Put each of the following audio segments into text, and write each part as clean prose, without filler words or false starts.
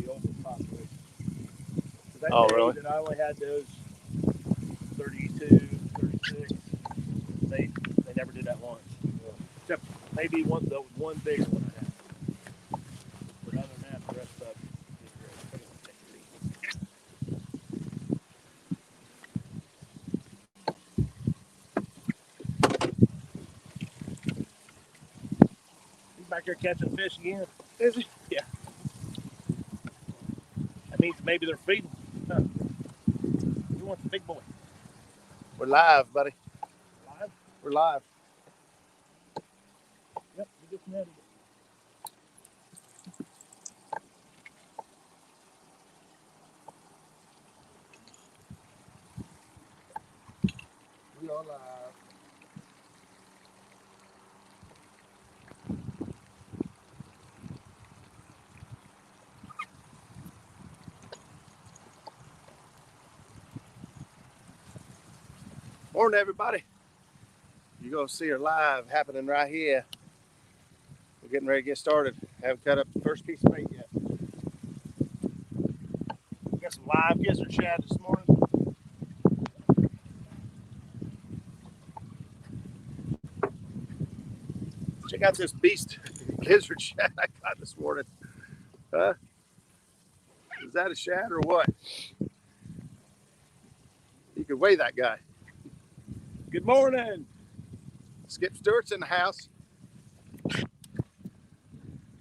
overpopulated. So that Oh, day really? that I only had those 32, 36, they never did that once. Except maybe one bigger one I had. But other than that, the rest of it is He's back there catching fish again. Is he? Yeah. That means maybe they're feeding. Huh. Who wants the big boy? We're live, buddy. Live? We're live. Yep, we just netted it. We are live. Morning, everybody. You're going to see her live happening right here. We're getting ready to get started. Haven't cut up the first piece of bait yet. Got some live gizzard shad this morning. Check out this beast gizzard shad I got this morning. Huh? Is that a shad or what? You could weigh that guy. Good morning. Skip Stewart's in the house.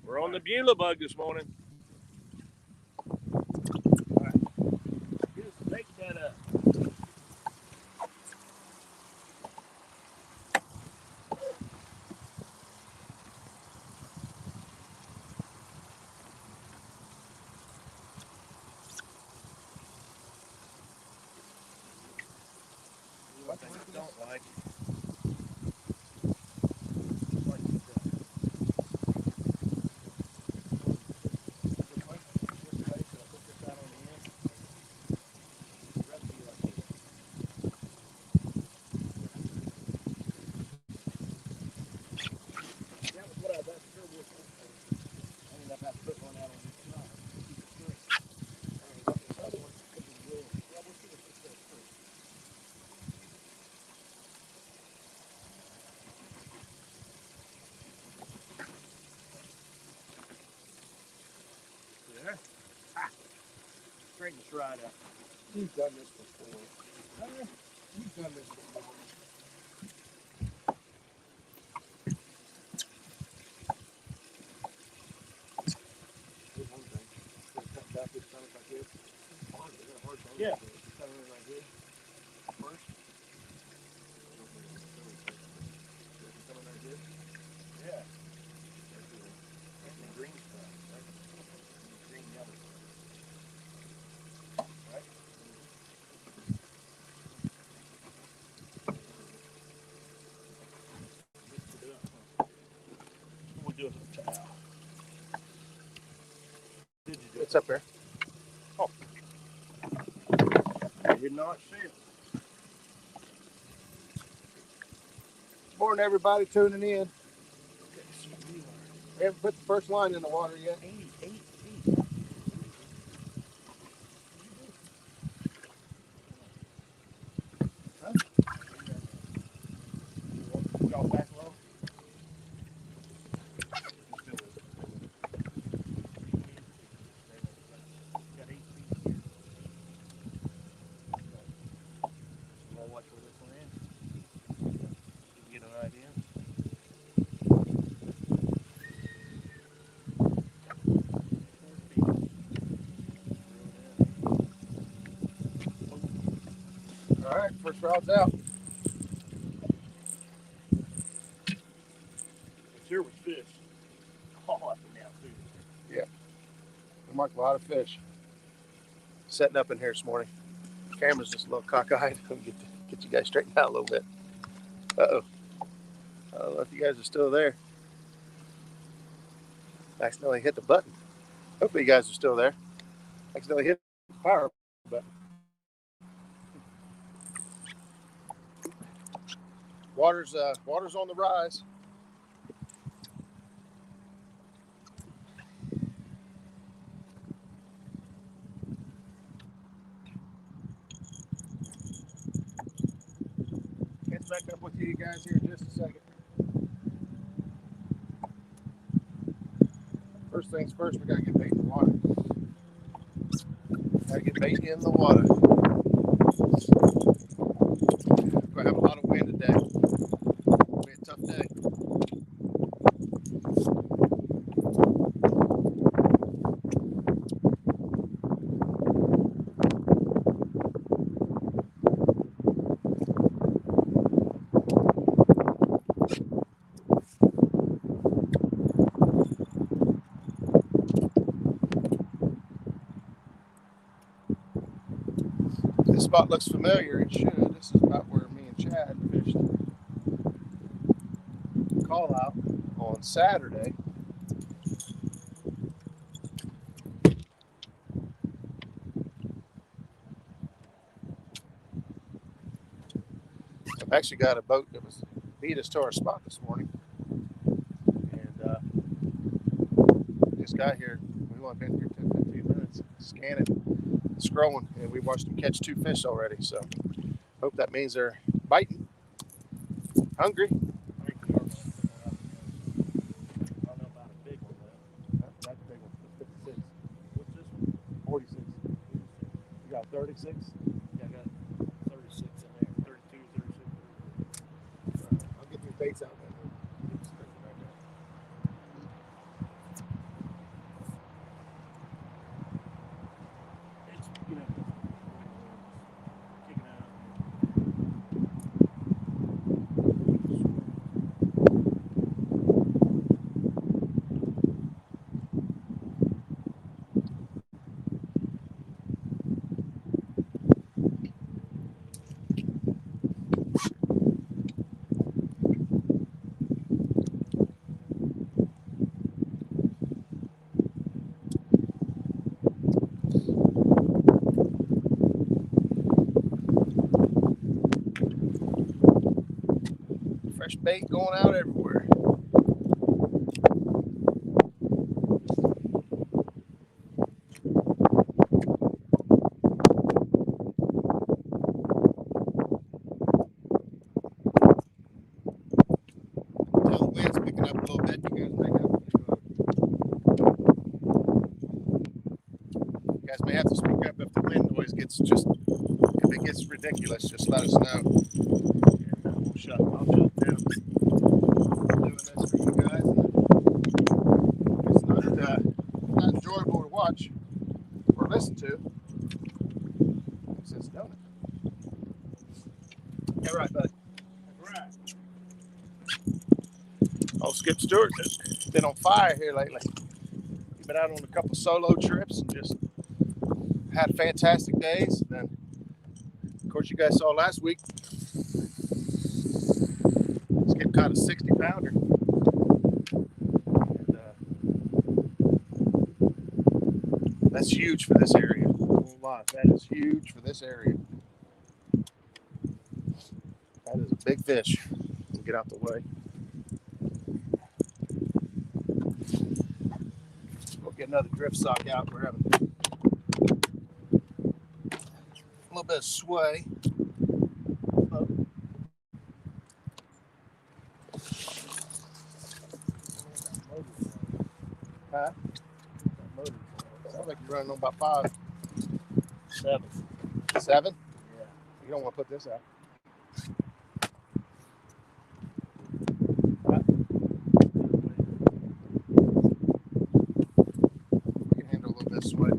We're on the Beulah bug this morning. All right. Just take that up. One thing I don't like. Straighten this right up. You've done this before. You've done this before. Yeah. Yeah. The green stuff, right? Green yellow. Right? Mix it up. We'll do it with a towel. Did you do It's up there. Oh. I did not see it. Morning, everybody tuning in. Okay, so we We haven't put the first line in the water yet. are 88 feet. Huh? You want to drop back low? Got 8 feet here. I'll watch where this one is. You can get an idea. All right, first rod's out. There was fish all up and down too. We marked a lot of fish. Setting up in here this morning. Camera's just a little cockeyed. Get you guys straightened out a little bit. Uh-oh. I don't know if you guys are still there. Accidentally hit the button. Hopefully you guys are still there. Accidentally hit the power button. Water's on the rise. back up with you guys here in just a second. First things first, we gotta get bait in the water. Gotta get bait in the water. We're gonna have a lot of wind today. It'll be a tough day. This spot looks familiar. It should. This is about where me and Chad fished call out on Saturday. I've actually got a boat that was beat us to our spot this morning, and just got here. We've only been here 10-15 minutes, scanning, scrolling, and we watched them catch 2 fish already. So hope that means they're biting, hungry. I don't know about a big one though. That's a big one. It's 56. What's this one? 46. You got 36? Yeah, I got 36 in there. 32, 36. I'll get these baits out there. It's, you know, kicking out. Fresh bait going out everywhere. Tell the wind's picking up a little bit. You guys may have to speak up if the wind noise gets if it gets ridiculous. Just let us know. And I'll shut down. Doing this for you guys. It's not enjoyable to watch or listen to. Since don't it? Yeah, right, bud. Right. Oh, Skip Stewart has been on fire here lately. He's been out on a couple solo trips and just had fantastic days. And then, of course, you guys saw last week, Skip caught a 60-pounder. And, that's huge for this area. A whole lot. That is huge for this area. That is a big fish. We'll get out the way. We'll get another drift sock out. We're having a little bit of sway. Huh? Sounds like you're running on about 5. 7. 7? Yeah. You don't want to put this out. You can handle a little bit of sway.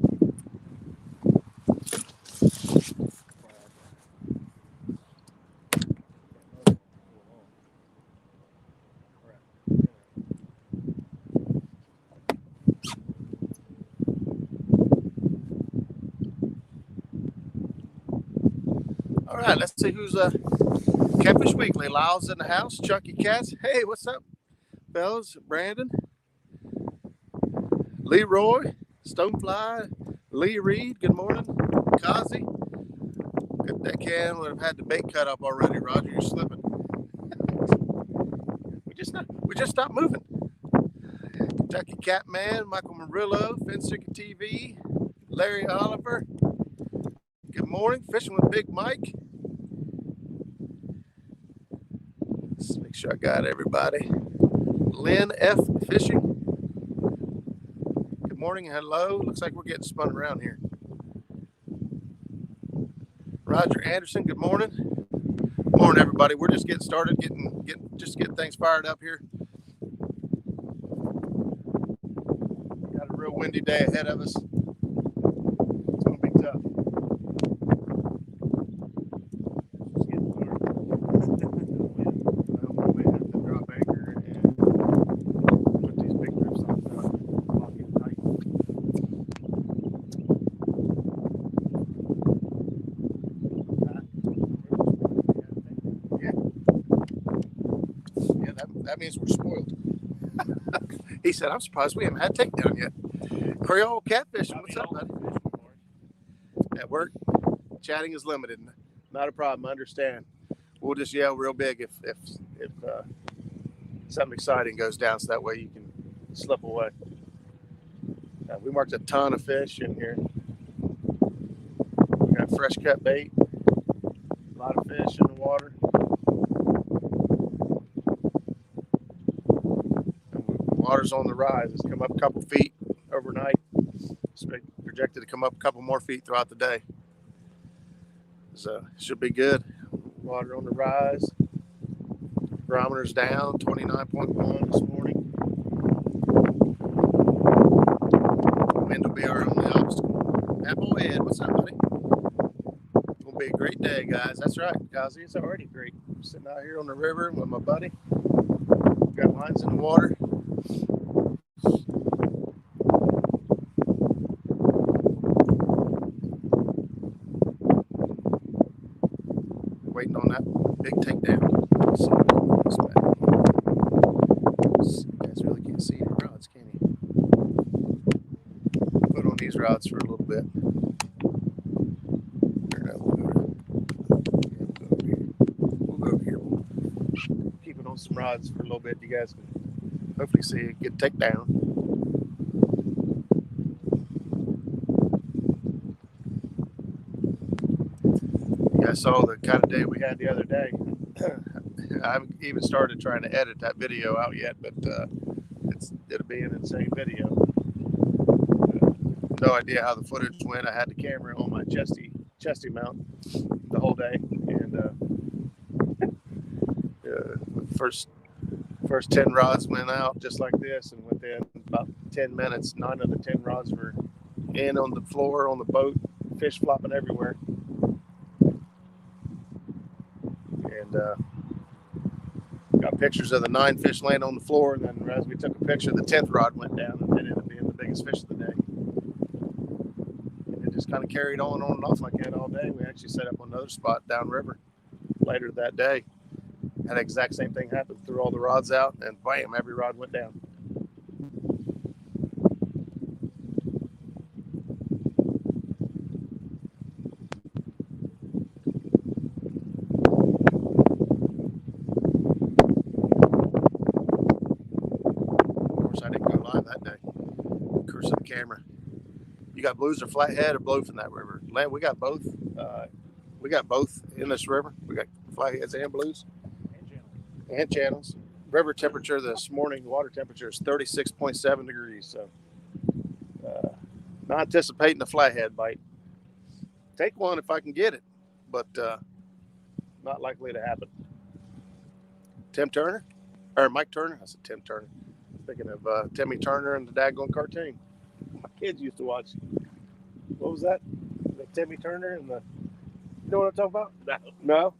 All right, let's see who's Catfish Weekly. Lyle's in the house. Chucky Cats. Hey, what's up, fellas? Brandon, Leroy, Stonefly, Lee Reed. Good morning, Kazi. Good deckhand would have had the bait cut up already. Roger, you're slipping. we just stopped moving. Kentucky Catman, Michael Murillo, Finsicker TV, Larry Oliver. Good morning, Fishing with Big Mike. sure I got everybody. Lynn F. Fishing. Good morning. Hello. Looks like we're getting spun around here. Roger Anderson. Good morning. Good morning, everybody. We're just getting started, getting things fired up here. Got a real windy day ahead of us. It's gonna be tough. It's getting dark. I may have to drop anchor and put these big grips on now. Lock it tight. Yeah, that means we're spoiled. He said, I'm surprised we haven't had takedown yet. Creole catfishing, what's up, buddy? At work, chatting is limited. Not a problem, I understand. We'll just yell real big if something exciting goes down, so that way you can slip away. We marked a ton of fish in here. We got fresh cut bait, a lot of fish in the water. Water's on the rise. It's come up a couple feet overnight. It's projected to come up a couple more feet throughout the day. So should be good. Water on the rise. Barometer's down 29.1 this morning. Wind will be our only obstacle. Apple Ed, what's up, buddy? It's gonna be a great day, guys. That's right, Garcia. It's already great. I'm sitting out here on the river with my buddy. Got lines in the water. Waiting on that big takedown. So, you guys really can't see your rods, can you? Put on these rods for a little bit. We'll go over here. We'll keep it on some rods for a little bit. You guys can hopefully see a good takedown. I saw the kind of day we had the other day. I haven't even started trying to edit that video out yet, but it'll be an insane video. No idea how the footage went. I had the camera on my chesty mount the whole day, and first 10 rods went out just like this, and within about 10 minutes, 9 of the 10 rods were in on the floor on the boat, fish flopping everywhere. And got pictures of the 9 fish laying on the floor, and then as we took a picture, the 10th rod went down, and it ended up being the biggest fish of the day. And it just kind of carried on and off like that all day. We actually set up on another spot downriver later that day. Had the exact same thing happen. Threw all the rods out, and bam, every rod went down. Camera. You got blues or flathead or blow from that river? Land, we got both. We got both in this river. We got flatheads and blues and channels. River temperature this morning, water temperature is 36.7 degrees. So not anticipating a flathead bite. Take one if I can get it, but not likely to happen. Tim Turner or Mike Turner? I said Tim Turner. Thinking of Timmy Turner and the daggone cartoon my kids used to watch. What was that? The Timmy Turner and the... You know what I'm talking about? No?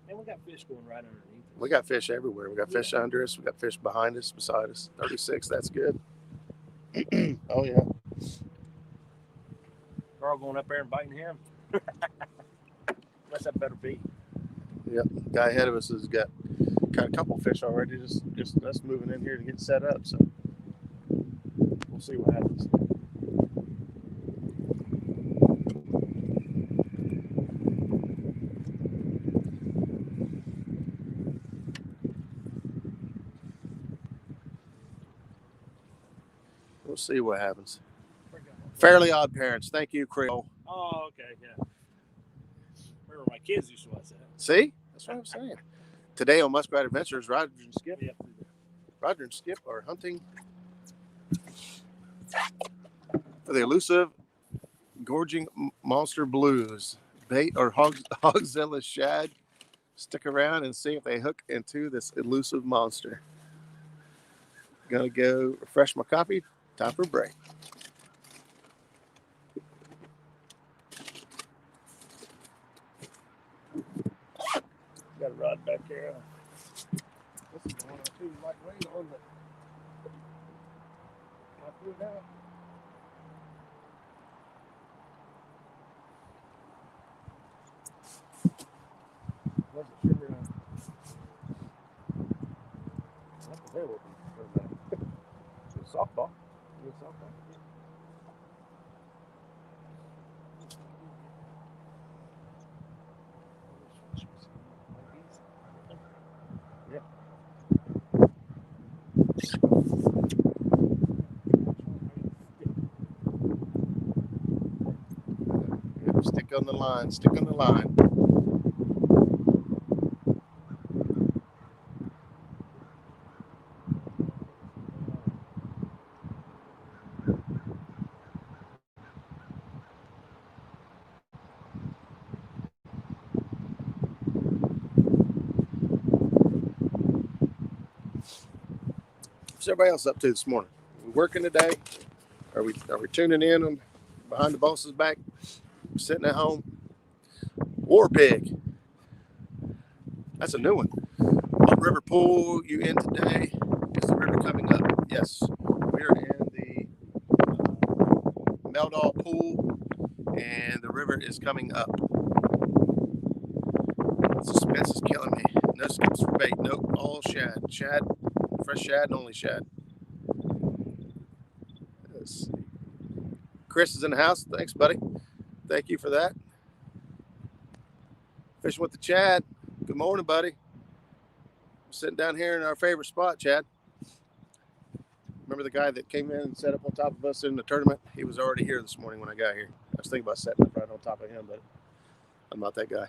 And we got fish going right underneath us. We got fish everywhere. We got fish under us. We got fish behind us, beside us. 36, that's good. Oh, yeah. Carl going up there and biting him. Unless that better be. Yep. Guy ahead of us has got a couple fish already. Just us moving in here to get set up. So we'll see what happens. We'll see what happens. Fairly Odd Parents. Thank you, Creole. Oh, okay, yeah. Remember my kids used to watch that. See? That's what I'm saying. Today on Muskrat Adventures, Roger and Skip. Yeah. Roger and Skip are hunting for the elusive gorging monster blues. Bait or Hogzilla shad. Stick around and see if they hook into this elusive monster. Gonna go refresh my coffee. Time for a break. Got a rod back here. This is the one or two lightweight on the. I threw it out. Wasn't sure. What the hell was that? It's a softball. Good softball. Yeah. Stick on the line. Stick on the line. What's everybody else up to this morning? We working today? Are we tuning in on behind the boss's back? Sitting at home? War Pig. That's a new one. What river pool you in today? Is the river coming up? Yes. We're in the Meldal pool and the river is coming up. Suspense is killing me. No skips for bait. Nope. All shad. Shad. Fresh shad and only shad. Let's see. Chris is in the house. Thanks, buddy. Thank you for that. Fishing with the Chad. Good morning, buddy. I'm sitting down here in our favorite spot, Chad. Remember the guy that came in and set up on top of us in the tournament? He was already here this morning when I got here. I was thinking about setting up right on top of him, but I'm not that guy.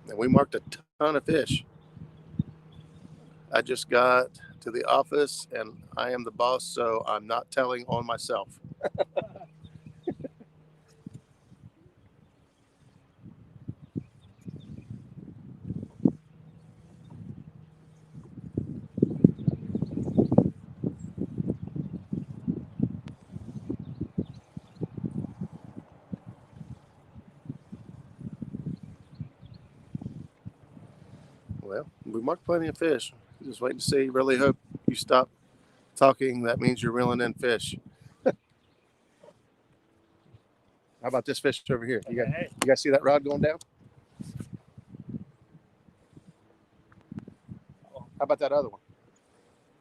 And we marked a ton of fish. I just got to the office and I am the boss, so I'm not telling on myself. Well, we marked plenty of fish. Just waiting to see. Really hope you stop talking. That means you're reeling in fish. How about this fish over here? You guys see that rod going down? How about that other one?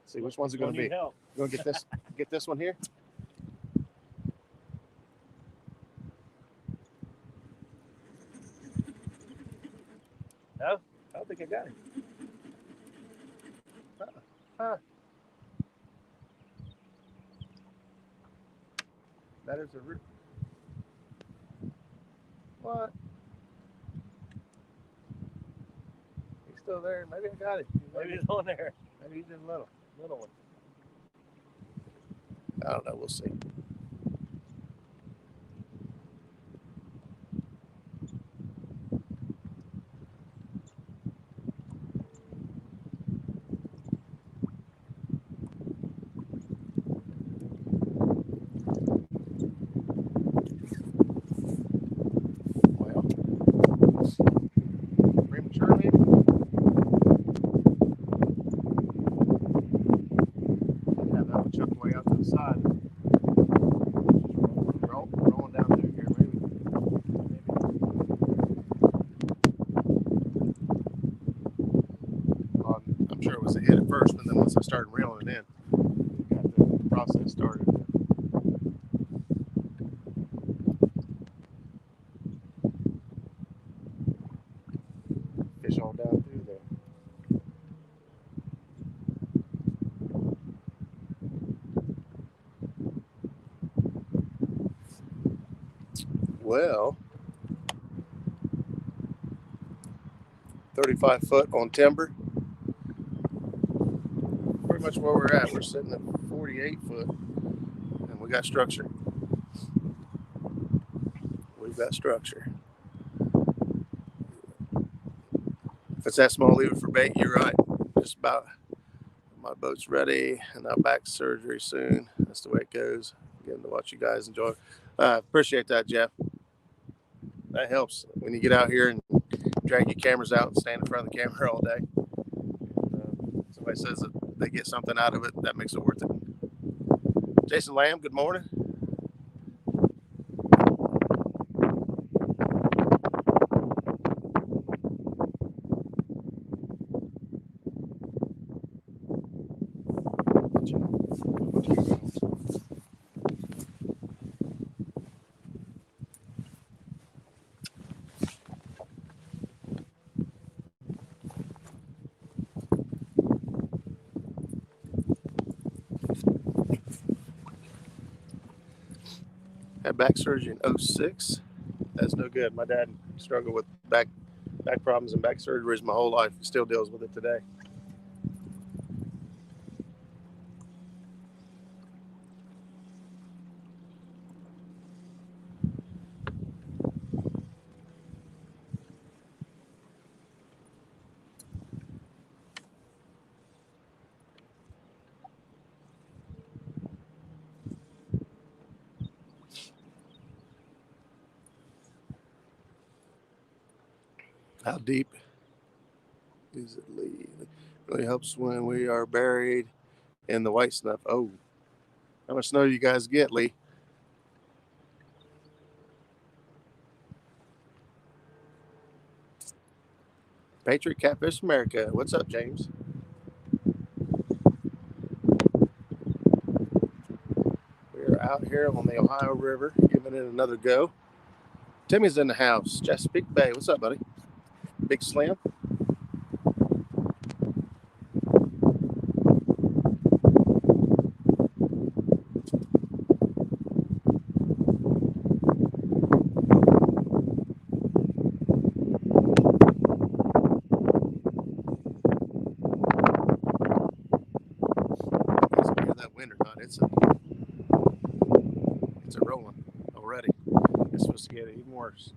Let's see which one's it going to be. You going to get this one here? No, I don't think I got it. That is a root. What? He's still there. Maybe I got it. Maybe it's on there. Maybe he's in little one. I don't know. We'll see. Once I started reeling it in, got the process started. Fish all down through there. well. 35 foot on timber. Pretty much where we're at. We're sitting at 48 foot, and we got structure. We've got structure. If it's that small, leave it for bait. You're right. Just about. My boat's ready, and I'm back to surgery soon. That's the way it goes. Getting to watch you guys enjoy. Appreciate that, Jeff. That helps when you get out here and drag your cameras out and stand in front of the camera all day. Somebody says that they get something out of it, that makes it worth it. Jason Lamb, good morning. Had back surgery in 06. That's no good. My dad struggled with back problems and back surgeries my whole life. He still deals with it today. How deep is it, Lee? It really helps when we are buried in the white stuff. Oh, how much snow do you guys get, Lee? Patriot Catfish America. What's up, James? We're out here on the Ohio River, giving it another go. Timmy's in the house. Chesapeake Bay. What's up, buddy? Big Slim. That wind or not, it's a rolling already. It's supposed to get even worse.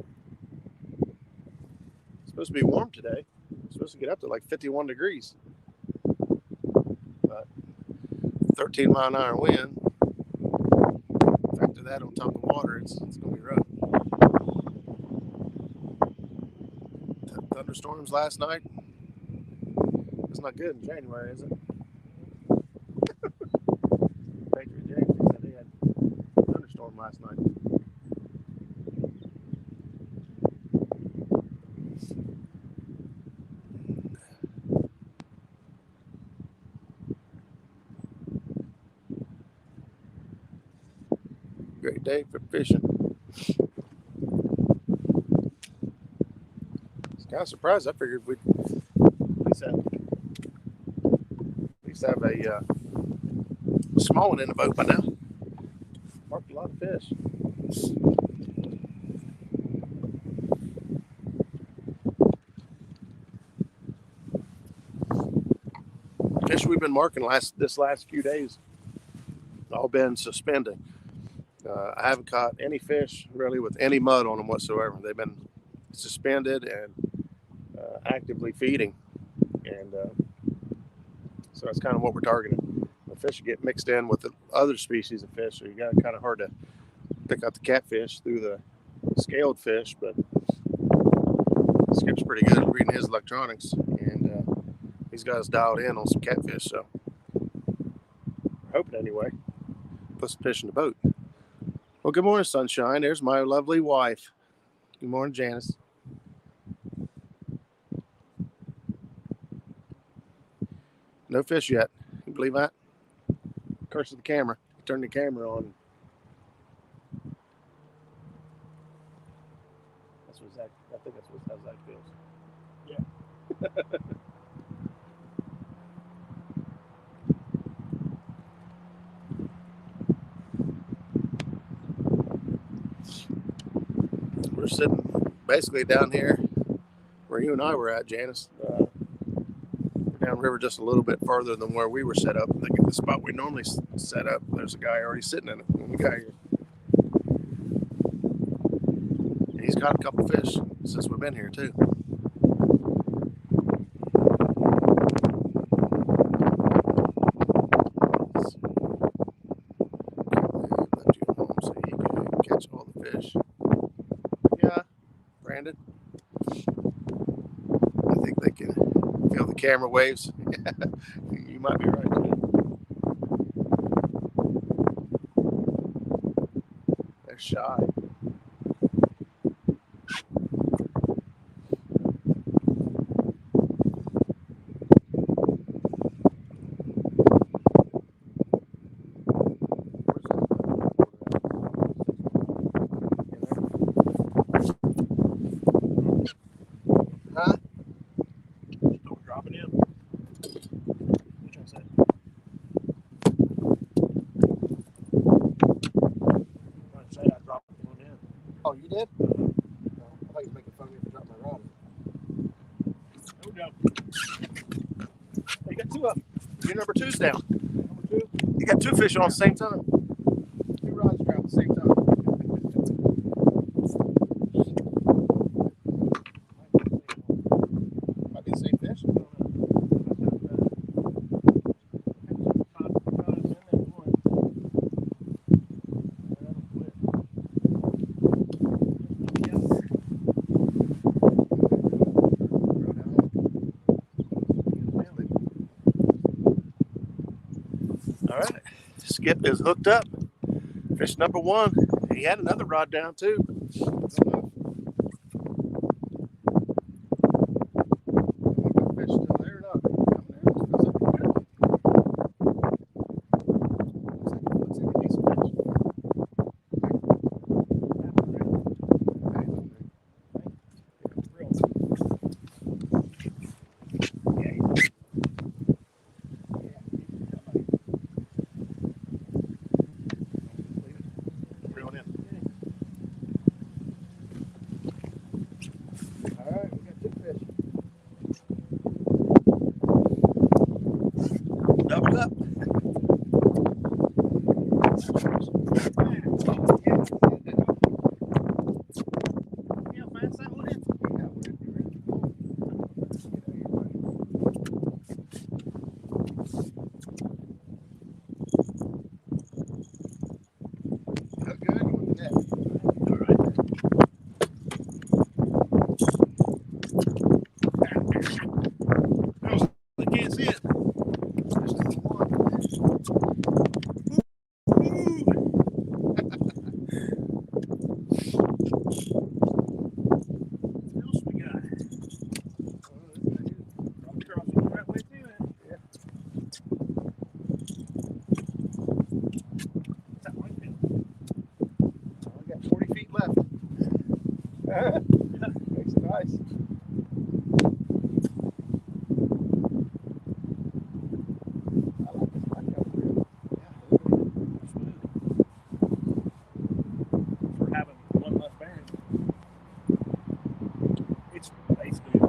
It's supposed to be warm today. It's supposed to get up to like 51 degrees. But 13 mile an hour wind. Factor that on top of the water, it's going to be rough. Thunderstorms last night. It's not good in January, is it? Patriot James said they had a thunderstorm last night. Great day for fishing. It's kind of surprised. I figured we'd at least have a small one in the boat by now. Marked a lot of fish. Fish we've been marking this last few days all been suspended. I haven't caught any fish really with any mud on them whatsoever. They've been suspended and actively feeding, and so that's kind of what we're targeting. The fish get mixed in with the other species of fish, so you got kind of hard to pick out the catfish through the scaled fish, but Skip's pretty good at reading his electronics, and he's got us dialed in on some catfish, so we're hoping anyway. Put some fish in the boat. Well, good morning, sunshine. There's my lovely wife. Good morning, Janice. No fish yet. You believe that? Curse of the camera. Turn the camera on. That's what Zach. I think that's how Zach feels. Yeah. basically down here where you and I were at, Janice. We're downriver just a little bit farther than where we were set up. The spot we normally set up, there's a guy already sitting in it. The guy here. And he's caught a couple fish since we've been here too. Catch all the fish. Yeah, Brandon. I think they can feel the camera waves. You might be right. They're shy. Huh? Still dropping in. Which one's that? I'd say I dropped one in. Oh, you did? I thought you were making fun of me for dropping my rod. No joke. You got two up. Your number two's down. Number two. You got two fish on at the same time. Two rods are out at the same time. Might be the same fish. All right, Skip is hooked up. Fish number one. He had another rod down too. Fish still there or not? Doubled up. Makes it nice. I like this blackout reel. Yeah, Smooth. For having one less bearing. It's basically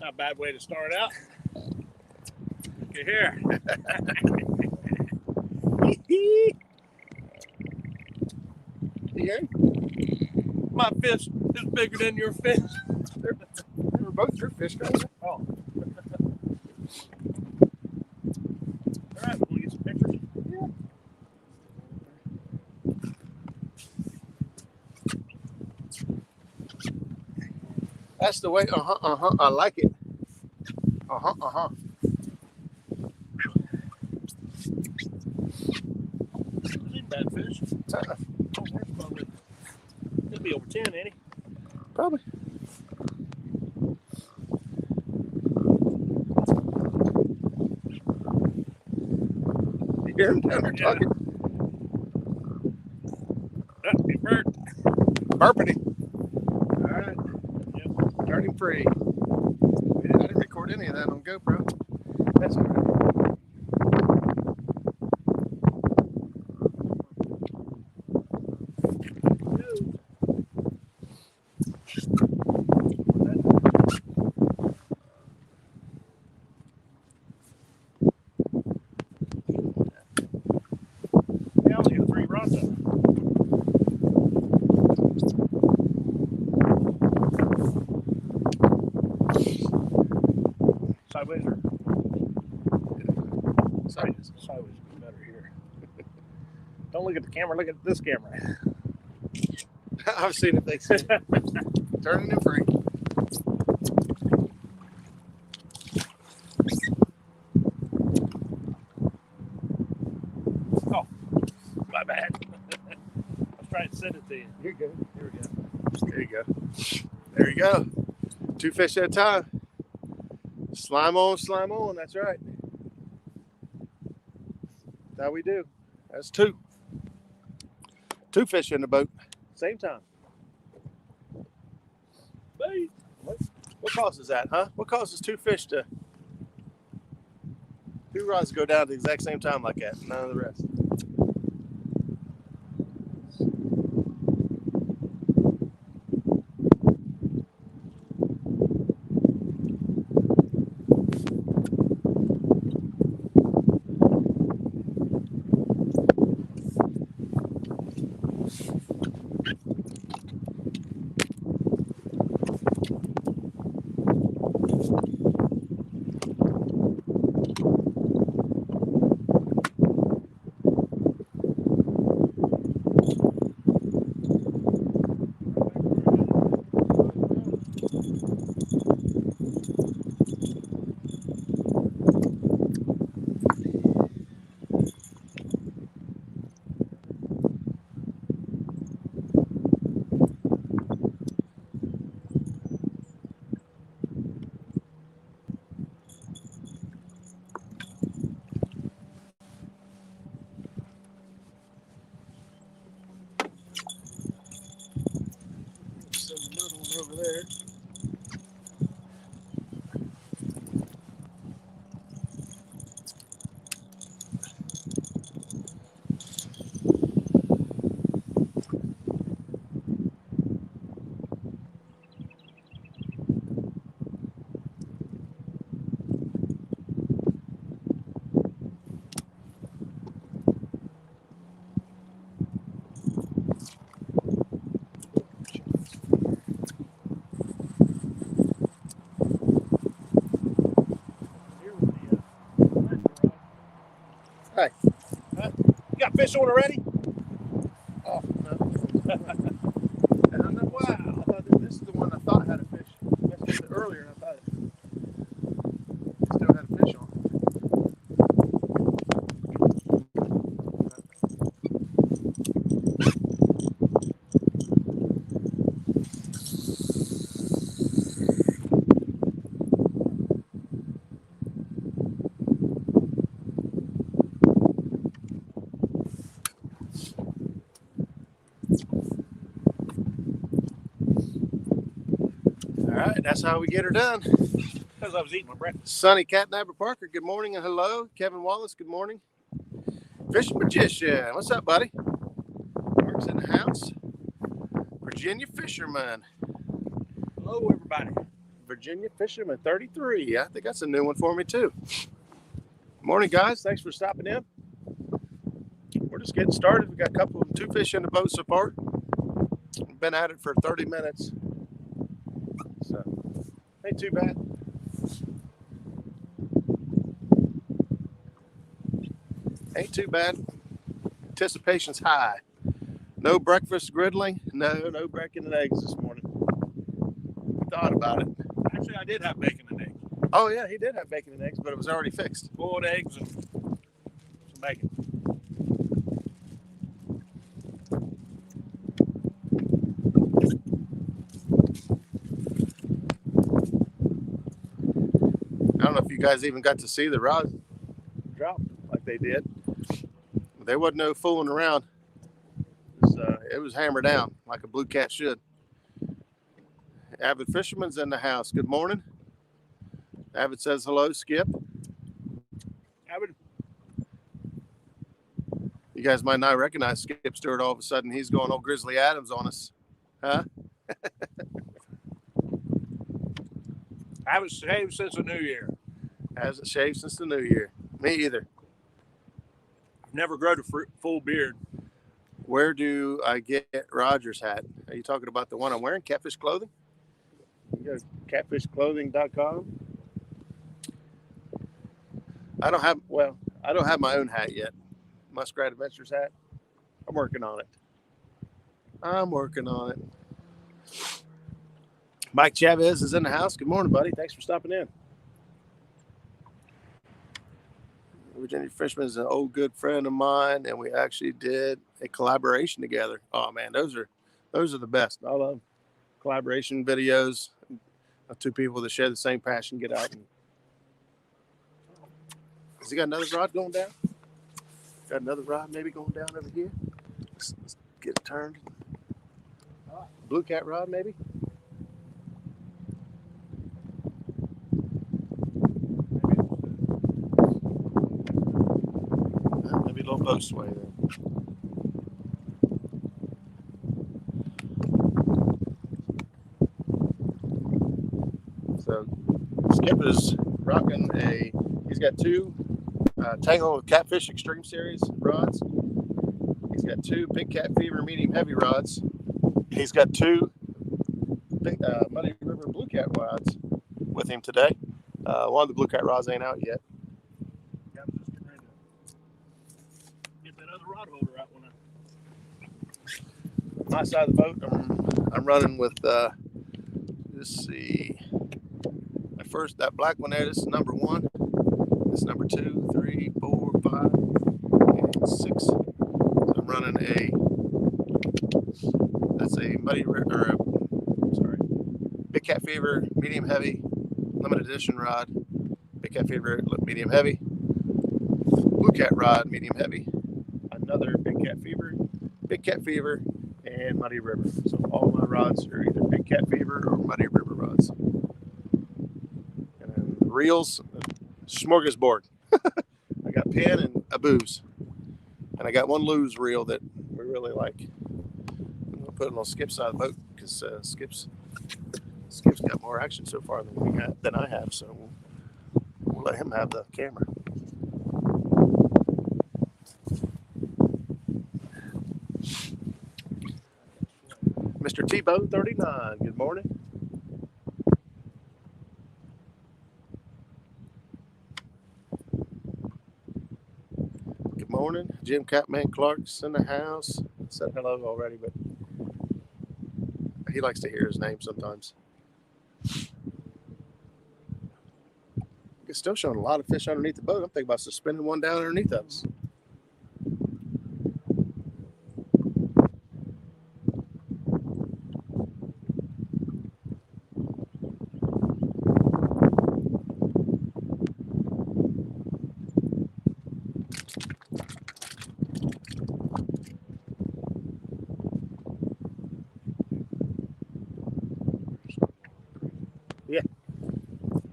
not a bad way to start out. Look here. Here? My fish is bigger than your fish. They were both your fish, guys. Oh. All right, we'll get some pictures. Yeah. That's the way. I like it. This ain't bad fish. It'll be over 10, ain't he? Probably. You hear him down there talking? He bird. Burping him. All right. Yep. Turn him free. I didn't record any of that on GoPro. That's all right. Yeah, I only got 3 rods up. Sideways or sideways would be better here. Don't look at the camera, look at this camera. I've seen it. They say turning him free. Oh, my bad. I was trying to send it to you. You're good. Here we go. There you go. There you go. 2 fish at a time. Slime on, slime on. That's right. That's how we do. That's 2. 2 fish in the boat. Same time. Bait. What causes that, huh? What causes 2 fish to 2 rods to go down at the exact same time like that? None of the rest. Another one over there. Hey. Huh? You got fish on already? Oh, no. And I'm like, wow. I thought this is the one I thought had a fish. I messed with it earlier and I thought it still had a fish on. All right, that's how we get her done. Because I was eating my breakfast. Sonny Catnapper Parker, good morning and hello. Kevin Wallace, good morning. Fishing Magician, what's up, buddy? Mark's in the house. Virginia Fisherman. Hello, everybody. Virginia Fisherman 33. I think that's a new one for me, too. Morning, guys. Thanks for stopping in. We're just getting started. We got a couple of 2 fish in the boat so far. We've been at it for 30 minutes. So, ain't too bad. Ain't too bad. Anticipation's high. No breakfast griddling. No breaking the eggs this morning. thought about it. Actually, I did have bacon and eggs. Oh yeah, he did have bacon and eggs, but it was already fixed. Boiled eggs and some bacon. I don't know if you guys even got to see the rod drop like they did. There wasn't no fooling around. It was hammered down like a Bluecat should. Avid fisherman's in the house. Good morning. Avid says hello, Skip. Avid. You guys might not recognize Skip Stewart. All of a sudden, he's going old Grizzly Adams on us. Huh? I haven't shaved since the new year. Hasn't shaved since the new year. Me either. I've never grown a full beard. Where do I get Roger's hat? Are you talking about the one I'm wearing? Catfish Clothing? You go to catfishclothing.com. I don't have my own hat yet. Muskrat Adventures hat. I'm working on it. Mike Chavez is in the house. Good morning, buddy. Thanks for stopping in. Virginia Fishman is an old good friend of mine, and we actually did a collaboration together. Oh man, those are the best. I love collaboration videos of two people that share the same passion. Get out and has he got another rod going down? Got another rod maybe going down over here. Let's get it turned. Bluecat rod maybe. Maybe a little boat sway there. So Skip is rocking he's got two Tangle Catfish Extreme Series rods. He's got two Big Cat Fever medium heavy rods. He's got two big, Muddy River Bluecat rods with him today. One of the Bluecat rods ain't out yet. Yeah, I'm just getting ready to get that other rod holder out when My side of the boat, I'm running with, let's see, that black one there, this is number 1. This is number 2, 3, 4, 5, and 6. So I'm running that's a Big Cat Fever medium heavy limited edition rod. Big Cat Fever medium heavy. Bluecat rod medium heavy. Another Big Cat Fever, and Muddy River. So all my rods are either Big Cat Fever or Muddy River rods. And then the reels, smorgasbord. I got Penn and a booze. And I got one Lose reel that we really like. I'm going to put it on Skip's side of the boat because Skip's got more action so far than I have. So we'll let him have the camera. Mr. T-Bone 39, good morning. Good morning. Jim Catman Clark's in the house. Said hello already, but he likes to hear his name sometimes. It's still showing a lot of fish underneath the boat. I'm thinking about suspending one down underneath us.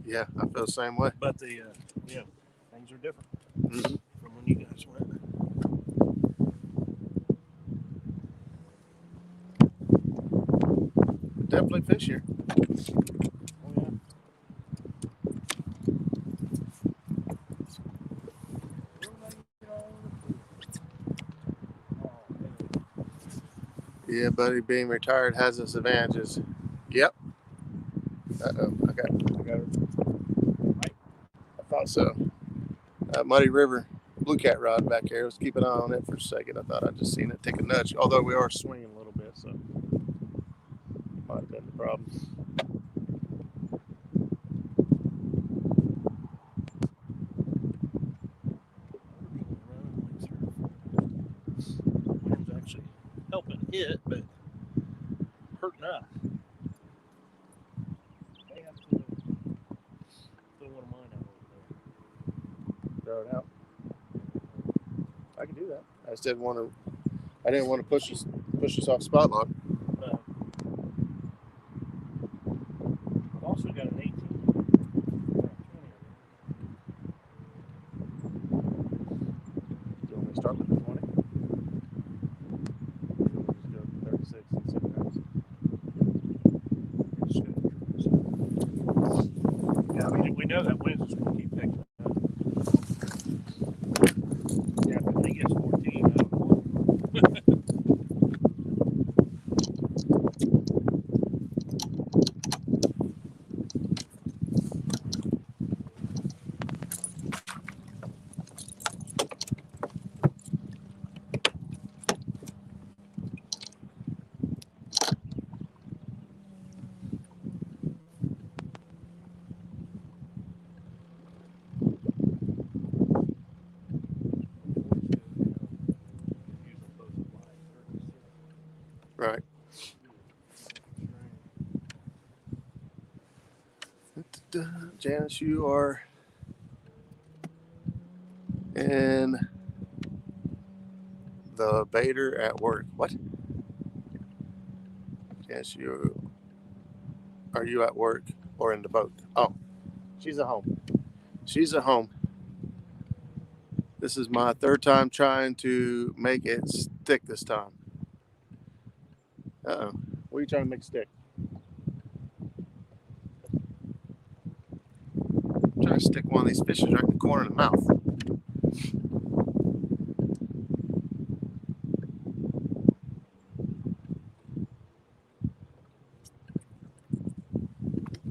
Yeah, I feel the same way. But things are different from when you guys went. Definitely fish here. Oh, Yeah, buddy, being retired has its advantages. Yep. Uh-oh, I got it. I thought so. Muddy River Bluecat rod back here. Let's keep an eye on it for a second. I thought I'd just seen it take a nudge, although we are swinging a little bit, so might have been the problem. Yeah. They have to throw one of mine out over Throw it out. I can do that. I just didn't want to. I didn't want to push us off spot lock. there. I've also got an 18. Do you want me to start with the 20? We'll just go 36 and see what happens. Yeah, I mean, we know that wind's just going to keep picking up. Yeah, if it gets 14, I don't know. Right. Janice, you are in the baiter at work. What? Janice, are you at work or in the boat? Oh, she's at home. She's at home. This is my third time trying to make it stick this time. Uh-oh. What are you trying to make stick? I'm trying to stick one of these fishes right in the corner of the mouth.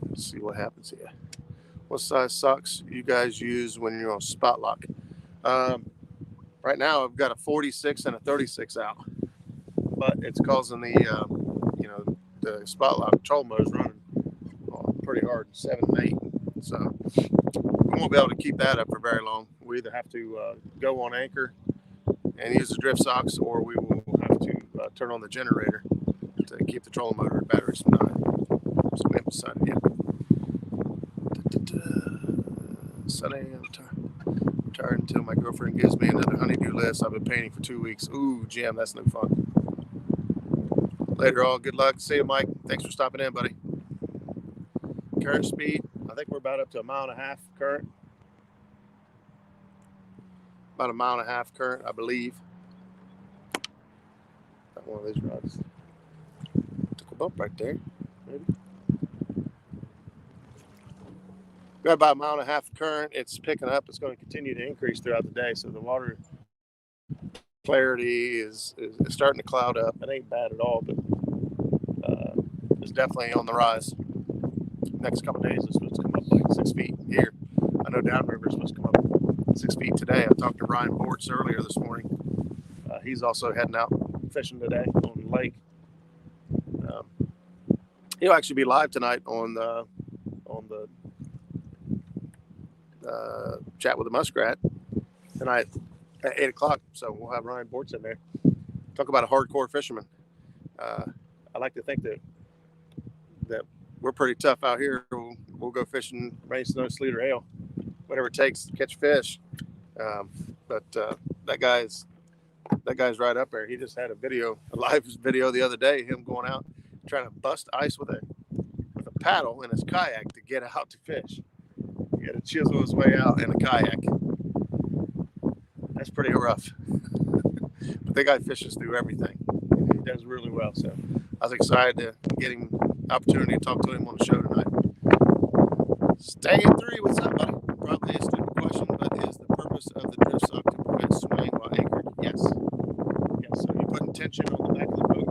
Let's see what happens here. What size socks you guys use when you're on spot lock? Right now I've got a 46 and a 36 out, but it's causing the the spot lock troll motor's running pretty hard, 7 and 8. So we won't be able to keep that up for very long. We either have to go on anchor and use the drift socks, or we will have to turn on the generator to keep the trolling motor batteries from dying. So we haven't decided yet. Sunday, I'm tired until my girlfriend gives me another honeydew list. I've been painting for 2 weeks. Ooh, Jim, that's no fun. Later, all. Good luck. See you, Mike. Thanks for stopping in, buddy. Current speed, I think we're about up to 1.5 miles current. About 1.5 miles current, I believe. Got one of these rods. Took a bump right there, maybe. Got about 1.5 miles current. It's picking up. It's going to continue to increase throughout the day. So the water clarity is starting to cloud up. It ain't bad at all, but it's definitely on the rise. Next couple of days, it's supposed to come up like 6 feet here. I know downriver is supposed to come up 6 feet today. I talked to Ryan Bortz earlier this morning. He's also heading out fishing today on the lake. He'll actually be live tonight on the chat with the muskrat tonight at 8 o'clock. So we'll have Ryan Bortz in there. Talk about a hardcore fisherman. I like to think that we're pretty tough out here. We'll go fishing, rain, snow, sleet, or hail, whatever it takes to catch fish. But that guy's right up there. He just had a live video the other day, him going out trying to bust ice with a paddle in his kayak to get out to fish. He had to chisel his way out in a kayak. That's pretty rough. But the guy fishes through everything. He does really well. So I was excited to get him opportunity to talk to him on the show tonight. Stay in 3. What's up, buddy? Probably a stupid question, but is the purpose of the drift sock to prevent swaying while anchored? Yes. So you're putting tension on the back of the boat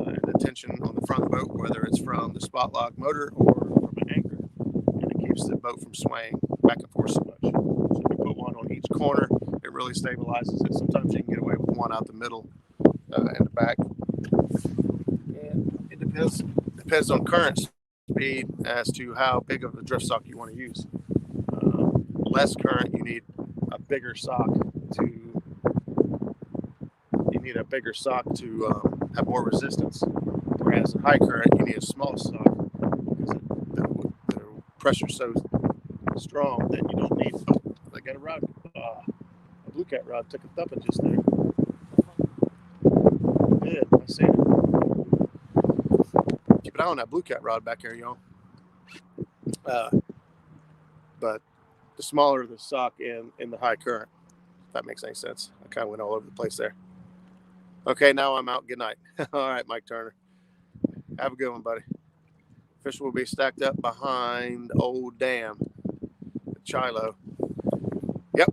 and the tension on the front of the boat, whether it's from the spot lock motor or from an anchor, and it keeps the boat from swaying back and forth so much. So if you put one on each corner, it really stabilizes it. Sometimes you can get away with one out the middle and the back. And it depends on current speed as to how big of a drift sock you want to use. Less current, you need a bigger sock to have more resistance. Whereas in high current, you need a small sock because the pressure's so strong that you don't need. Oh, I got a rod, a Bluecat rod took a thumping just there. Good, I see it. Keep an eye on that Bluecat rod back here, y'all. But the smaller the sock in the high current, if that makes any sense. I kind of went all over the place there. Okay, now I'm out. Good night. All right, Mike Turner. Have a good one, buddy. Fish will be stacked up behind Old Dam, Chilo. Yep,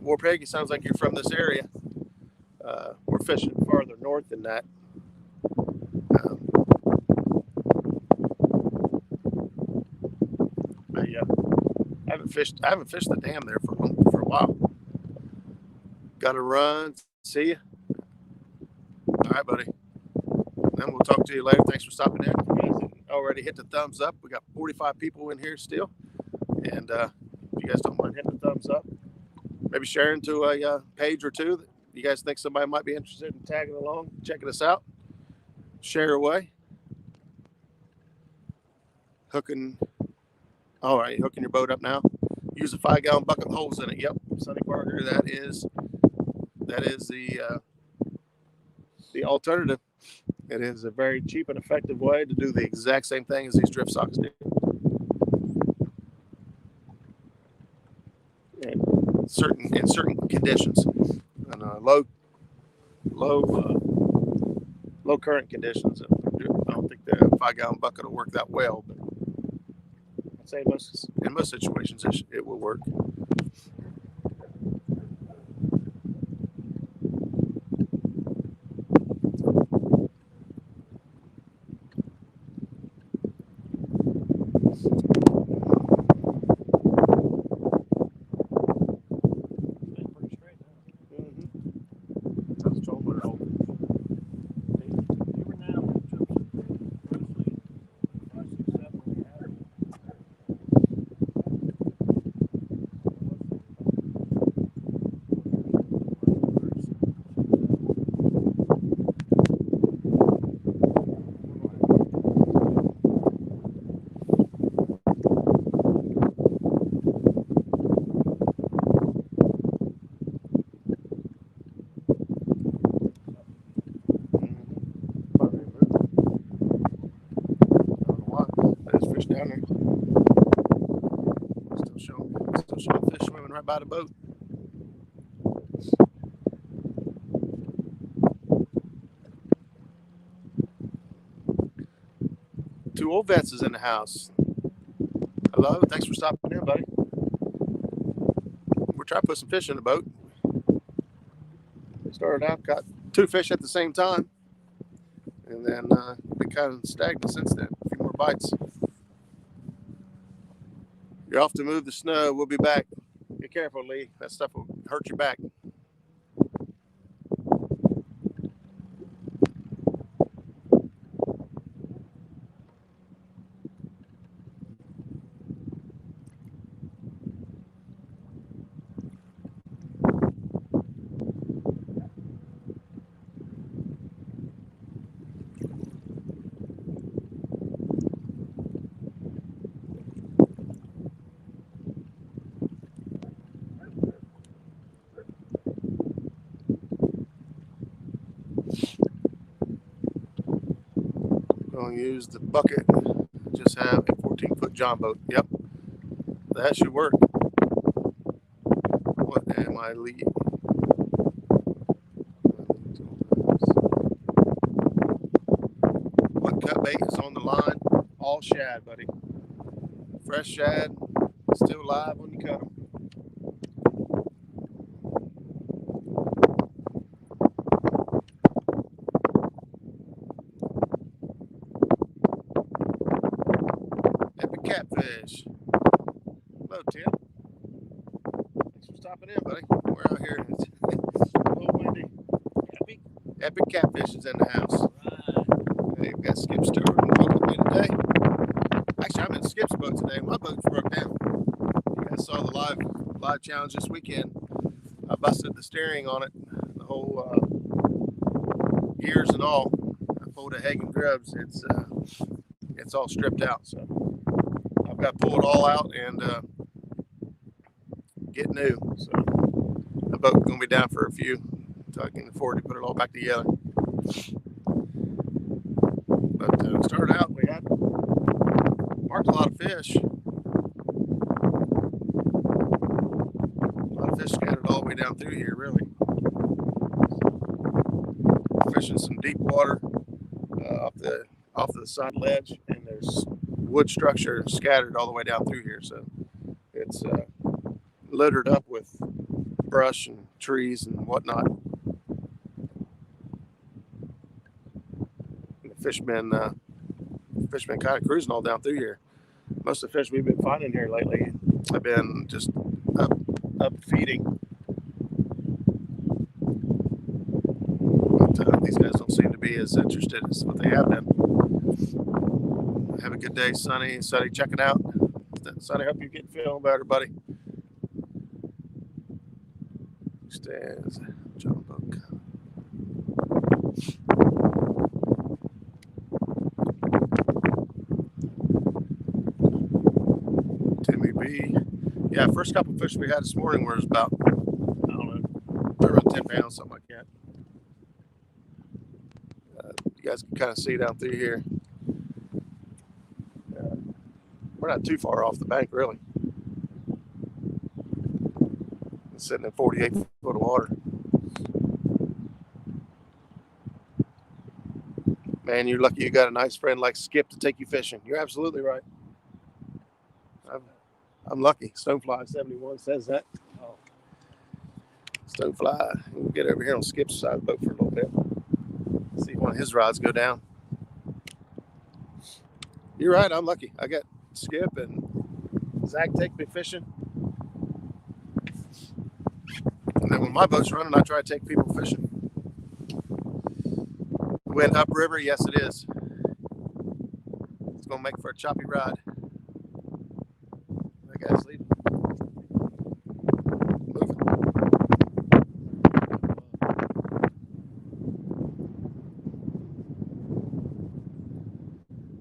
Warpeg, it sounds like you're from this area. We're fishing farther north than that. I haven't fished the dam there for a while. Got to run. See you. All right, buddy. Then we'll talk to you later. Thanks for stopping in. Already hit the thumbs up. We got 45 people in here still. And if you guys don't mind hitting the thumbs up, maybe sharing to a page or two that you guys think somebody might be interested in tagging along, checking us out. Share away. Hooking. All right, hooking your boat up now. Use a 5-gallon bucket with holes in it. Yep, Sonny Parker. That is the alternative. It is a very cheap and effective way to do the exact same thing as these drift socks do. In certain conditions, and low current conditions, I don't think the 5-gallon bucket will work that well. But I'd say in most situations it will work. Down there. Still showing fish swimming right by the boat. Two old vets is in the house. Hello, thanks for stopping in, buddy. We're trying to put some fish in the boat. Started out, got 2 fish at the same time, and then been kind of stagnant since then. A few more bites. You're off to move the snow. We'll be back. Be careful, Lee. That stuff will hurt your back. Going to use the bucket. Just have a 14-foot John boat. Yep, that should work. What am I leading? What cut bait is on the line? All shad, buddy. Fresh shad, still live when you cut them. Catfish. Hello, Tim. Thanks for stopping in, buddy. We're out here. It's a little windy. Epic Catfish is in the house. Right. Hey, we've got Skip Stewart on the boat with me today. Actually, I'm in Skip's boat today. My boat's broke down. You guys saw the live challenge this weekend. I busted the steering on it, the whole gears and all. I pull the Hagen grubs, it's all stripped out. So I've got to pull it all out and get new. So the boat's gonna be down for a few until I can afford to put it all back together. But started out, we had marked a lot of fish. A lot of fish scattered all the way down through here, really. Fishing some deep water off the side ledge, and there's wood structure scattered all the way down through here. So it's littered up with brush and trees and whatnot. And the fishermen kind of cruising all down through here. Most of the fish we've been finding here lately have been just up feeding. But these guys don't seem to be as interested as what they have been. Have a good day, Sonny. Sonny, check it out. Sonny, hope you're getting feeling better, buddy. Stands John Book. Timmy B. Yeah, first couple of fish we had this morning was about, I don't know, around 10 pounds, something like that. You guys can kind of see down through here. We're not too far off the bank, really. It's sitting at 48 foot of water. Man, you're lucky you got a nice friend like Skip to take you fishing. You're absolutely right. I'm lucky. Stonefly 71 says that. Oh. Stonefly. We'll get over here on Skip's side of the boat for a little bit. See one of his rods go down. You're right. I'm lucky. I got Skip and Zach take me fishing. And then when my boat's running, I try to take people fishing. Wind upriver, yes it is. It's gonna make for a choppy ride. That guy's leaving. Moving.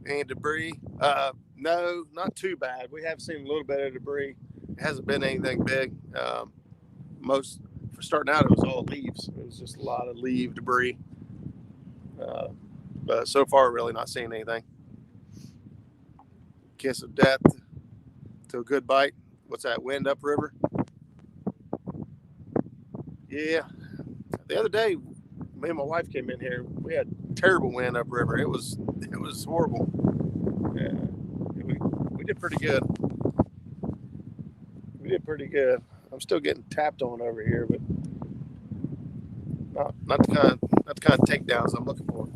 Any debris? No, not too bad. We have seen a little bit of debris. It hasn't been anything big. Most, for starting out, it was all leaves. It was just a lot of leaf debris. But so far, really not seeing anything. Kiss of death to a good bite. What's that? Wind upriver? Yeah. The other day, me and my wife came in here. We had terrible wind upriver. It was horrible. Yeah. We did pretty good. I'm still getting tapped on over here, but not the kind of takedowns I'm looking for.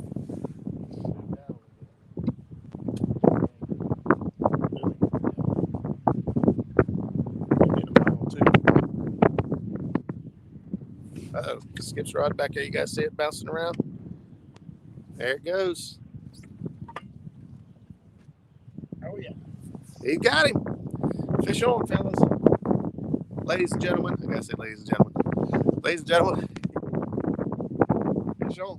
Uh-oh, Skip's rod back there. You guys see it bouncing around? There it goes. Oh yeah. He got him. Fish on, fellas. Ladies and gentlemen. I gotta say ladies and gentlemen. Ladies and gentlemen. Fish on.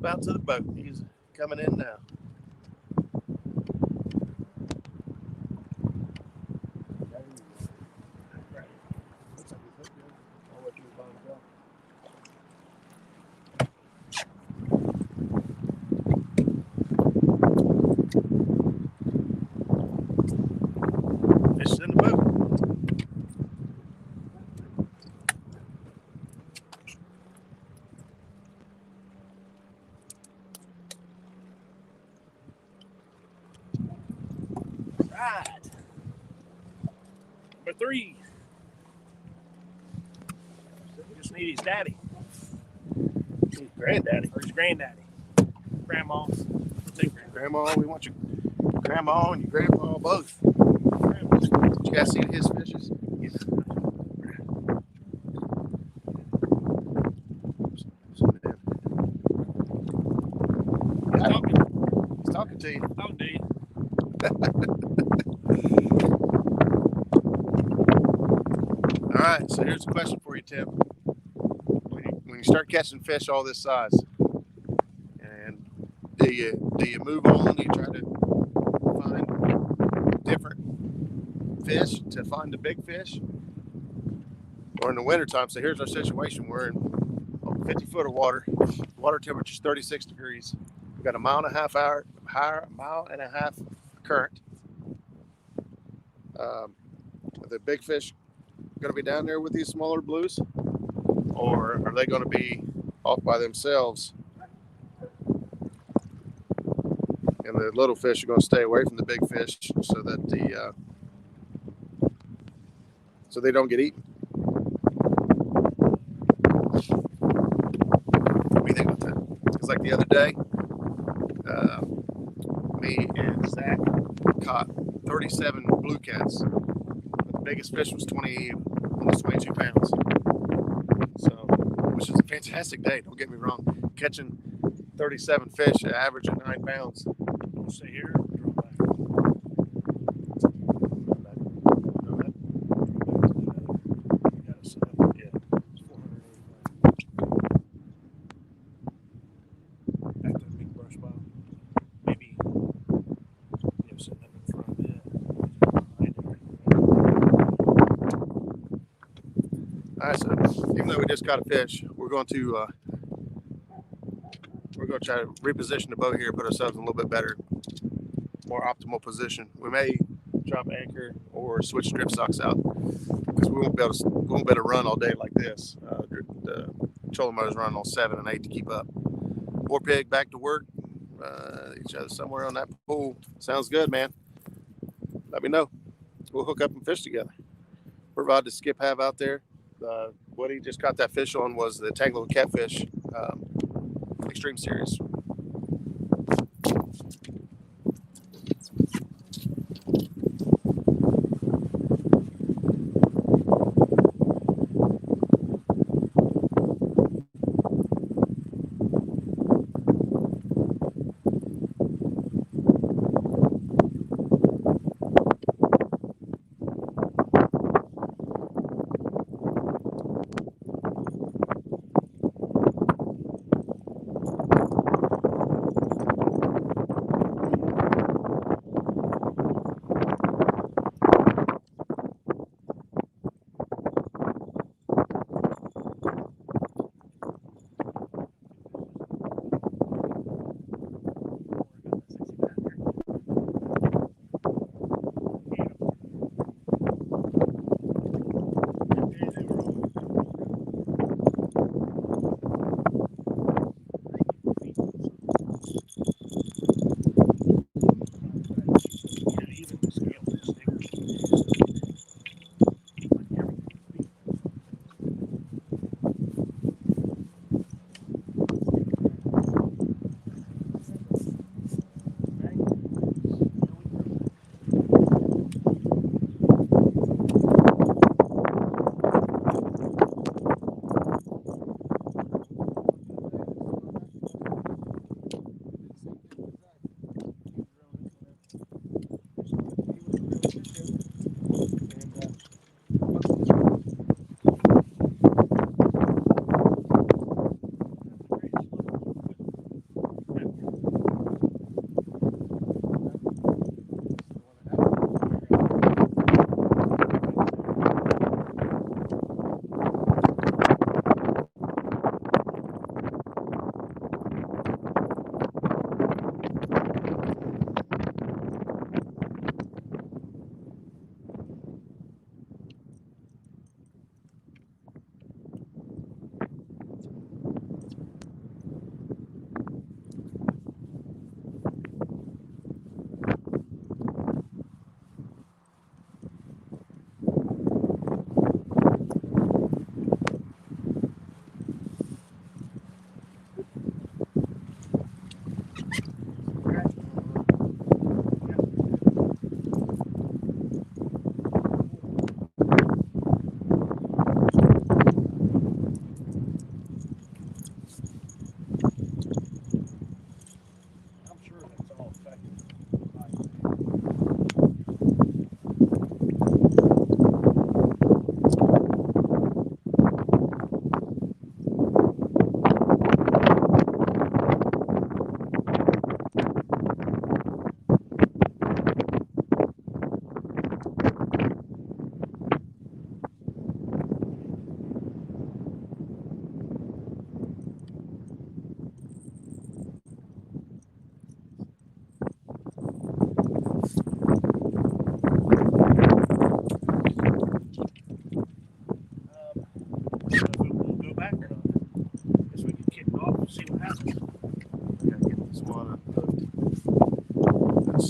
out to the boat. He's coming in now. Fish is in the boat. Right. Number 3. Just need his daddy. His granddaddy. Or his granddaddy. Grandma. We'll take Grandma, we want your grandma and your grandpa both. Did you guys see his fishes? Yeah. He's talking to you. Oh, do you? All right, so here's a question for you, Tim. When you start catching fish all this size, and do you move on? Do you try to find different fish to find the big fish? Or in the wintertime, so here's our situation. We're in 50 foot of water. Water temperature is 36 degrees. We've got a mile and a half current. The big fish going to be down there with these smaller blues, or are they going to be off by themselves and the little fish are going to stay away from the big fish so that so they don't get eaten? What do you think about that? It's like the other day, me and Zach caught 37 Bluecats. The biggest fish was almost 22 pounds. So, which is a fantastic day. Don't get me wrong. Catching 37 fish, averaging 9 pounds. We'll stay here. All right, so even though we just caught a fish, we're going to try to reposition the boat here, put ourselves in a little bit better, more optimal position. We may drop anchor or switch drift socks out because we won't be able to run all day like this. The trolling motor's running on 7 and 8 to keep up. War pig back to work. Each other somewhere on that pool. Sounds good, man. Let me know. We'll hook up and fish together. What rod does Skip have out there? What he just caught that fish on was the Tangle and Catfish Extreme Series.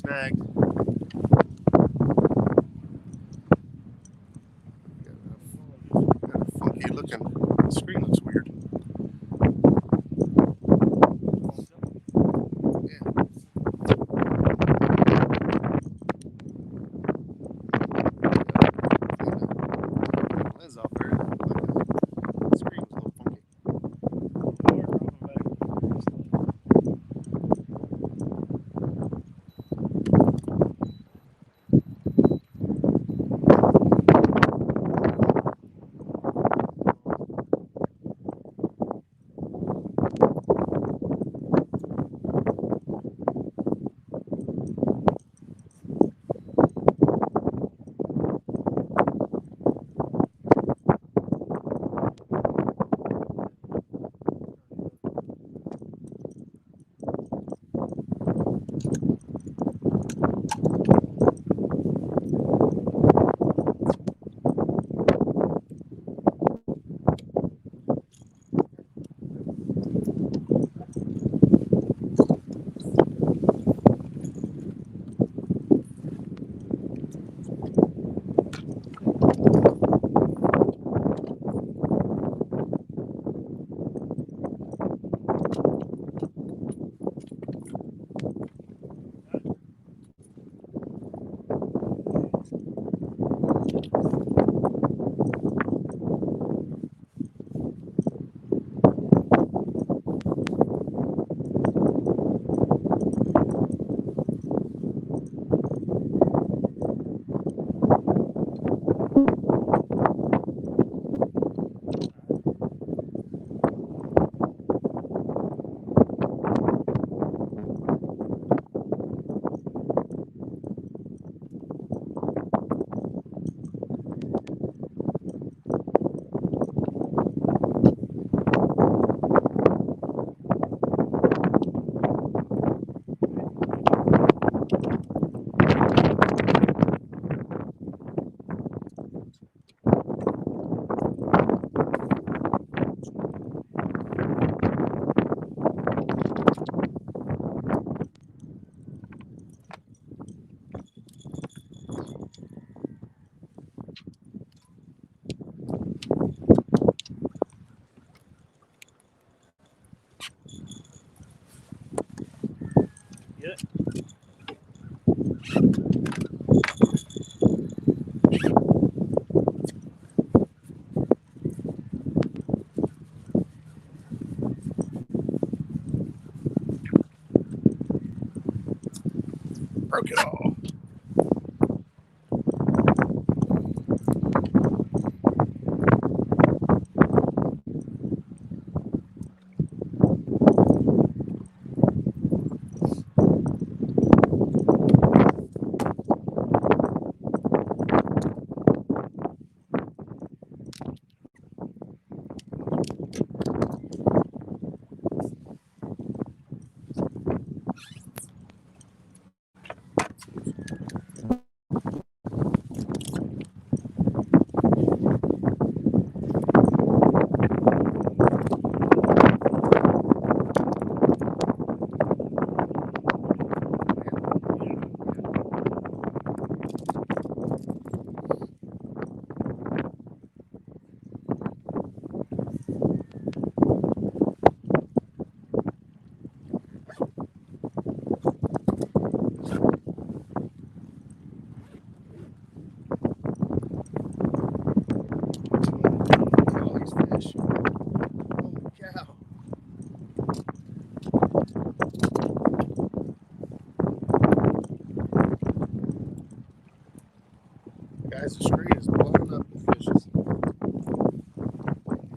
snagged. Got a funky looking, the screen looks weird. Yeah. Lens off there. The screen was a little funky. Get it? Broke it all. All these fish. Holy cow. Guys, the screen is blowing up with fishes.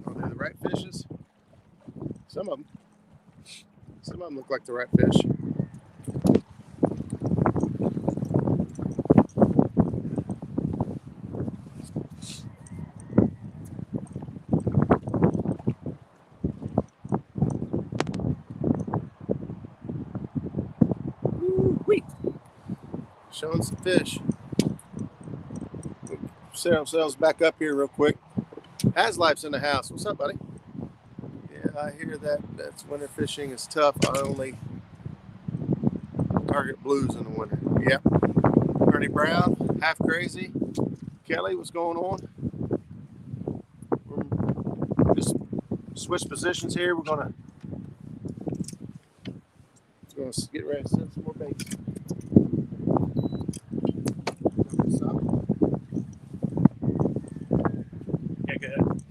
Are they the right fishes? Some of them look like the right fish. Woo-wee. Showing some fish. Set ourselves back up here real quick. Haslife's in the house. What's up, buddy? Yeah, I hear that. That's winter fishing is tough. I only target blues in the winter. Yep. Ernie Brown, half crazy. Kelly, what's going on? We're just switch positions here. We're gonna get ready to send some more baits. Yeah, go ahead.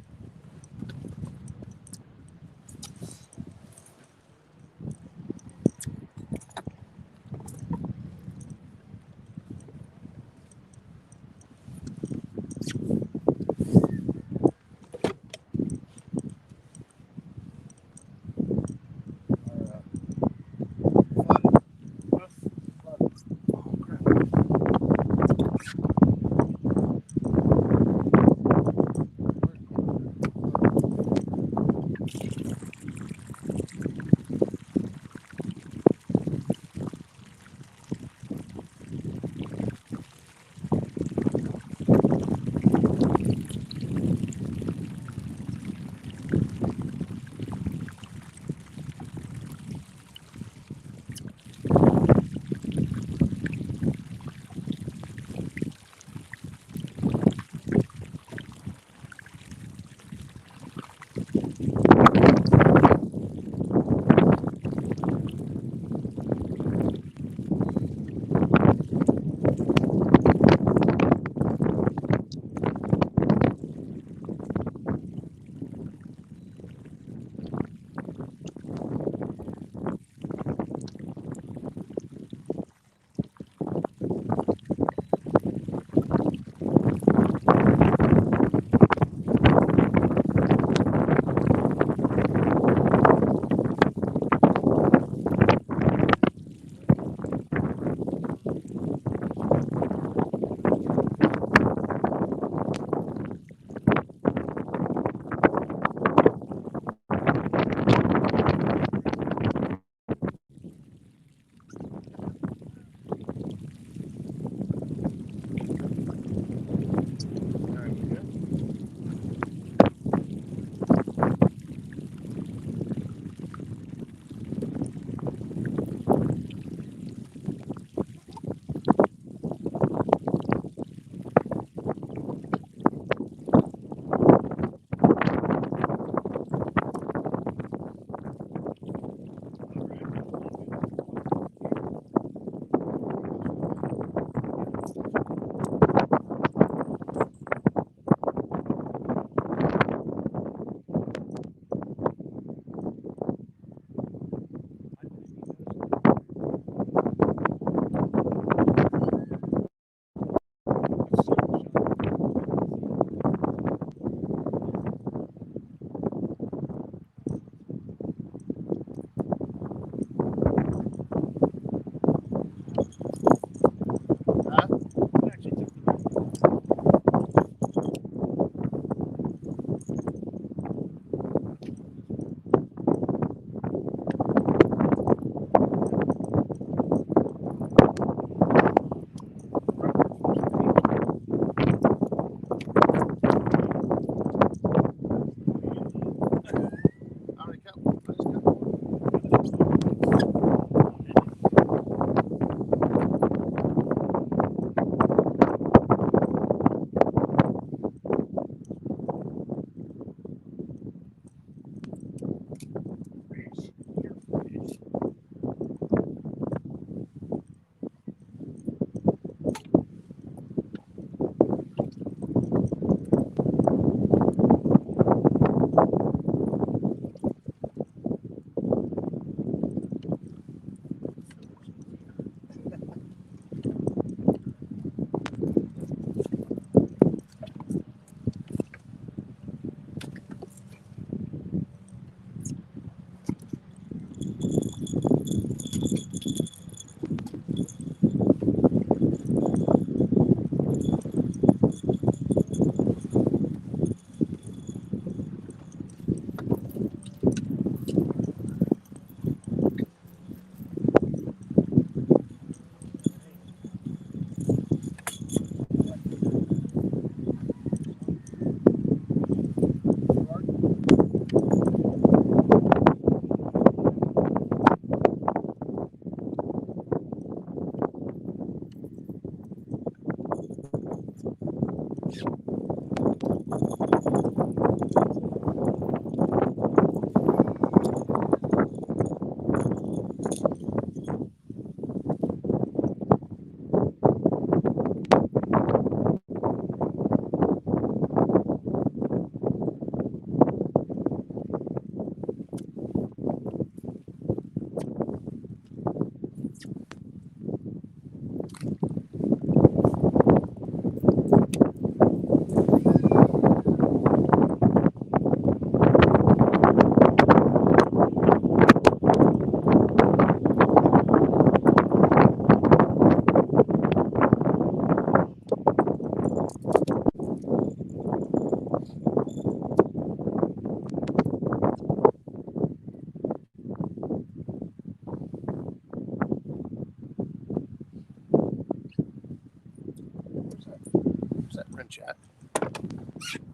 friend chat.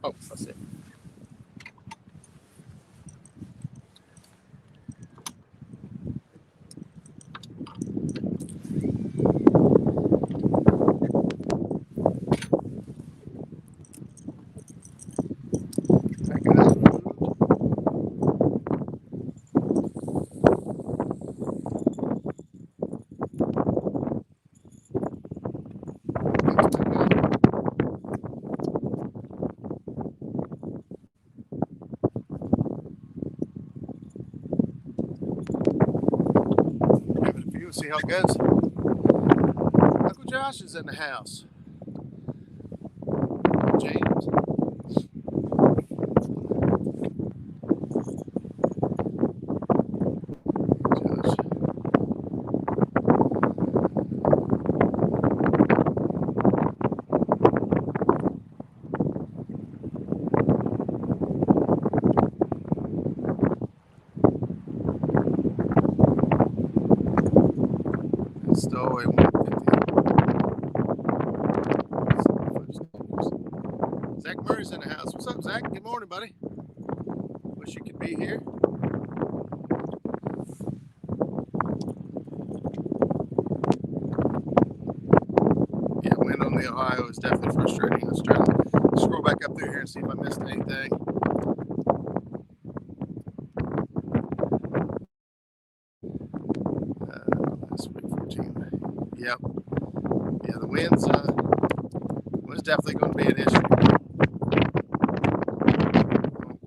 Oh, that's it. See how it goes. Uncle Josh is in the house. James. Josh. Still a 150. Zach Murray's in the house. What's up, Zach? Good morning, buddy. Wish you could be here. Yeah, wind on the Ohio is definitely frustrating. Let's try to scroll back up through here and see if I missed anything. Last week, 14. Yep. Yeah, the wind's definitely going to be an issue.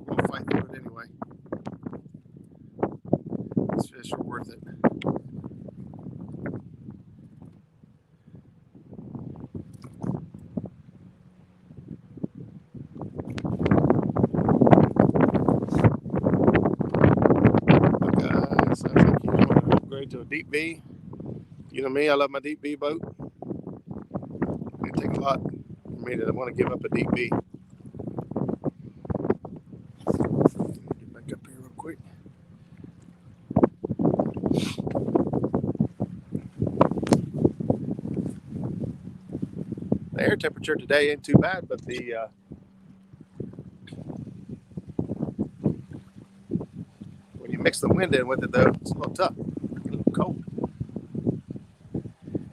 We'll fight through it anyway. These fish are worth it. Okay, sounds like you want to upgrade to a deep B. You know me, I love my deep B boat. It takes a lot for me to want to give up a deep B. Get back up here real quick. The air temperature today ain't too bad, but the when you mix the wind in with it, though, it's a little tough. It's a little cold.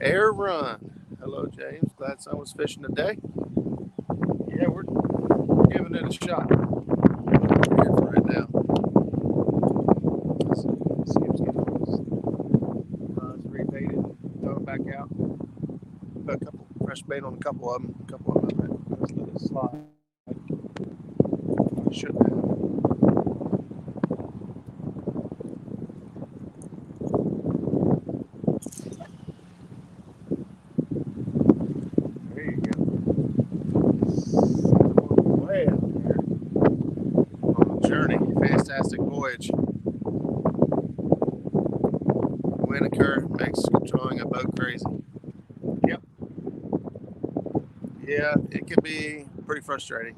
Air run. Hello, James. Glad someone's fishing today. Yeah, we're giving it a shot here for right now. Skip's getting his rods rebaited, throw it back out. Put a couple fresh bait on a couple of them. Let's let it slide. Should have. Fantastic voyage. Wind and current makes controlling a boat crazy. Yep. Yeah, it can be pretty frustrating.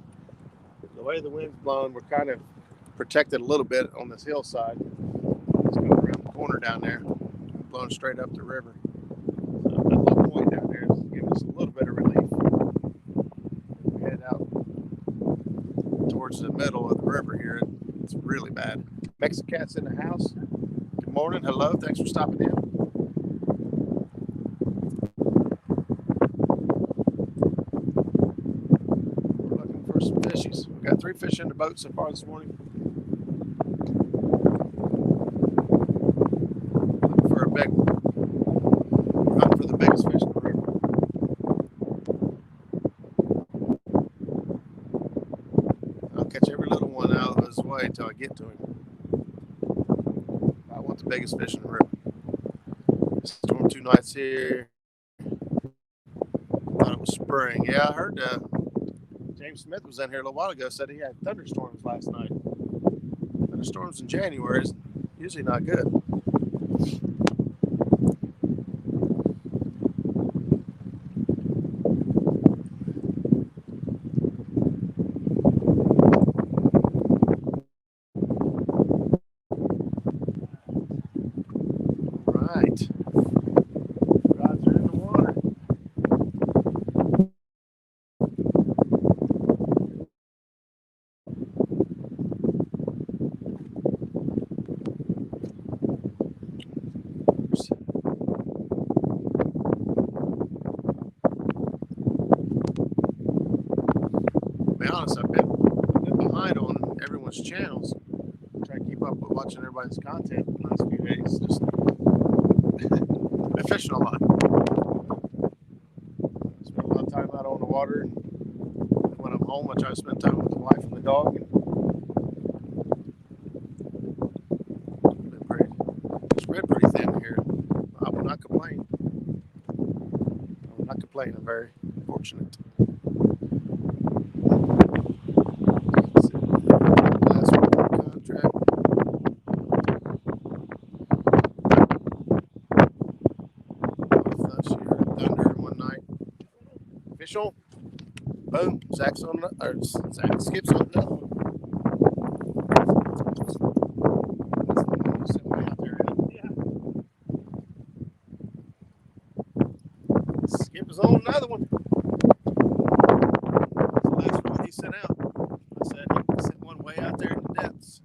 The way the wind's blowing, we're kind of protected a little bit on this hillside. It's going around the corner down there, blowing straight up the river. So that little point down there is giving us a little bit of relief. We head out towards the middle of the river here. It's really bad. Mexicat's in the house. Good morning. Hello. Thanks for stopping in. We're looking for some fishies. We've got 3 fish in the boat so far this morning. Looking for a big one. We're hunting for the biggest fish in the river. I'll catch every little one out of his way until I get to him. I want the biggest fish in the river. Storm 2 nights here. Thought it was spring. Yeah, I heard James Smith was in here a little while ago. Said he had thunderstorms last night. Thunderstorms in January is usually not good. be honest, I've been behind on everyone's channels. Trying to keep up with watching everybody's content the last few days. Just been fishing a lot. Spend a lot of time out on the water. And when I'm home, I try to spend time with the wife and the dog. And it's spread pretty thin here. I will not complain. I'm very fortunate. Last one contract. Last year, thunder one night. Fish on. Boom. Zach's on Skip's on another one. That's the one you sent me out there in. Yeah. Skip is on another one. That's the last one he sent out. I said he sent one way out there in the depths.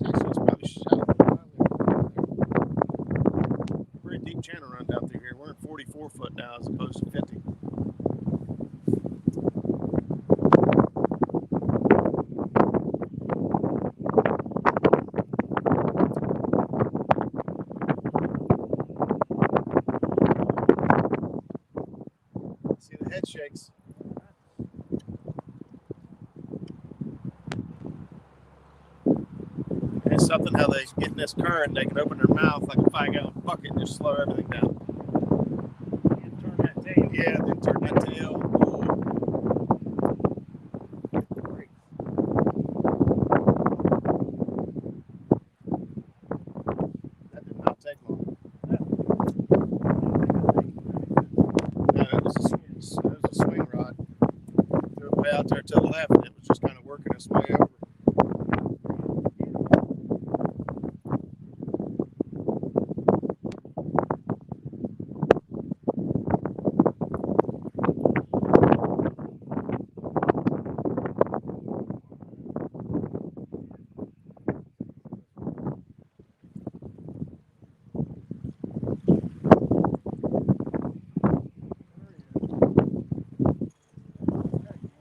Actually, it's probably shallow. Pretty deep channel run down through here. We're in 44 foot now as opposed to 50. See the head shakes. It's something how they get in this current, they can open their mouth like a 5-gallon bucket and just slow everything down. And turn that tail. Yeah, then turn that tail. Great. That did not take long. No, it was a swing rod. Threw it way out there to the left, and it was just kind of working its way over.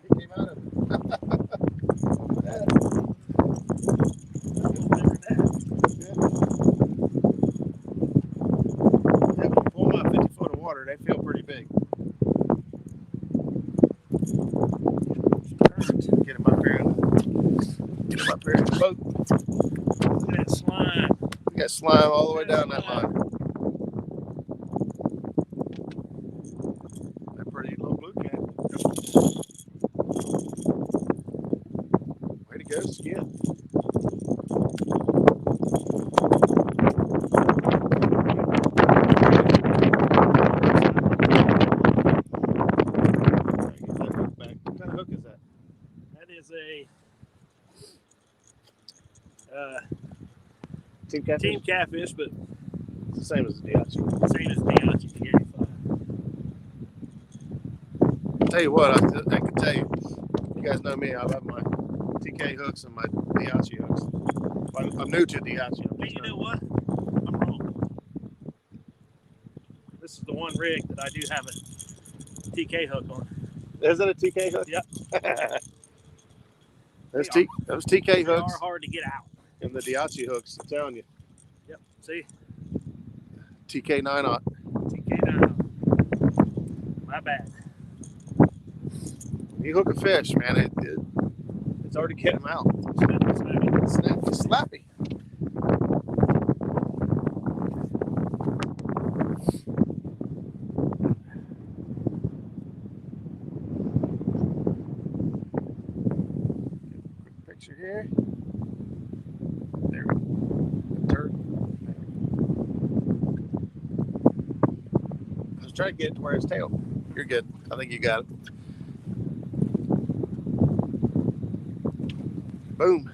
He came out of it. Yeah, when you pull them out 50 foot of water, they feel pretty big. Get him up here. Get him up here in the boat. Look at that slime. We got slime all the way down that line. That pretty little Bluecat. Way to go, Skip. What kind of hook is that? That is a Team catfish? team catfish, but It's the same as the Diachi. same as Diachi. Tell you what, I can tell you. You guys know me. I love my TK hooks and my Diachi hooks. I'm new to Diachi. Hey, you know what? I'm wrong. This is the one rig that I do have a TK hook on. Is it a TK hook? Yep. Those TK They hooks are hard to get out. and the Diachi hooks, I'm telling you. Yep. See? TK 9-aught. TK9. My bad. You hook a fish, man, it's already getting them out. It's slappy. Quick picture here. There we go. Turd. I was trying to get it to where his tail. You're good. I think you got it. Boom.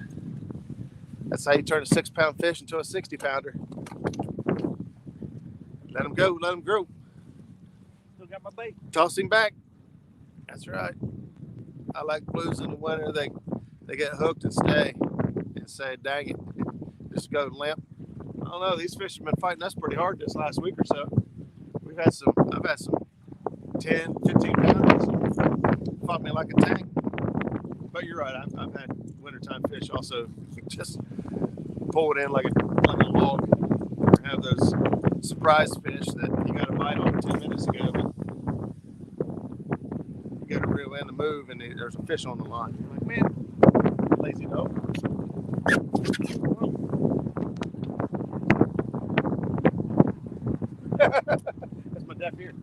That's how you turn a 6-pound fish into a 60-pounder. Let him go. Let him grow. Still got my bait. Toss him back. That's right. I like blues in the winter. They get hooked and stay and say, dang it, just go limp. I don't know. These fish have been fighting us pretty hard this last week or so. I've had some 10, 15 pounds. Fought me like a tank. But you're right. I've had wintertime fish also just pull it in like a log. Or have those surprise fish that you got to bite on 10 minutes ago, but you got to reel in the move, and there's a fish on the line. You're like, man, lazy dog. That's my deaf ear.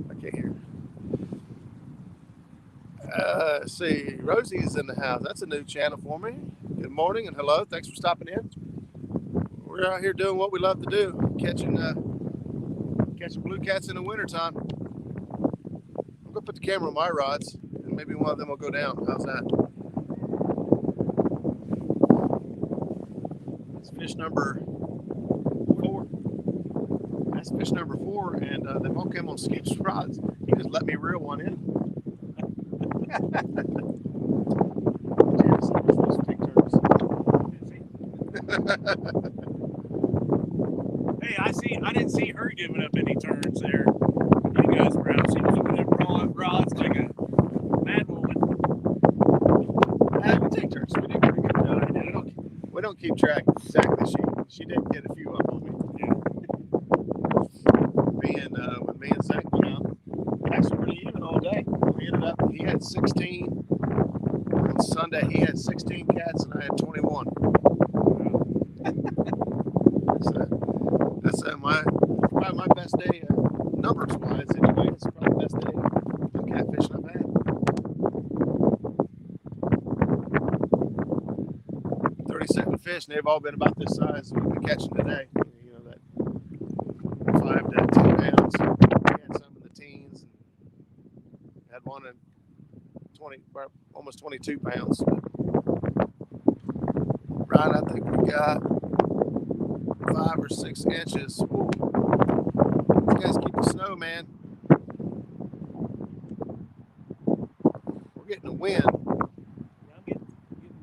I can't hear. Let's see. Rosie is in the house. That's a new channel for me. Good morning and hello. Thanks for stopping in. We're out here doing what we love to do, catching blue cats in the wintertime. I'm going to put the camera on my rods, and maybe one of them will go down. How's that? That's fish number 4. That's fish number 4, and they've all come on Skip's rods. He just let me reel one in. Hey, I didn't see her giving up any turns there. You guys were out. She was looking at rods like a mad woman. We take turns. We do pretty good. No, we don't keep track exactly. She did get a few up on me. Yeah. When me and Zach went out, actually pretty even all day. We ended up. He had 16 on Sunday. He had 16 cats, and I had 21. That's probably my best day, numbers wise anyway. It's probably the best day of catfishing I've had. 37 fish, and they've all been about this size we've been catching today. You know, that 5 to 10 pounds. We had some in the teens. And had one in 20, almost 22 pounds. Right, I think we got 5 or 6 inches. Ooh. These guys keep the snow, man. We're getting a wind. I'm getting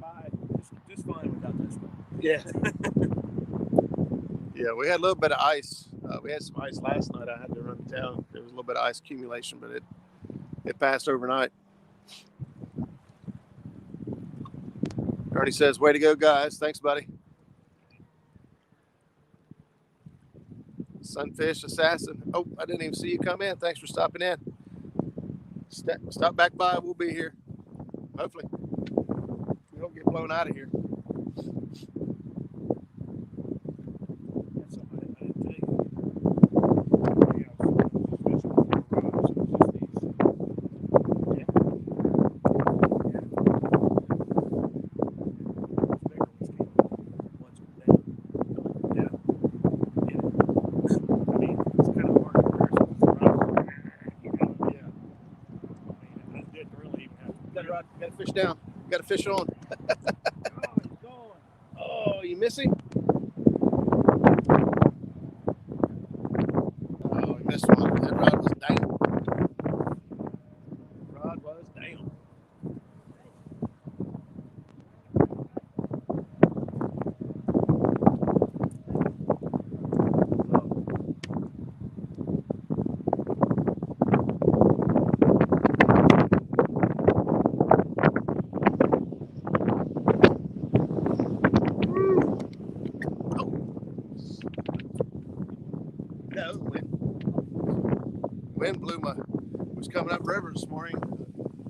by just fine without this one. Yeah. Yeah, we had a little bit of ice. We had some ice last night. I had to run down. There was a little bit of ice accumulation, but it passed overnight. Ernie says, way to go, guys. Thanks, buddy. Sunfish Assassin. Oh, I didn't even see you come in. Thanks for stopping in. Stop back by. We'll be here. Hopefully. We don't get blown out of here. That's something I didn't tell you. Yeah, I was fishing for rods. It was just these. Yeah. Got a fish down. Got a fish on. Oh, he's gone. Oh, you miss him? Oh, he missed one. That rod was down. Rod was down. Wind blew was coming up river this morning.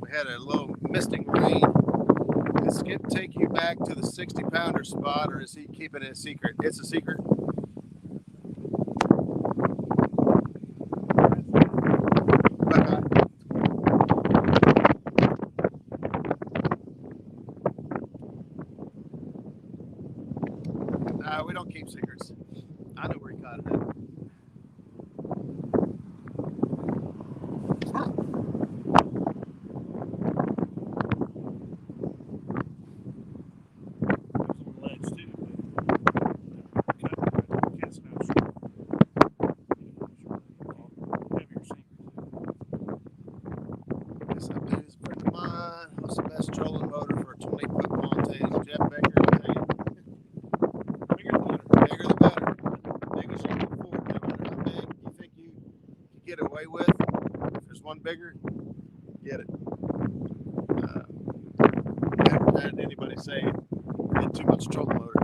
We had a little misting rain. Did Skip take you back to the 60-pounder spot, or is he keeping it a secret? It's a secret. Nah, we don't keep secrets. I know where he caught it at. What's the best trolling motor for a 20-foot pontoon? Jeff Baker, I'll tell you. Bigger the better. Big as you can afford, no matter how big you think you get away with. there's one bigger, get it. Never had anybody say get too much trolling motor.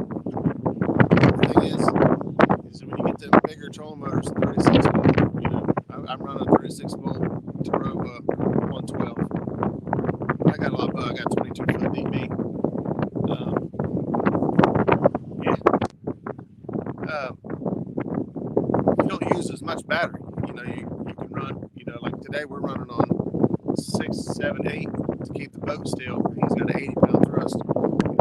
The thing is when you get the bigger trolling motors, 36 volt, you know, I'm running a 36 volt Toro 112. I got a lot, I got 22 foot DB. You don't use as much battery. You know, you can run, you know, like today we're running on 6, 7, 8 to keep the boat still. He's got an 80-pound thrust.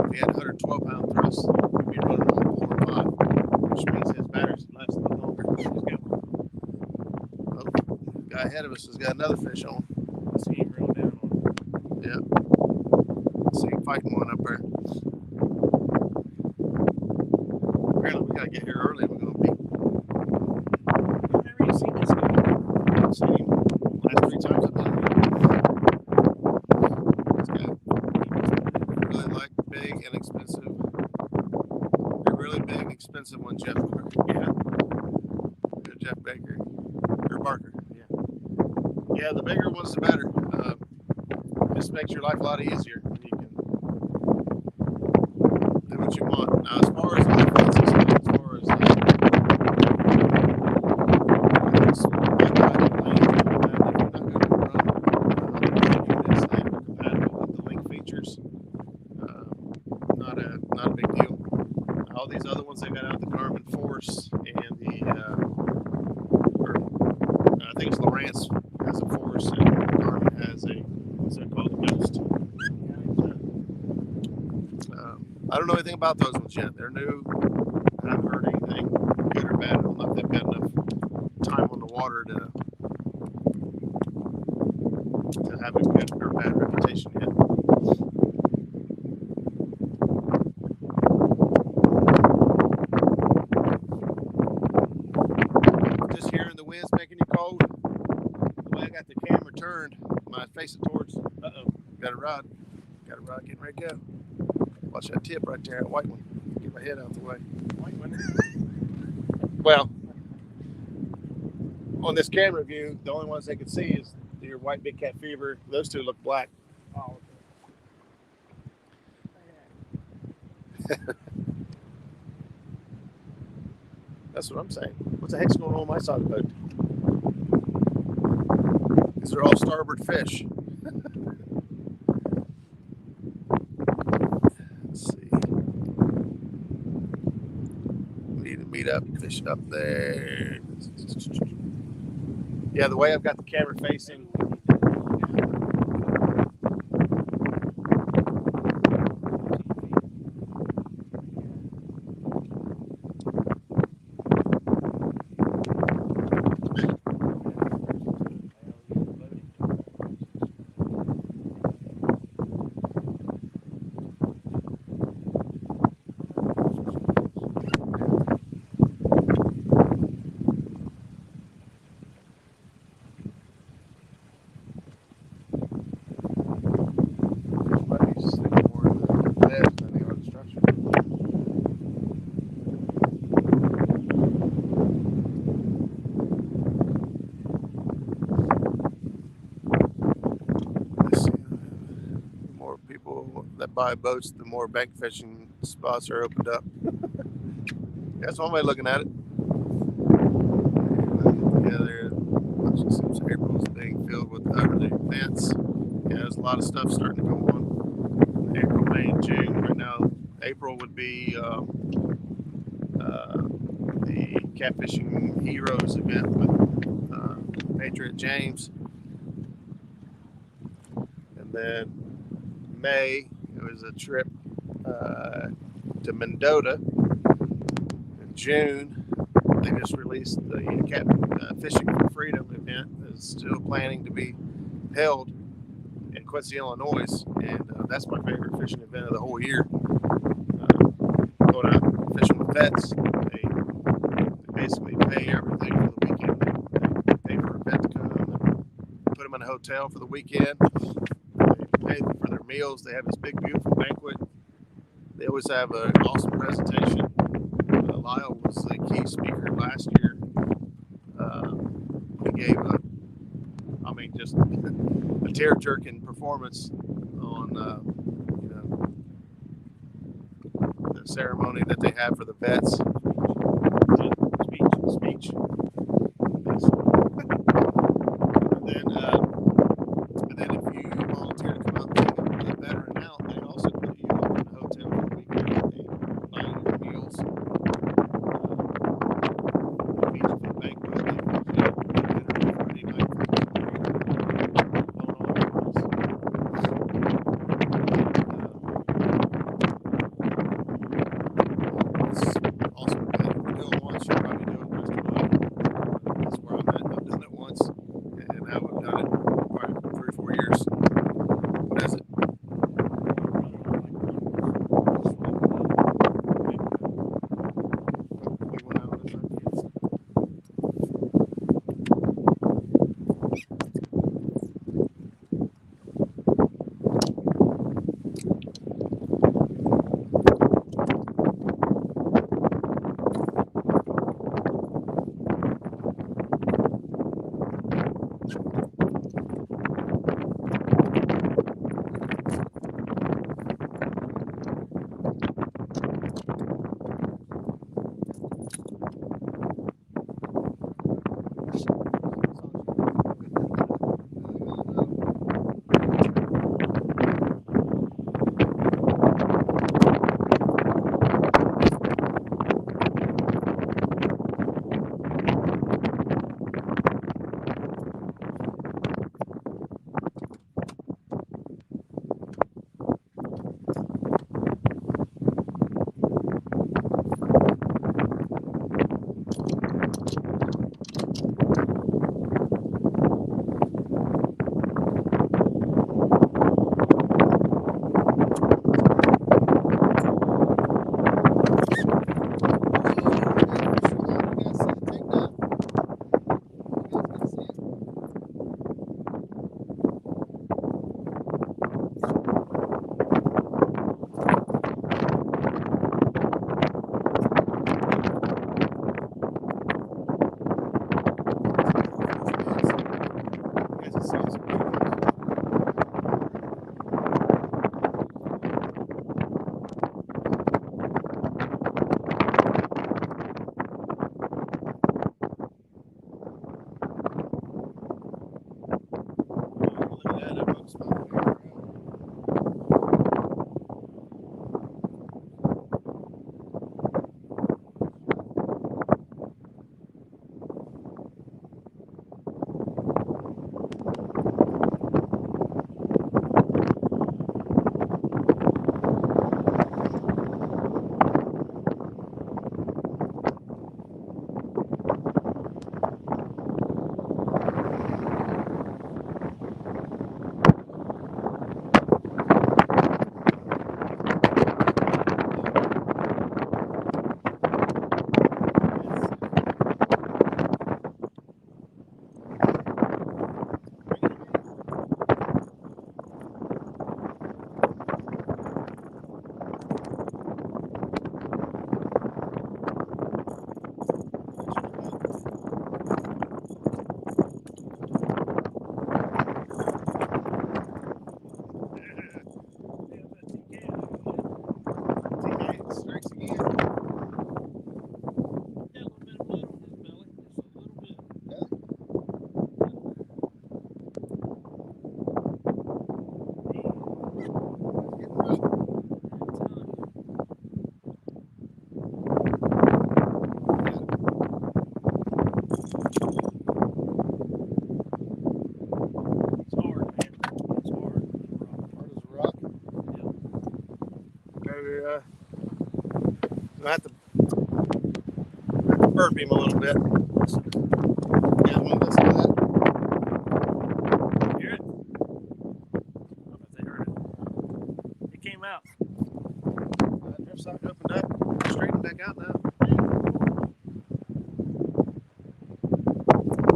If he had a 112-pound thrust, he'd be running on 4 or 5, which means his batteries last a little longer. Well, the guy ahead of us has got another fish on. I see him reel down on. Yeah. See him fighting one up there. Apparently, we gotta get here early. We're gonna be. I've never even seen this guy. I've seen him last 3 times I've been here. This guy really like big and expensive. They're really big, expensive ones, Jeff. Yeah. Jeff Baker or Barker. Yeah. Yeah, the bigger ones, the better. Just makes your life a lot easier. You can do what you want. Now, as far as other fences, as far as not a big deal. All these other ones they got out, the Garmin Force and the I think it's Lowrance has a Force and Garmin has a, what's that called, a Ghost. I don't know anything about those ones yet. They're new. I haven't heard anything good or bad. I don't know if they've got enough time on the water to have a good or bad reputation yet. Just hearing the winds making you cold. The way I got the camera turned, my face it towards. Got a rod. Got a rod getting ready to go. Watch that tip right there, that white one. Get my head out the way. White one. Well, on this camera view, the only ones they can see is your white big cat fever. Those two look black. Oh, okay. That's what I'm saying. What the heck's going on my side of the boat? These are all starboard fish. Let's see. We need to meet up, fish up there. Yeah, the way I've got the camera facing. Buy boats, the more bank fishing spots are opened up. That's one way of looking at it. Together, since April's being filled with other events, yeah, there's a lot of stuff starting to go on. April, May, and June. Right now, April would be the Catfishing Heroes event with Patriot James, and then May. It was a trip to Mendota. In June, they just released the Cat Fishing for Freedom event. Is still planning to be held in Quincy, Illinois, and that's my favorite fishing event of the whole year. Going out fishing with vets, they basically pay everything for the weekend. They pay for a vet to come and put them in a hotel for the weekend. Pay for their meals. They have this big, beautiful banquet. They always have an awesome presentation. Lyle was the key speaker last year. He gave just a tear-jerking performance on the ceremony that they have for the vets. Speech. And then if you volunteer to come out and take a veteran out, they also put you up in the hotel for a weekend. They buy you your meals. They feed you for the banquet. They feed you Friday night. It's also if you do it once, you probably do it the rest of the life. That's where I'm at. I've done it once, and now I've done it probably 3 or 4 years. What is it? We went out this time. I have to burp him a little bit. Yeah, I'm gonna listen to that. Hear it? I don't know if they heard it. It came out. That drift socket opened up, straightened back out now.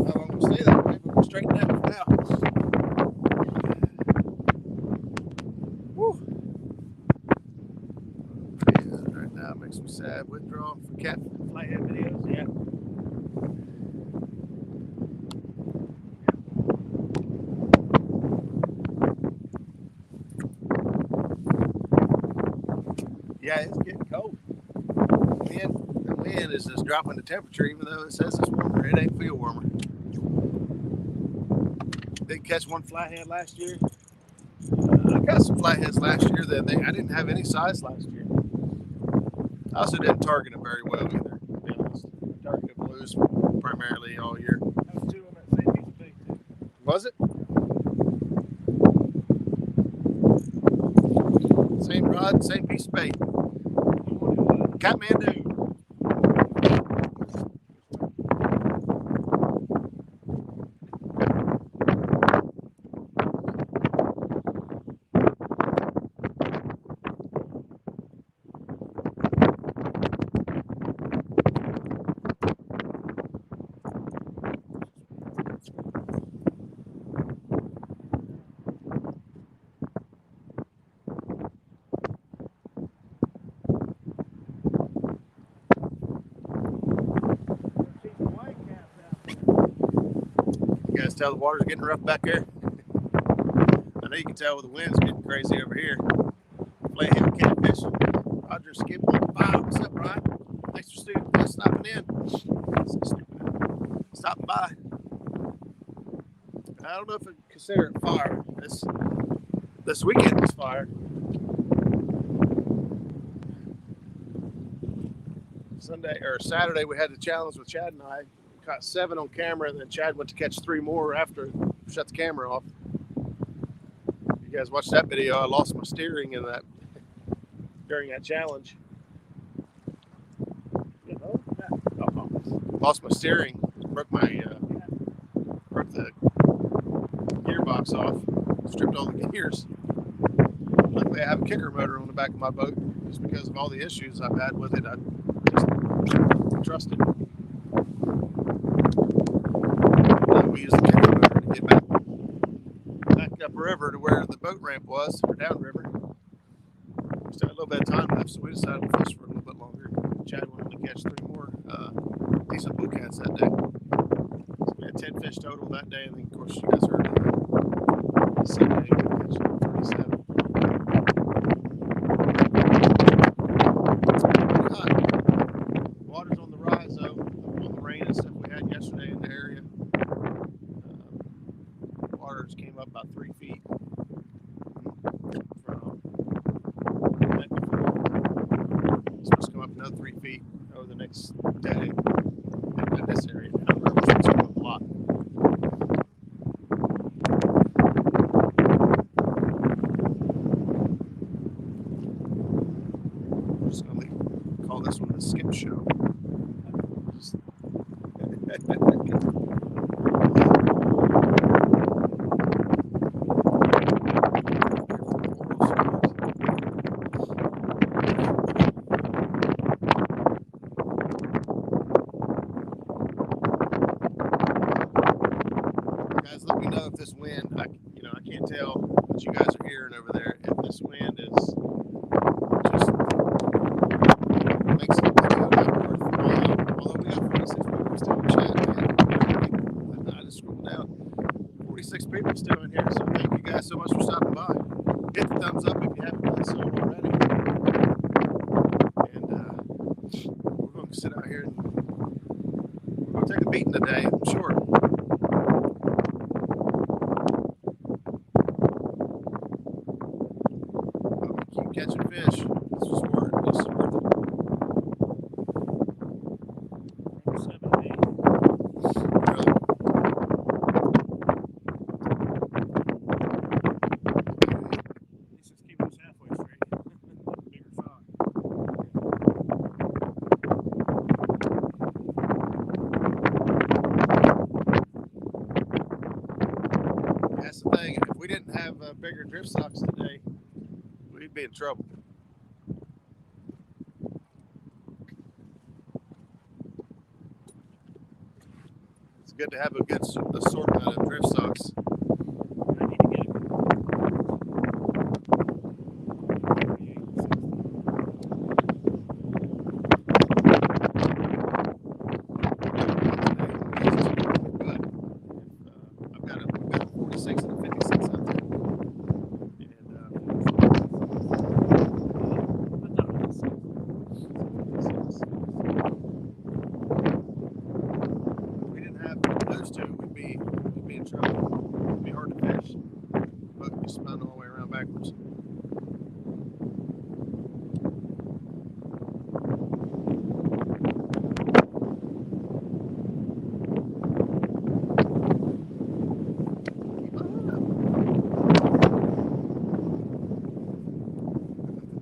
How long will stay that way, but we'll straighten that for now. Woo! Yeah, right now makes me sad. Withdrawal for cat Flighthead videos, yeah. Yeah, it's getting cold. The wind is just dropping the temperature, even though it says it's warmer. It ain't feel warmer. Did catch one flathead last year. I got some flatheads last year that I didn't have any size last year. I also didn't target them very well either, to be honest. I targeted blues primarily all year. That was 2 on that same piece of bait too. Was it? Same rod, same piece of bait. Kathmandu. You guys tell the water's getting rough back there? I know you can tell the wind's getting crazy over here. Flathead catfish. Roger, Skip, 5. What's up, Brian? Thanks for stopping in. Stopping by. I don't know if I consider it fire. This weekend was fire. Saturday we had the challenge with Chad and I. Caught 7 on camera, and then Chad went to catch 3 more after I shut the camera off. You guys watched that video. I lost my steering in that during that challenge. Lost my steering. Broke the gearbox off. Stripped all the gears. Luckily, I have a kicker motor on the back of my boat. Just because of all the issues I've had with it, I just trust it. We used the kicker motor to get back upriver to where the boat ramp was, or downriver. We still had a little bit of time left, so we decided to fish for a little bit longer. Chad wanted to catch 3 more decent bluecats that day. So we had 10 fish total that day, and then of course you guys heard Sunday we catch 37. Water's on the rise though, all the rain and stuff we had yesterday in the area. Waters came up about 3 feet from the night before. It's supposed to come up another 3 feet over the next day in this area. Downriver's supposed to come up a lot. We're just going to call this one the Skip Show. Let me know if this wind, I can't tell what you guys are hearing over there. If this wind is just makes it not worthwhile. Although we got 46 people still in chat, man. I just scrolled down. 46 people still in here, so thank you guys so much for stopping by. Hit the thumbs up if you haven't done so already. And we're going to sit out here and we're going to take a beating today, I'm sure. Catching fish. This is worth it. Really? Let's just keep us halfway straight. Bigger shot. That's the thing. If we didn't have bigger drift socks today, we'd be in trouble. It's good to have a good assortment of drift socks. I need to get it. I've got a 46 and a 56 out there. And those two, we'd be in trouble. It'd be hard to fish. Boat would be spun all the way around backwards.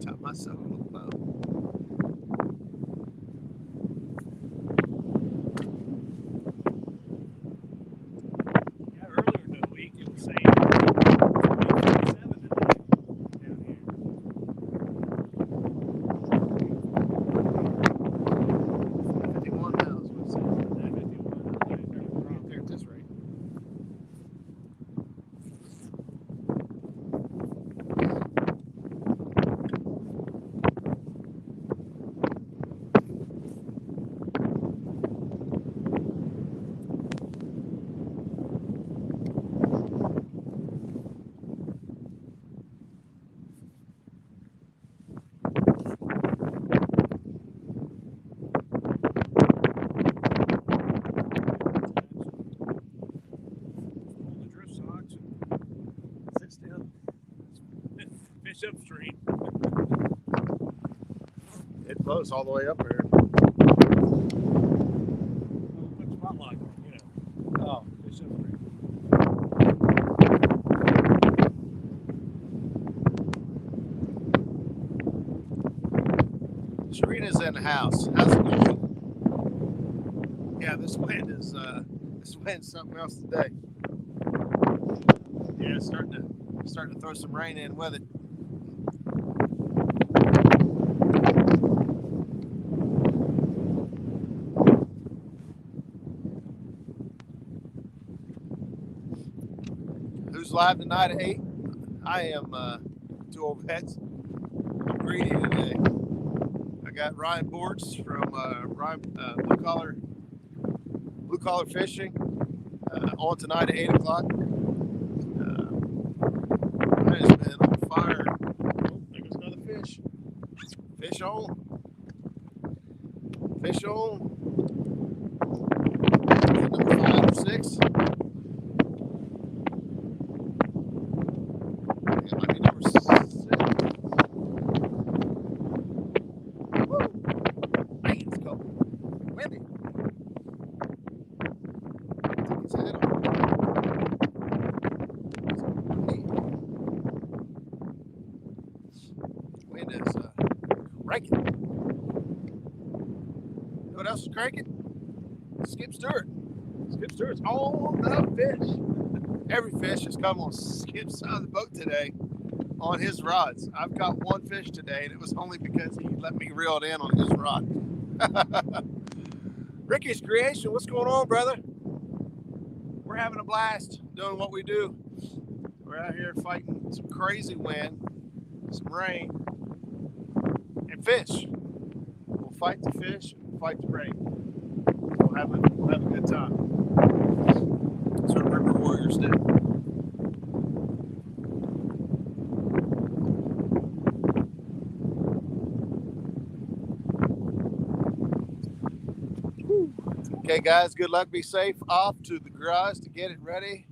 Top myself a little bow. Yeah, earlier in the week it was saying 27 today down here. 51 now is what it says. 51. Right there at this rate. Pull the drift socks and sit still. Fish upstream. It flows all the way up here. Put spotlight on, you know. Oh, Fish upstream. Serena's in the house. How's it going? Yeah, this wind is something else today. Yeah, it's starting to throw some rain in with it. Who's live tonight at 8? I am 2 old vets. I'm greedy today. I got Ryan Bortz from Blue Collar Fishing on tonight at 8 o'clock. Ryan's been on fire. Oh, there goes another fish. Fish on. Fish on. Number 5 or 6. It might be number 6. Woo! Man, it's cold. Windy. Take his hat off. Wind is cranking. You know what else is cranking? Skip Stewart. Skip Stewart's on the fish. Every fish has come on Skip's side of the boat today on his rods. I've got one fish today, and it was only because he let me reel it in on his rod. Ricky's Creation, what's going on, brother? We're having a blast doing what we do. We're out here fighting some crazy wind, some rain, and fish. We'll fight the fish, we'll fight the rain. We'll have a good time. That's what River Warriors do. Okay, guys, good luck. Be safe. Off to the garage to get it ready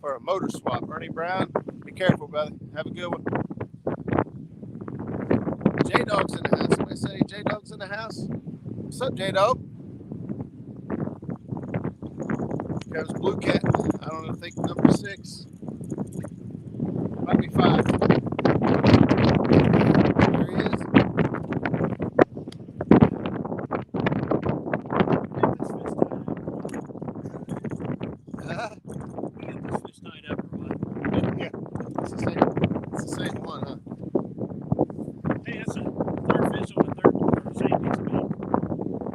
for a motor swap. Ernie Brown, be careful, brother. Have a good one. J-Dog's in the house. Somebody say J-Dog's in the house. What's up, J-Dog? Comes Bluecat. I don't think number 6. Might be 5. There he is. Get this fish tied up or what? Yeah, it's the same one, huh? Hey, that's a third fish on the third or same piece of bait.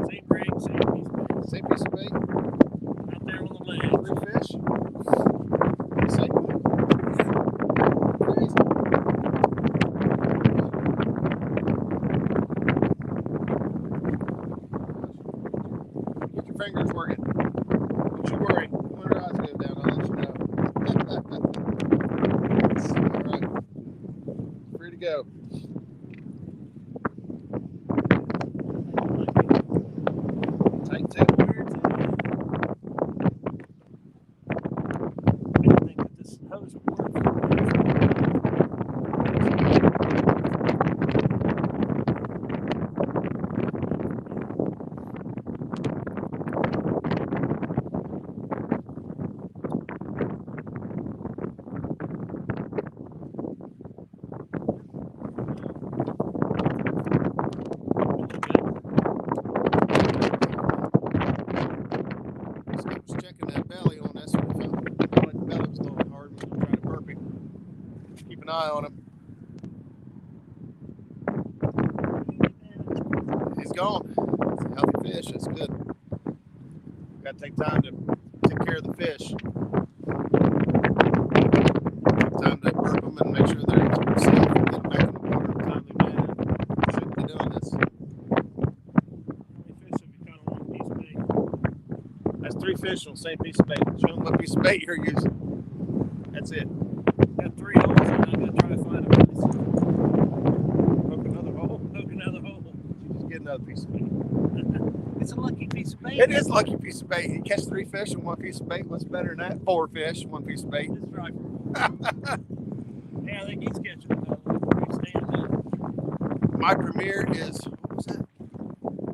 Same rig, same piece of bait. Same piece of bait. Out there on the ledge. 3 fish. Same one. Crazy. Get your fingers working. Don't you worry. 100 odds go down. working that belly on. That's what I felt like the belly was going hard when we were trying to burp him. Keep an eye on him. He's gone. It's a healthy fish. That's good. Got to take time to take care of the fish. Take time to burp them and make sure they're safe and get them back in the water in a timely manner. Shouldn't be doing this. That's 3 fish on the same piece of bait. Show them what piece of bait you're using. That's it. Got 3 holes and I'm going to try to find them. Hook another hole. Hook another hole. Just get another piece of bait. It's a lucky piece of bait. It is a lucky piece of bait. You catch 3 fish in 1 piece of bait. What's better than that? 4 fish in 1 piece of bait. That's right. Yeah, I think he's catching it. My premiere is, what was that?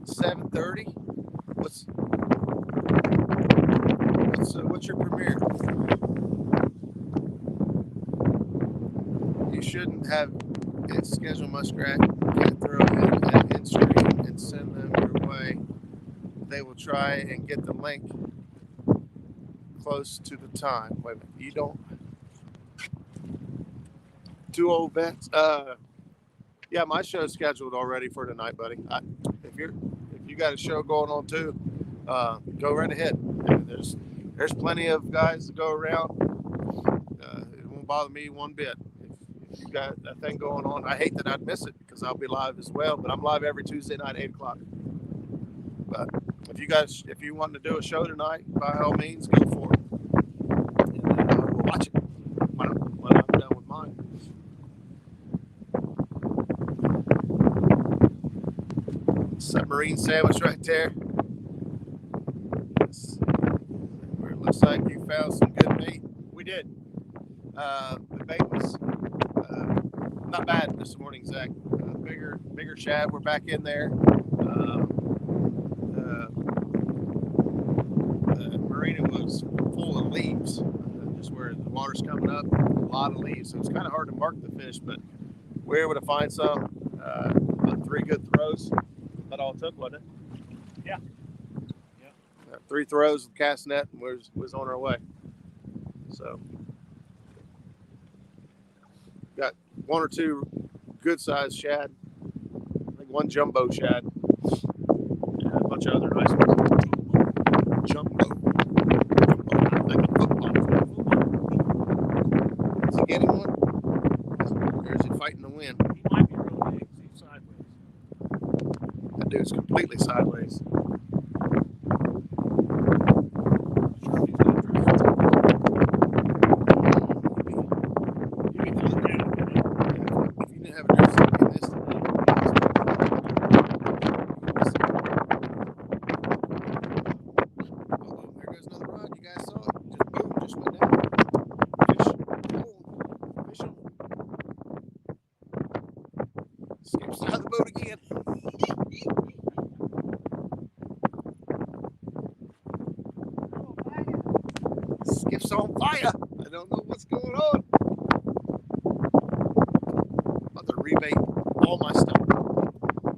7:30. What's your premiere? You shouldn't have it schedule muskrat, can't throw it in stream and send them your way. They will try and get the link close to the time. Wait a minute, you don't. 2 old vets. Yeah, my show's scheduled already for tonight, buddy. If you got a show going on too, go right ahead. There's plenty of guys to go around. It won't bother me one bit. If you got that thing going on, I hate that I'd miss it because I'll be live as well. But I'm live every Tuesday night at 8 o'clock. But if you want to do a show tonight, by all means, go for it. And we'll watch it when I'm done with mine. Submarine sandwich right there. Where it looks like you found some good bait. We did. The bait was not bad this morning, Zach. Bigger shad. We're back in there. The marina was full of leaves, just where the water's coming up. A lot of leaves, so it's kind of hard to mark the fish, but we were able to find some. About 3 good throws. That all it took, wasn't it? Yeah. 3 throws with cast net and was on our way. So got 1 or 2 good sized shad. I think 1 jumbo shad. And a bunch of other nice ones. Jumbo. Like a football. Is he getting one? Or is he fighting the wind? He might be real big. He's sideways. That dude's completely sideways. Skips out of the boat again. Skips on fire. I don't know what's going on. I'm about to rebait all my stuff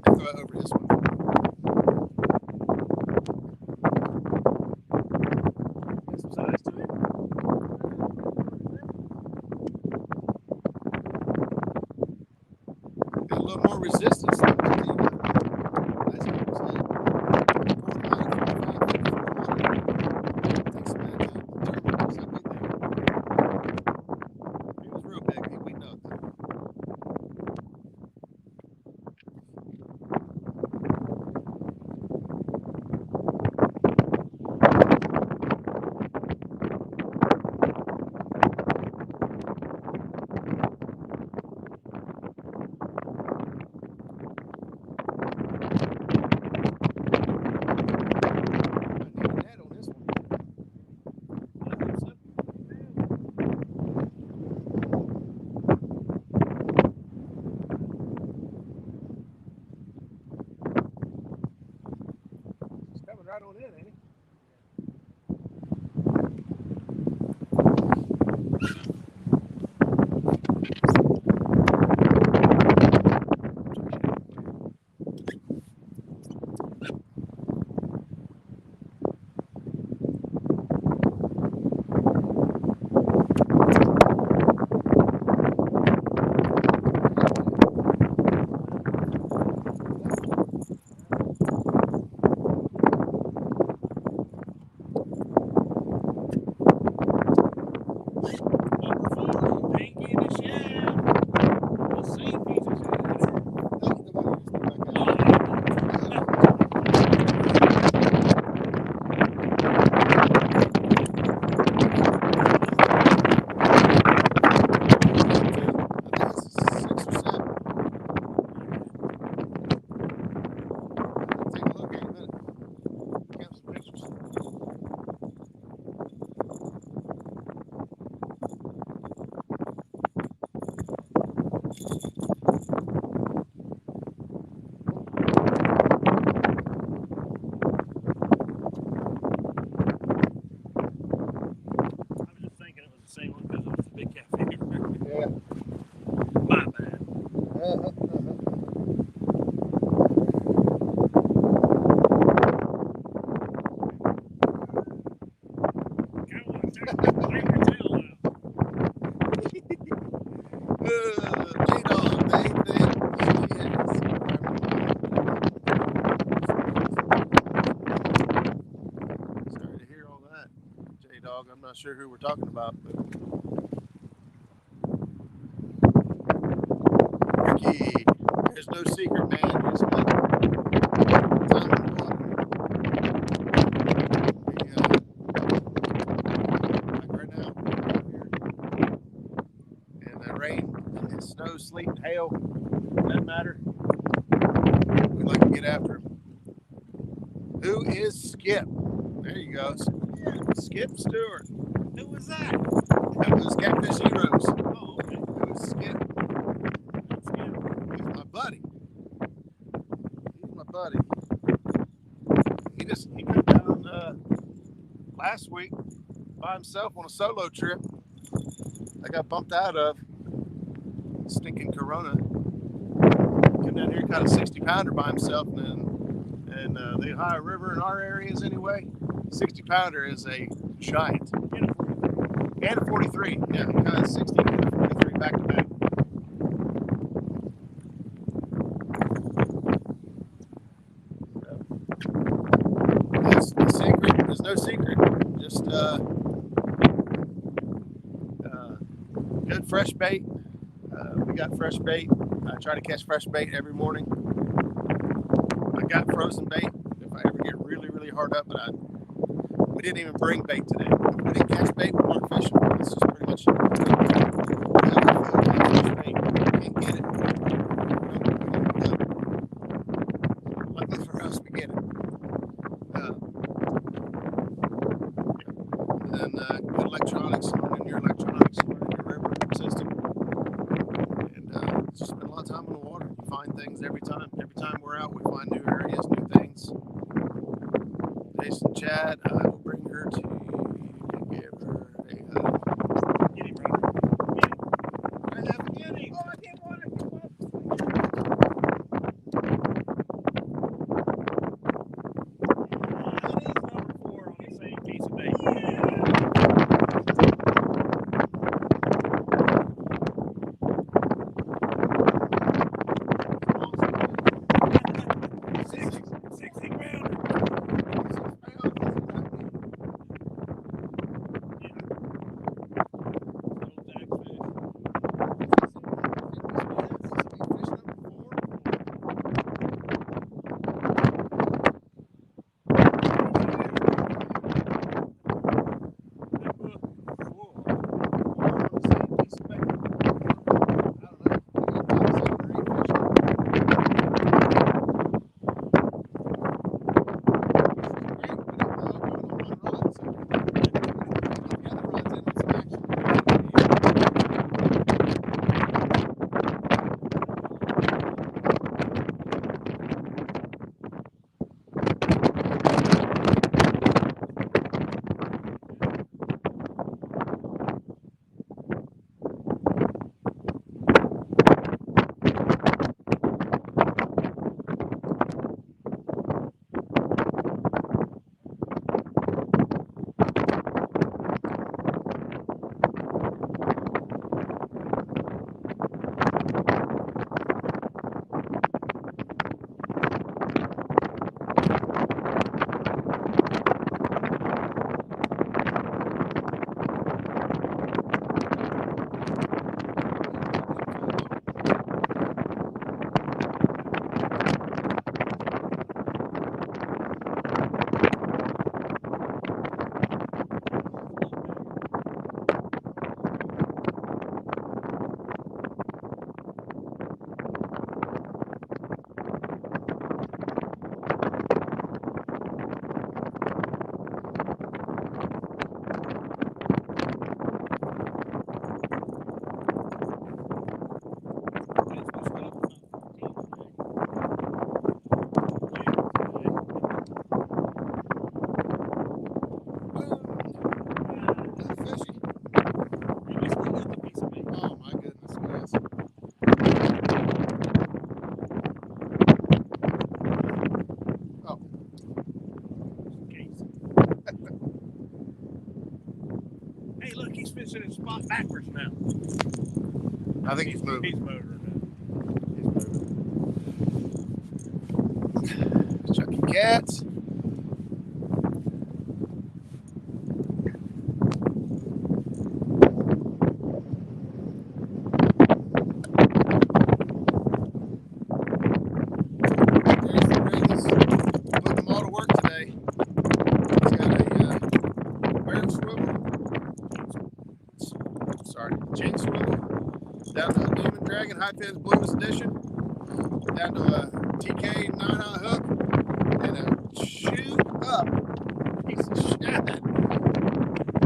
and throw it over this one. Get some size to it. Got a little more resistance. Yeah. My bad. Sorry to hear all that, J-Dog. I'm not sure who we're talking about, but Ricky, there's no secret, man. Just like time in the water. Like right now, and the rain, and snow, sleet, and hail, doesn't matter. We like to get after him. Who is Skip? There you go. Skip Stewart. Who was that? That was Catfish Heroes. Oh, okay. It was Skip. Skip. He's my buddy. He's my buddy. He came down last week by himself on a solo trip. I got bumped out of stinking Corona. Came down here, caught a 60-pounder by himself, and the Ohio River in our areas anyway. 60-pounder is a giant. And a 43. Yeah, he caught a 60 and a 43 back to back. That's the secret. There's no secret. Just good fresh bait. We got fresh bait. I try to catch fresh bait every morning. I got frozen bait if I ever get really, really hard up, but we didn't even bring bait today. We didn't catch bait, we weren't fishing. It's just pretty much fresh bait. Can't get it. Luckily for us, we get it. And good electronics, learning your electronics, learning your river system. And it's just spend a lot of time on the water. You find things every time. Every time we're out, we find new areas, new things. Jason Chad, I will bring her to you. Give her a hug. Get him, brother. Get him. I have to get him. Oh, I can't want it. That is number 4 on the same piece of bait. Six pounder. Hey, look, he's fishing his spot backwards now. I think he's moving. He's moving now. Chucky cats. There's the rings. Put them all to work today. He's got a barrel swivel. Sorry, chain swivel. Down to a Demon Dragon High Fins Blues Edition. Down to a TK 9-aught hook. And a shoot up piece of shit.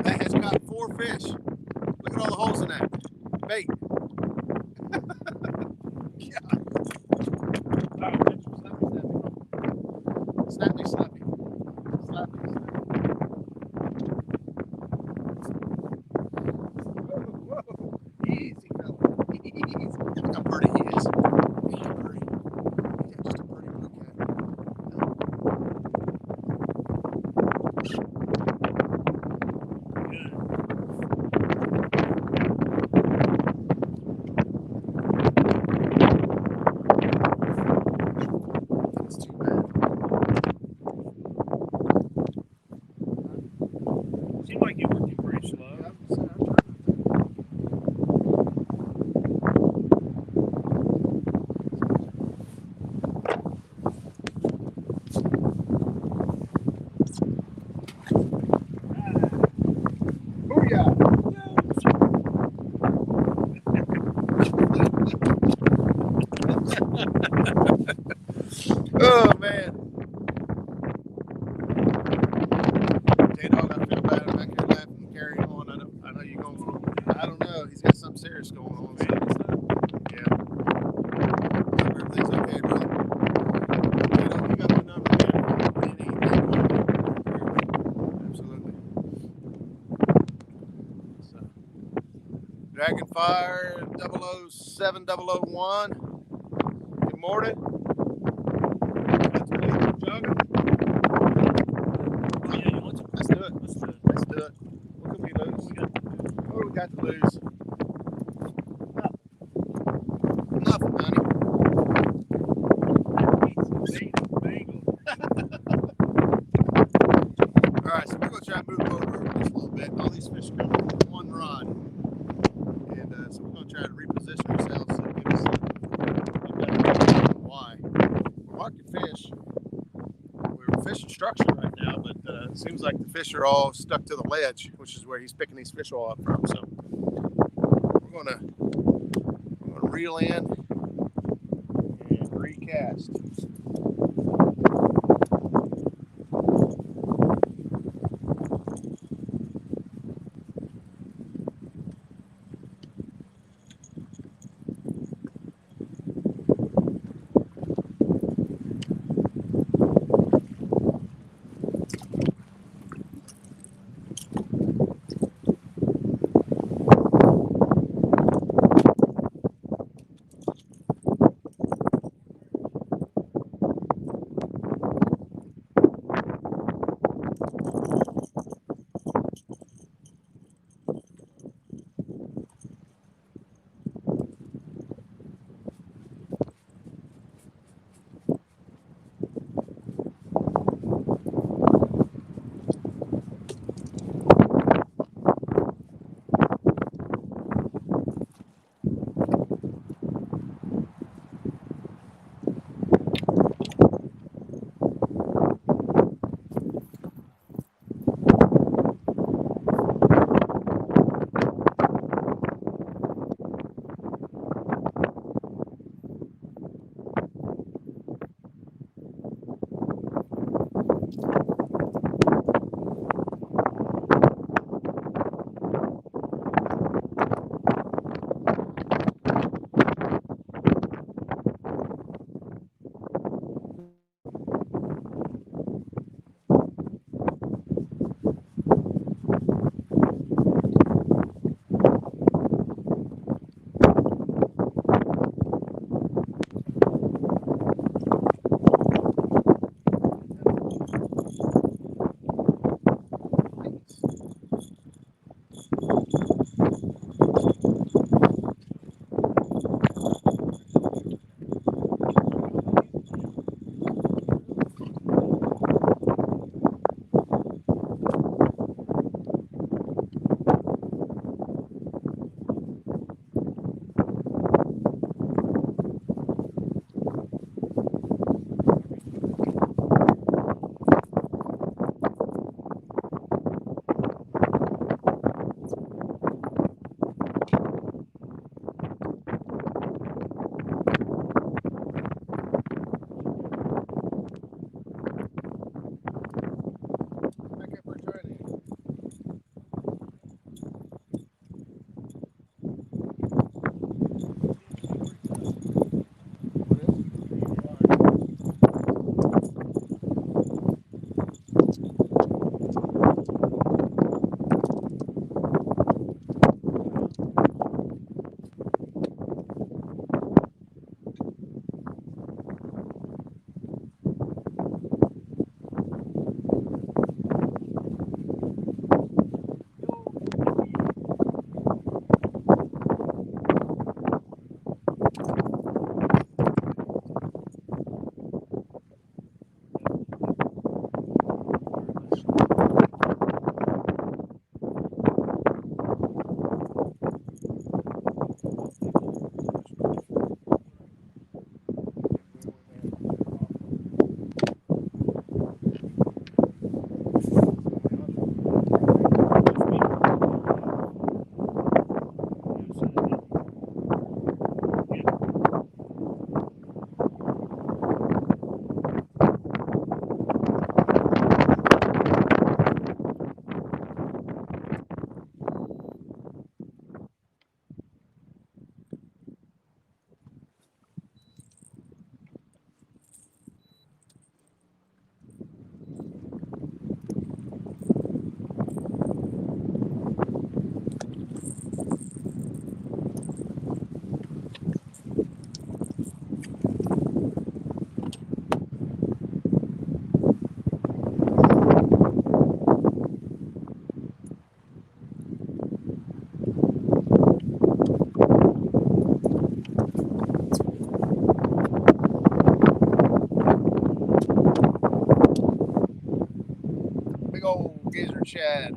That has caught 4 fish. Look at all the holes in that bait. God. Snappy, snappy. Snappy, snappy. Whoa, whoa. Easy, fella. Easy. Look how pretty he is. He's pretty. He's just a pretty blue cat. That's too bad. Seems like you're working pretty slow. Booyah! Oh man. J-Dog, I feel bad. I'm back here laughing and carrying on. I know you're going for, I don't know. He's got something serious going on. So. Yeah. Everything's okay, brother. J-Dog, you got my number, man. Absolutely. So, Dragonfire 007001. Good morning. Let's do it. Let's do it. What can we lose? What do we got to lose? Nothing, honey. All right, so we're going to try and move over just a little bit. All these fish are coming with one rod. And so we're going to try to reposition ourselves and give us why. We're marking fish. We're fishing structure right now, but it seems like the fish are all stuck to the ledge, which is where he's picking these fish all up from. So we're gonna reel in and recast. Big old gazer shad.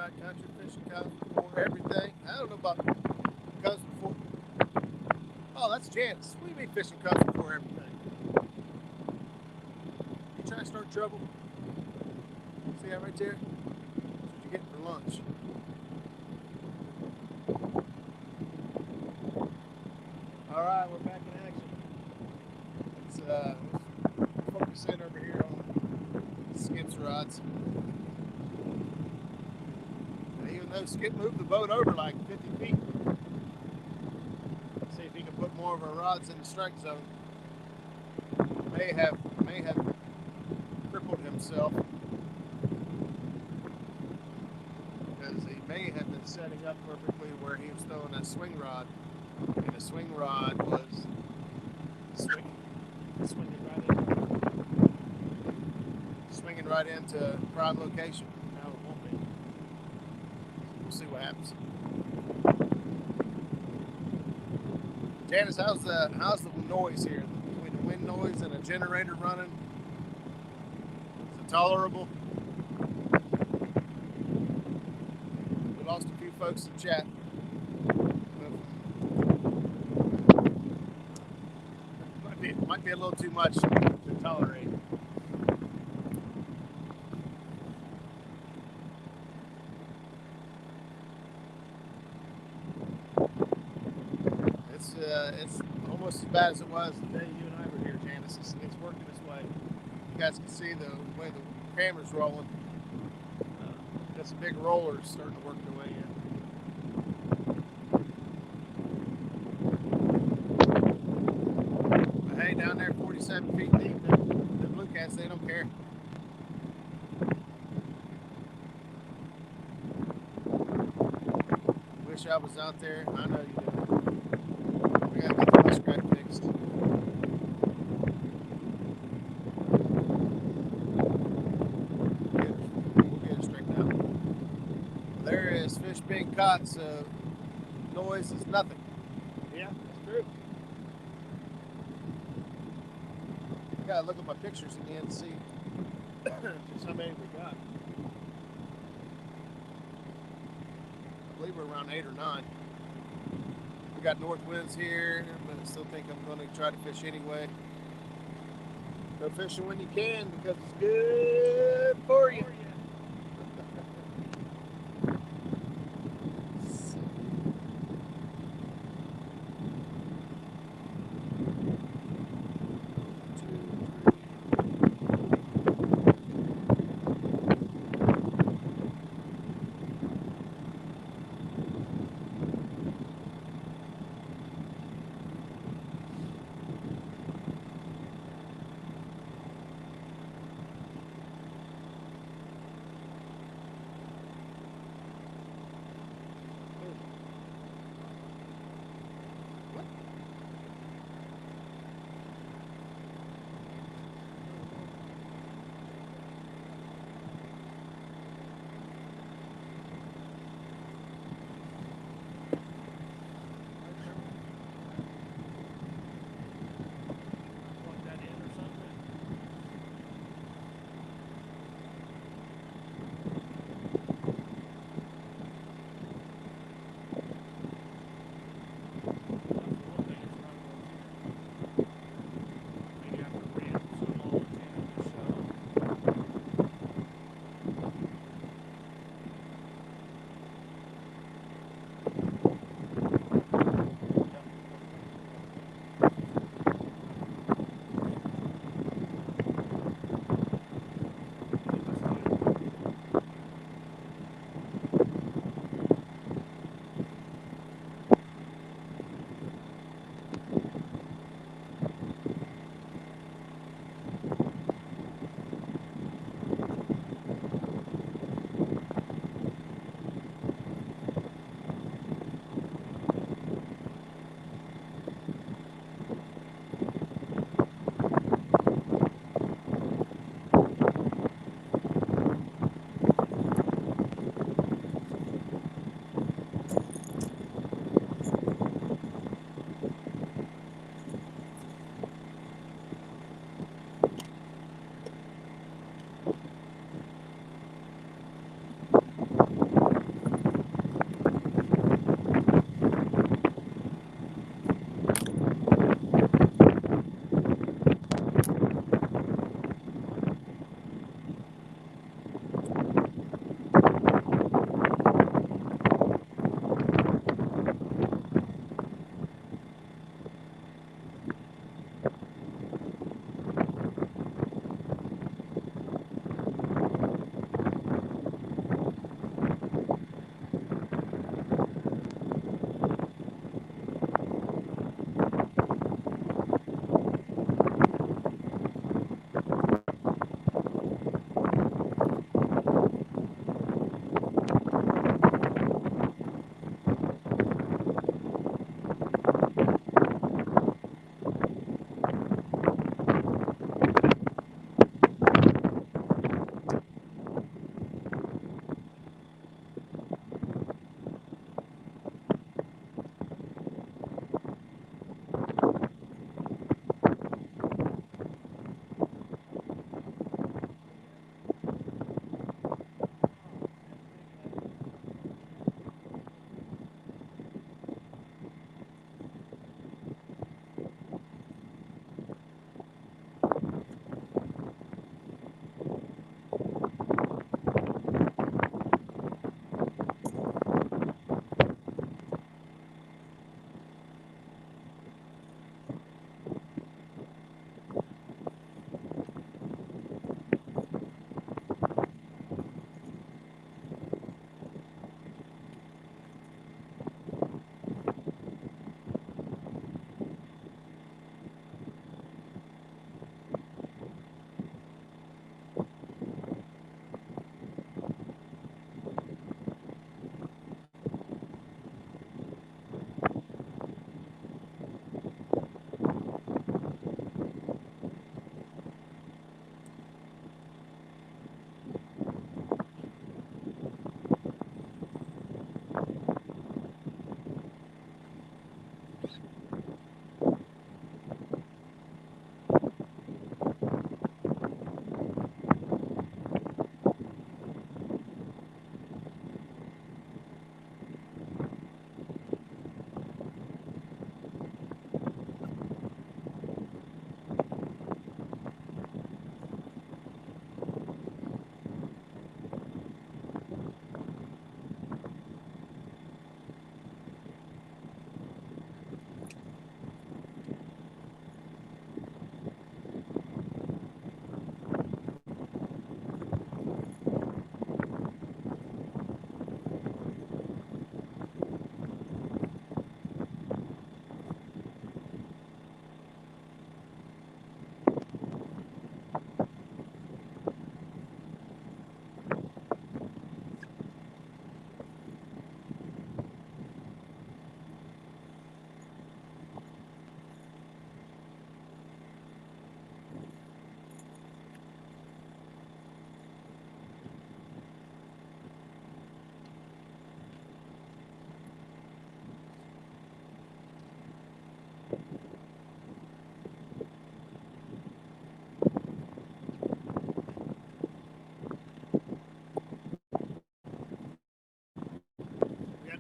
right, country fishing comes before everything. I don't know about comes before. Oh, that's Janice. What do you mean fishing comes before everything? You trying to start trouble? See that right there? That's what you're getting for lunch. All right, we're back in action. Let's focus in over here on Skip's rods. And even though Skip moved the boat over like 50 feet, see if he can put more of our rods in the strike zone. May have crippled himself because he may have been setting up perfectly where he was throwing a swing rod, and the swing rod was swinging right into prime location. Now it won't be. We'll see what happens. Janice, how's the noise here between the wind noise and a generator running? Is it tolerable? We lost a few folks in chat. Might be a little too much to tolerate. It's almost as bad as it was the day you and I were here, Janice. It's working its way. You guys can see the way the camera's rolling. Got some big rollers starting to work their way in. But hey, down there 47 feet deep, the Bluecats, they don't care. Wish I was out there. I know you do. We gotta get the muskrat fixed. We'll get it straightened out. Well, there is fish being caught, so noise is nothing. Yeah, that's true. I gotta look at my pictures again to see Just how many we got. I believe we're around 8 or 9. We got north winds here, but I still think I'm going to try to fish anyway. Go fishing when you can because it's good for you.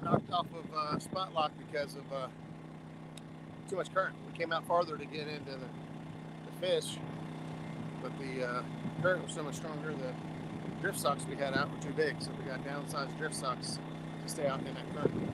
knocked off of spot lock because of too much current. We came out farther to get into the fish, but the current was so much stronger. The drift socks we had out were too big, so we got downsized drift socks to stay out in that current.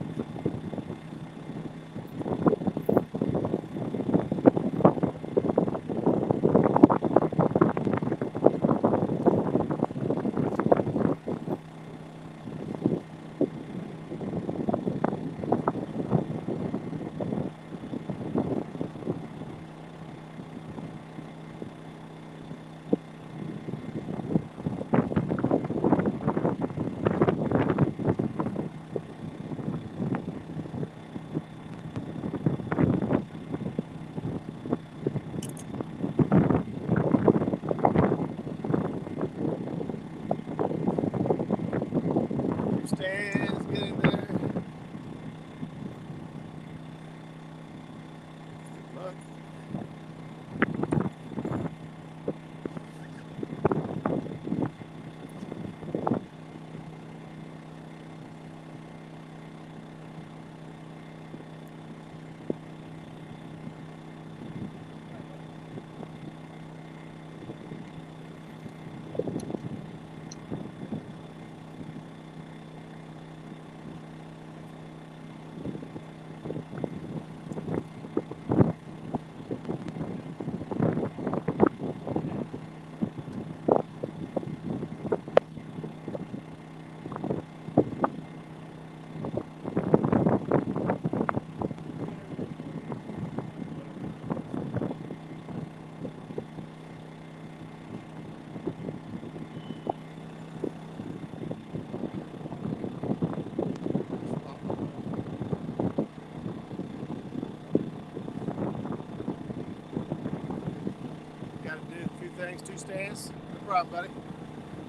Thanks, 2 stands. No problem, buddy.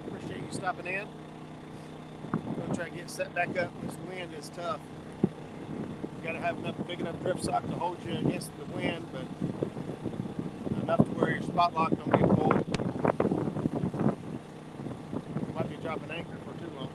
Appreciate you stopping in. I'm going to try to get set back up. This wind is tough. You got to have enough big enough drift sock to hold you against the wind, but enough to where your spot lock don't get pulled. You might be dropping anchor for too long.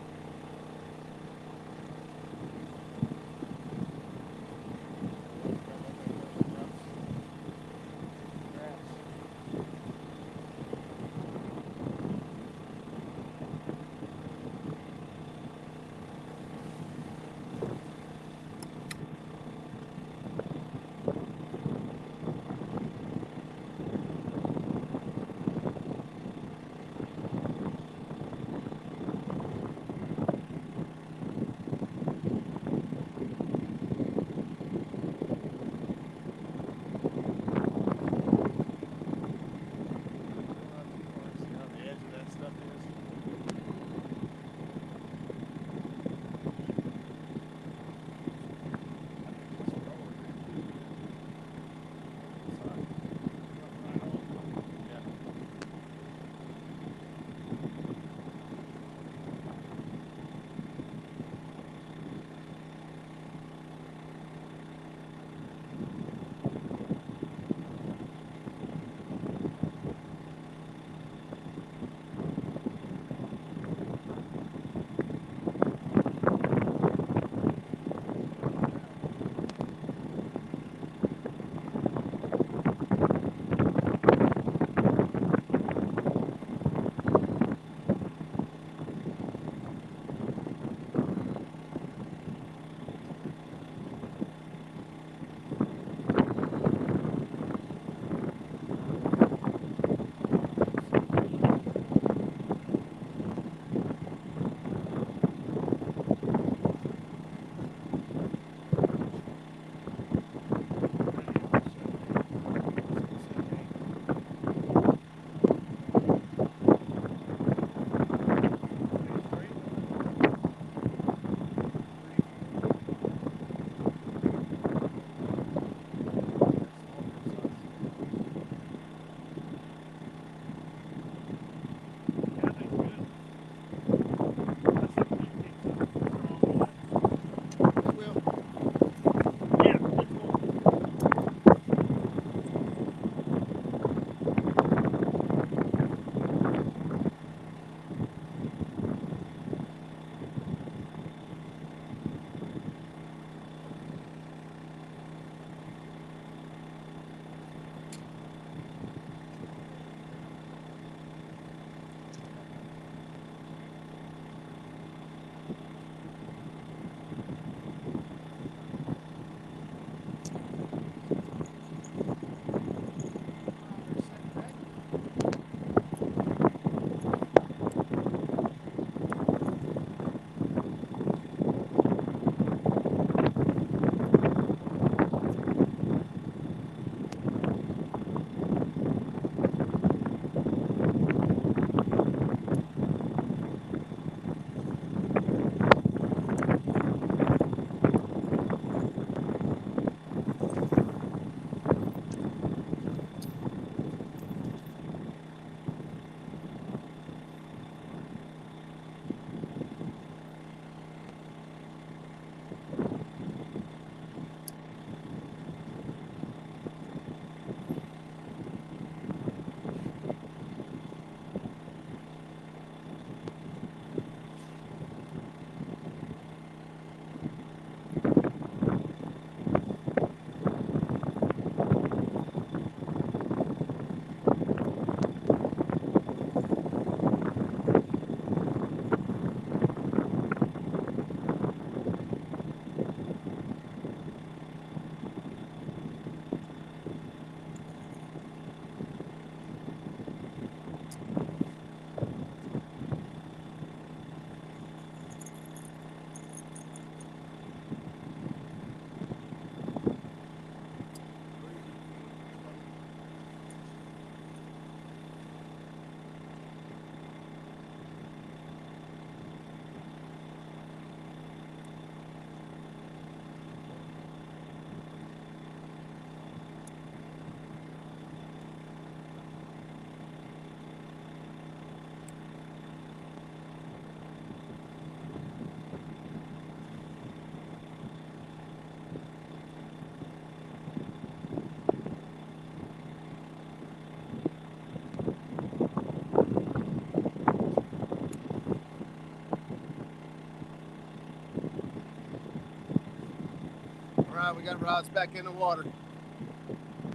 Alright, we got rods back in the water.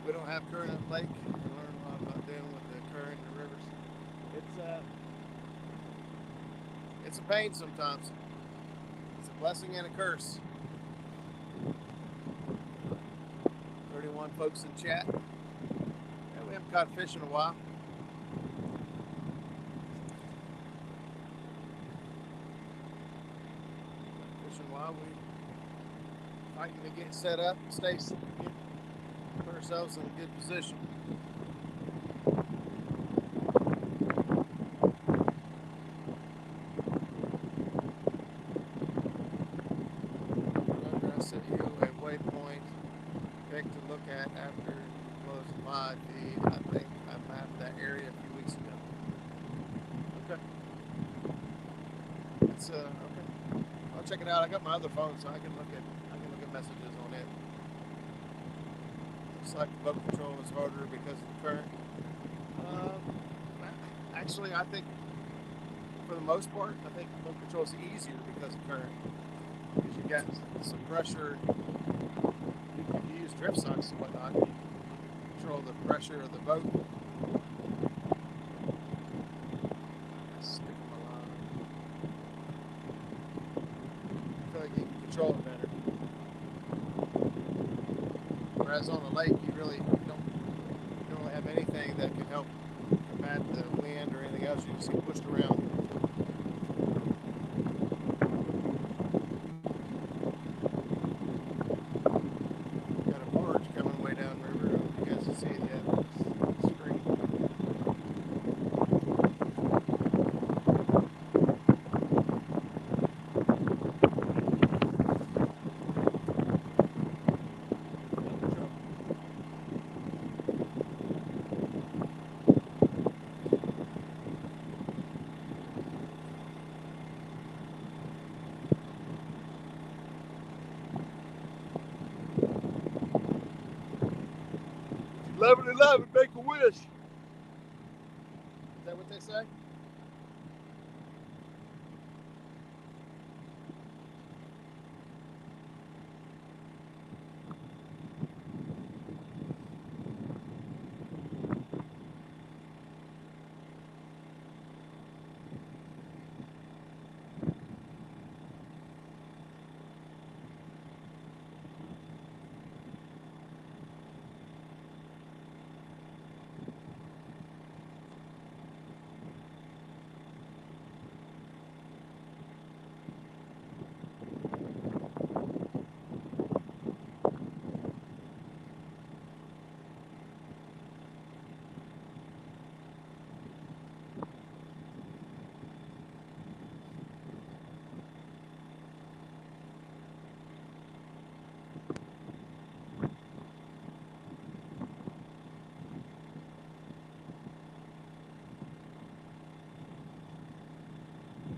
We don't have current at the lake. We learned a lot about dealing with the current in the rivers. It's a pain sometimes. It's a blessing and a curse. 31 folks in chat. Yeah, we haven't caught fish in a while. Fishing a while. We fighting to get set up, put ourselves in a good position. Waypoint pick to look at after you close the live feed. I think I mapped that area a few weeks ago. Okay. It's okay. I'll check it out. I got my other phone, so I can look at messages on it. Looks like the boat control is harder because of the current. Actually, I think for the most part, I think boat control is easier because of current. Because you got some pressure. You use drift socks and whatnot. You control the pressure of the boat. Stick on my line. I feel like you can control it better. Whereas on the lake, you don't really have anything that can help combat the wind or anything else. You just get pushed around. Love and make a wish. Is that what they say?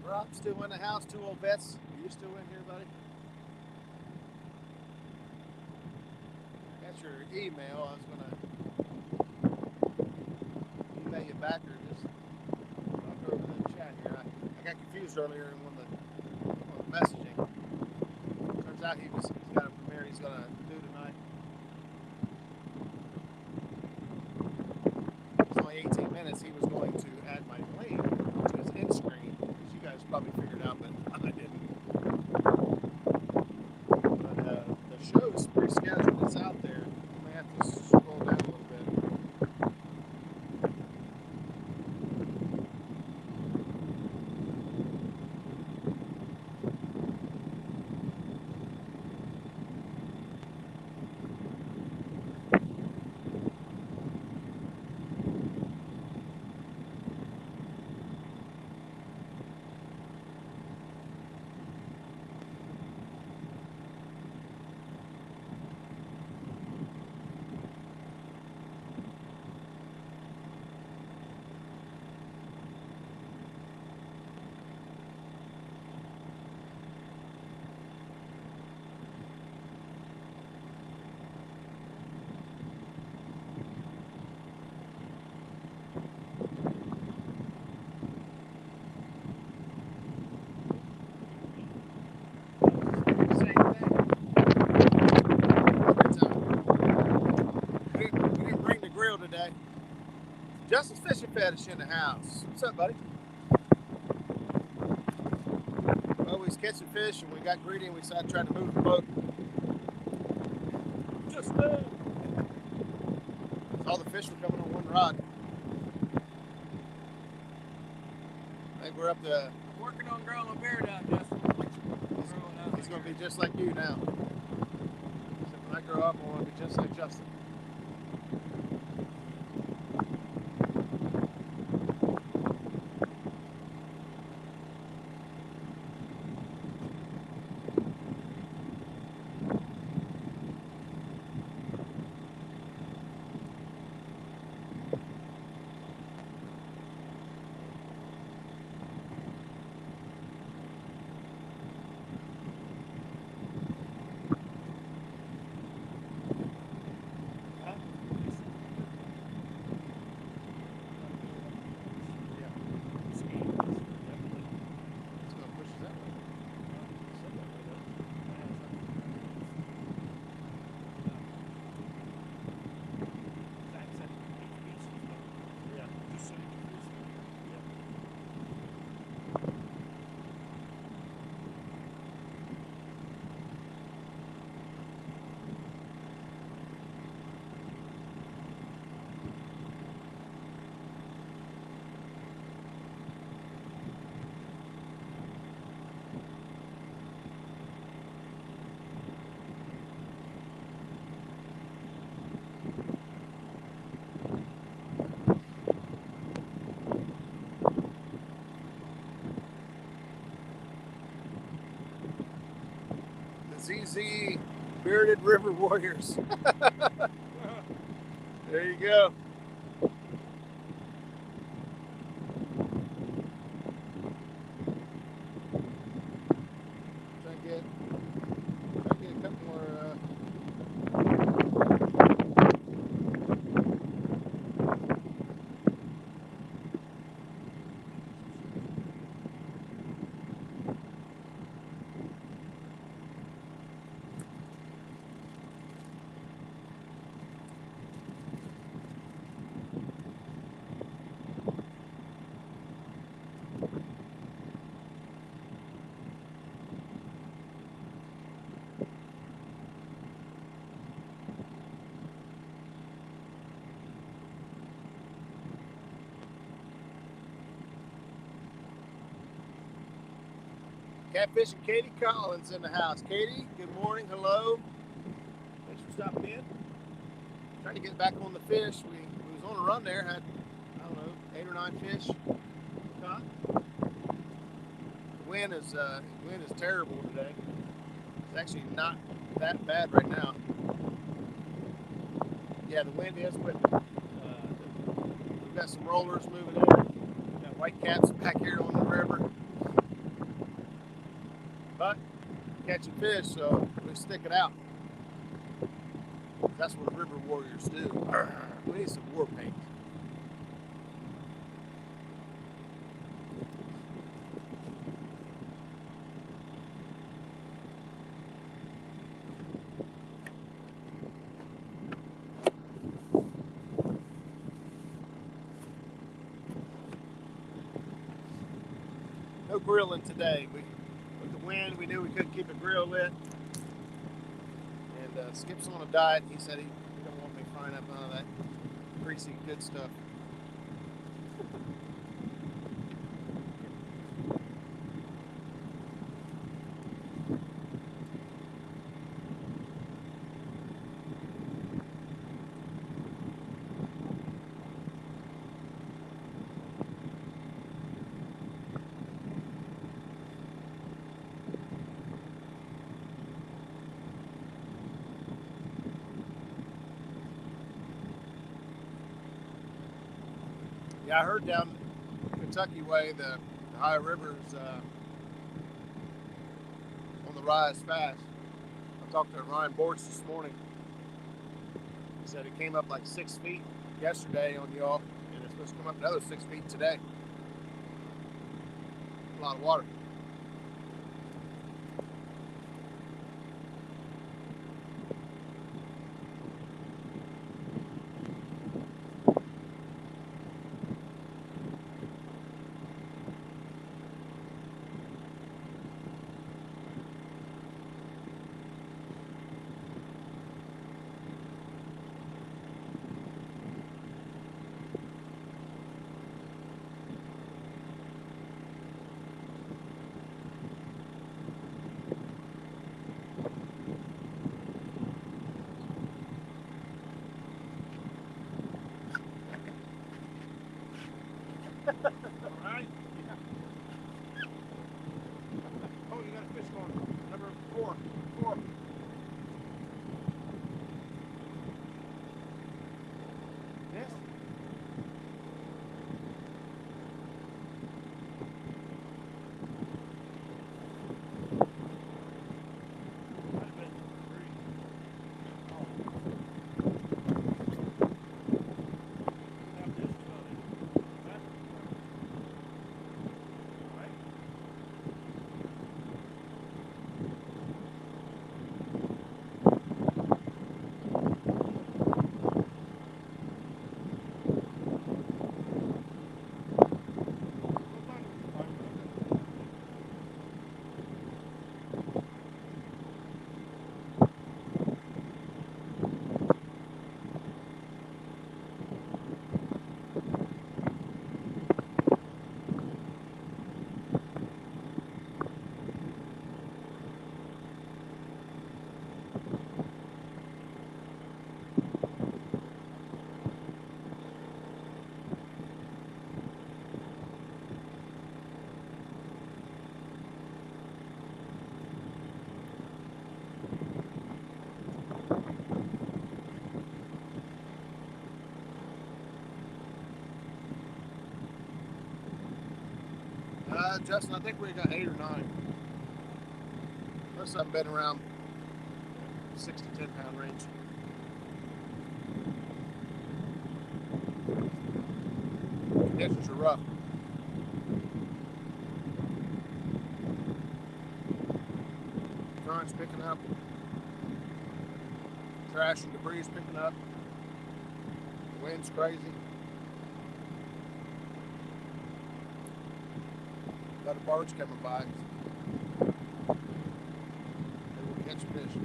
Rob, still in the house, 2 old vets. Are you still in here, buddy? Got your email. I was gonna email you back or just talk over the chat here. I got confused earlier in one of the messaging. Turns out he's got a premiere he's gonna do tonight. It's only 18 minutes. He was going to add my link to his end screen. You guys probably figured out, but I didn't. But the show is pre-scheduled. It's out there. You may have to scroll down a little bit. Fetish in the house. What's up, buddy? Well, we was catching fish and we got greedy and we decided to try to move the boat. Just All the fish were coming on one rod. I think we're up to. working on growing a beard out, Justin. He's going to be just like you now. Except when I grow up, I want to be just like Justin. ZZ Bearded River Warriors. There you go. Try to get a couple more. Catfish and Katie Collins in the house. Katie, good morning. Hello. Thanks for stopping in. Trying to get back on the fish. We was on a run there. Had, I don't know, 8 or 9 fish caught. The wind is terrible today. It's actually not that bad right now. Yeah, the wind is, but we've got some rollers moving in. We've got white caps back here on the river. But catching fish, so we stick it out. That's what river warriors do. We need some war paint. No grilling today. With the wind, we knew we couldn't keep a grill lit. And Skip's on a diet. He said he don't want me frying up none of that greasy good stuff. Yeah, I heard down Kentucky way the Ohio River's on the rise fast. I talked to Ryan Borch this morning. He said it came up like 6 feet yesterday on y'all, and it's supposed to come up another 6 feet today. A lot of water. Alright? Yeah. Oh, you got a fish going. Number 4. 4. Yes? Justin, I think we got 8 or 9. Most of them been around 6 to 10 pound range. Conditions are rough. Current's picking up. Trash and debris is picking up. The wind's crazy. Got a barge coming by. They will catch fish.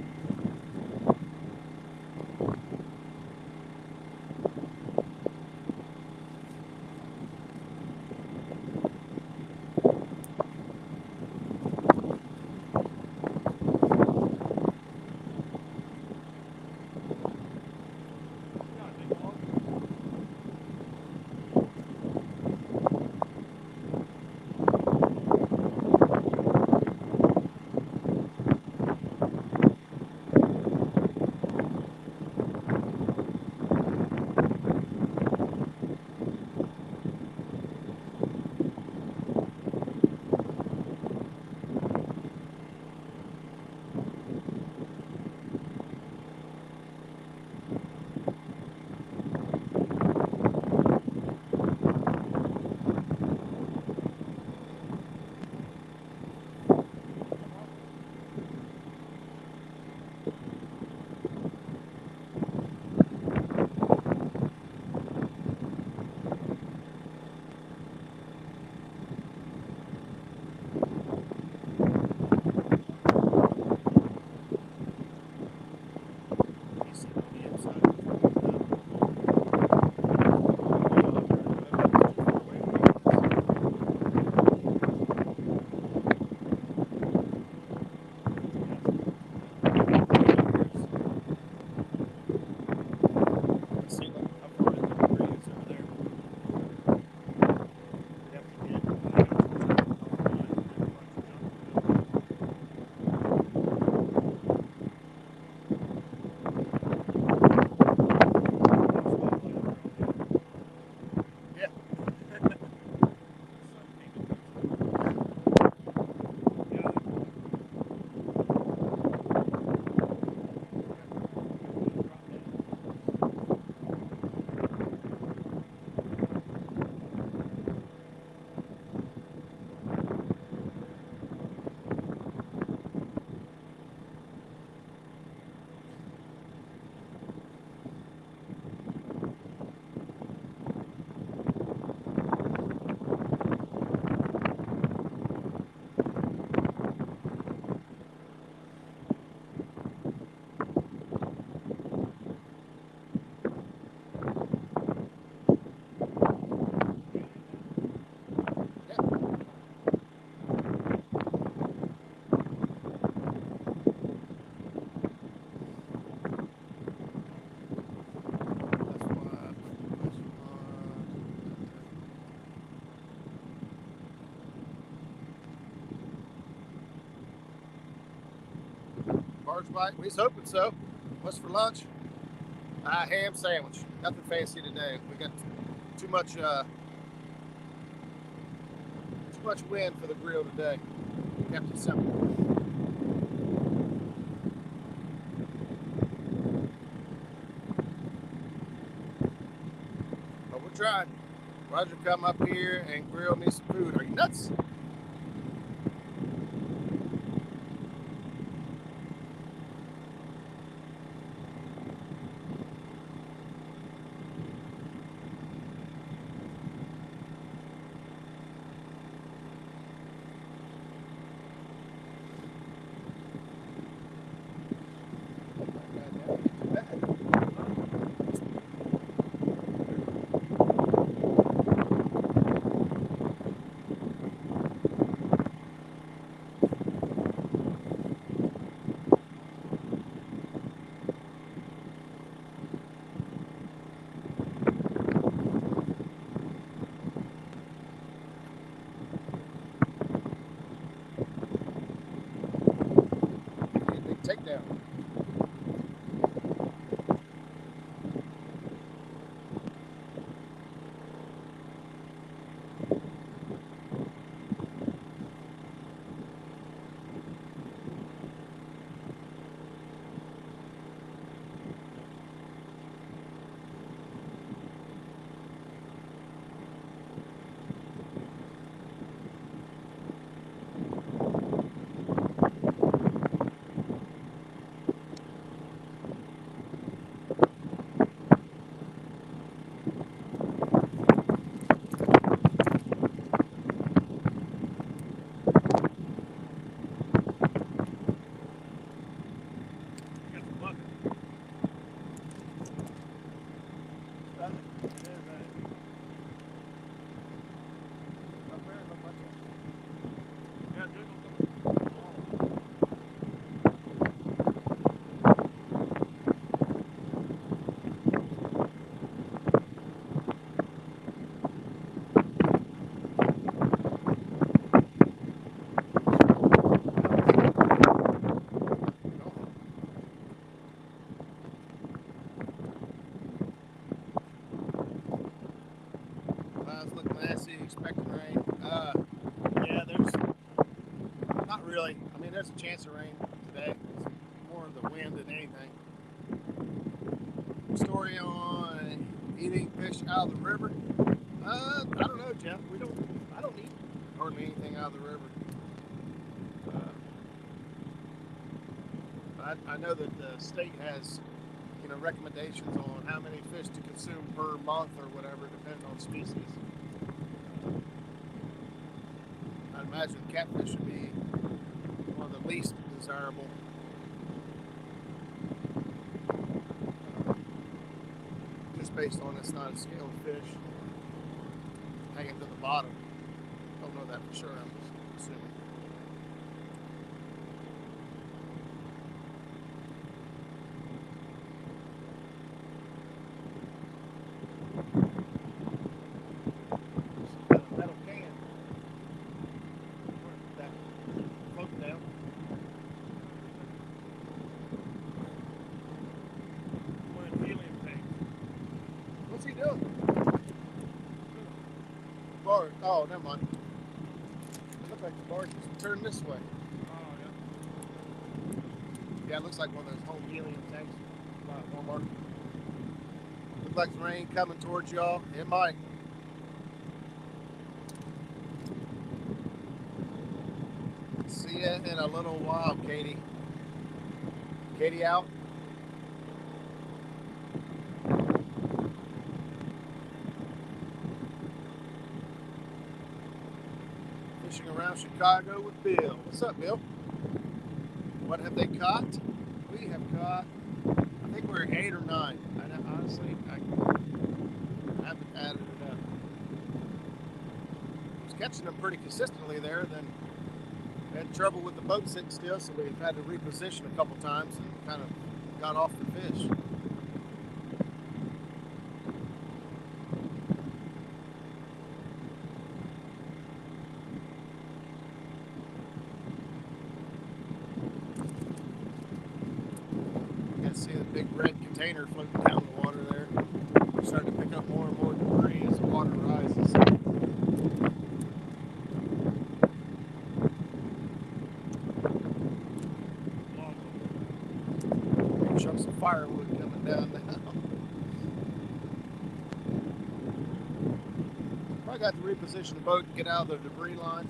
Barge bite? We was hoping so. What's for lunch? Ham sandwich. Nothing fancy today. We got too much wind for the grill today. Kept it simple. But we're trying. Roger, come up here and grill me some food. Are you nuts? Takedown. Expecting rain. Yeah, there's not really. I mean, there's a chance of rain today. It's more of the wind than anything. Story on eating fish out of the river. I don't know, Jeff. I don't eat hardly anything out of the river. I know that the state has, recommendations on how many fish to consume per month or whatever, depending on species. I'd imagine catfish would be one of the least desirable. Just based on it's not a scaled fish hanging to the bottom. Don't know that for sure, I'm just assuming. What's he doing? Bar. Oh, never mind. It looks like the barge is turned this way. Oh, yeah. Yeah, it looks like one of those home helium tanks. Walmart. Looks like the rain coming towards y'all. It might. See ya in a little while, Katie. Katie out. Fishing around Chicago with Bill. What's up, Bill? What have they caught? We have caught, I think we're 8 or 9. Honestly, I haven't added it up. I was catching them pretty consistently there, then had trouble with the boat sitting still, so we've had to reposition a couple times and kind of got off the fish. can see the big red container floating down the water there. We're starting to pick up more and more debris as the water rises. Chunks of firewood coming down now. Probably got to reposition the boat and get out of the debris line.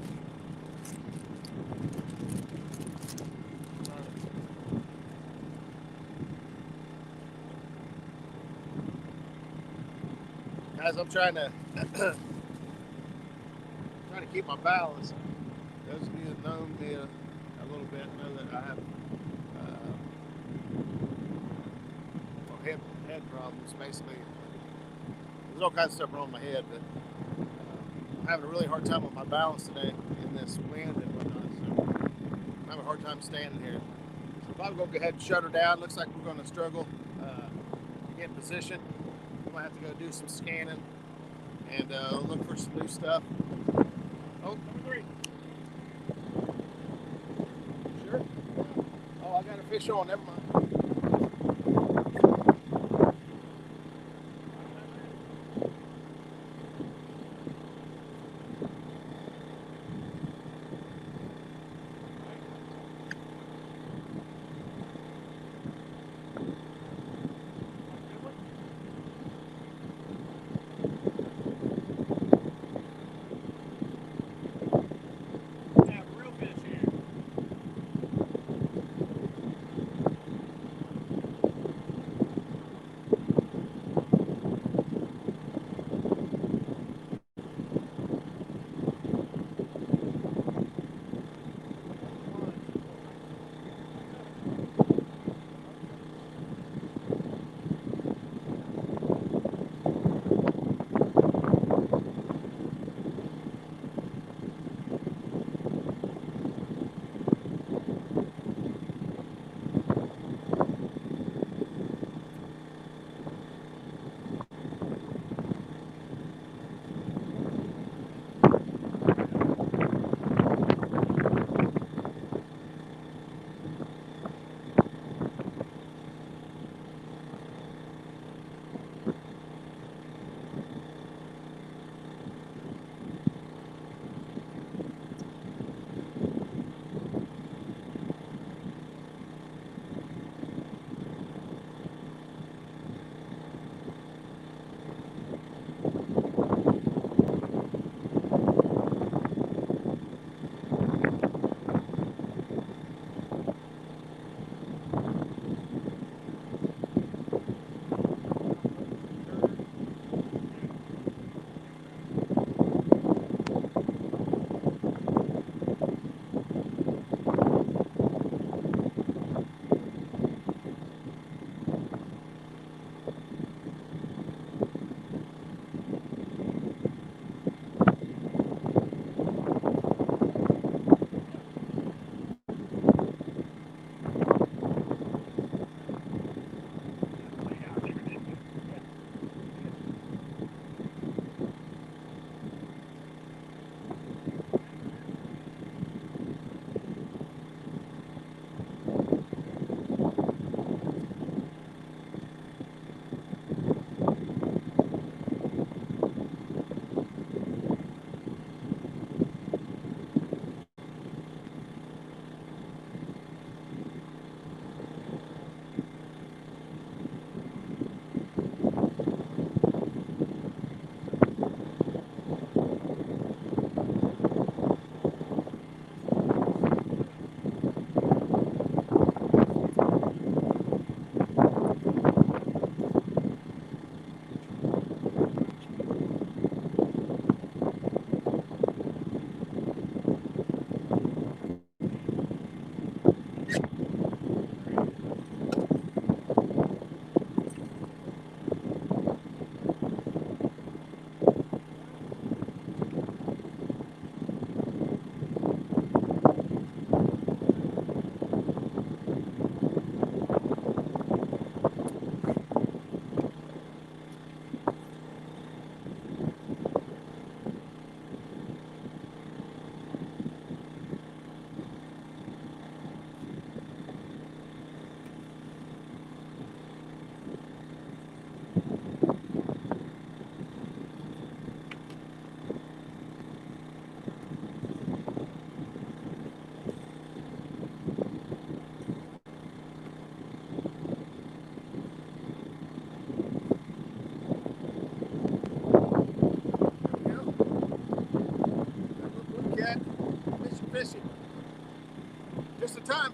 Guys, I'm trying to keep my balance. Those of you that know me a little bit know that I have head problems. Basically, there's all kinds of stuff wrong with my head, but I'm having a really hard time with my balance today in this wind and whatnot. So I'm having a hard time standing here. So if I'm going to go ahead and shut her down, looks like we're going to struggle to get in position. We might have to go do some scanning and look for some new stuff. Oh, number 3. Sure? Oh, I got a fish on. Never mind.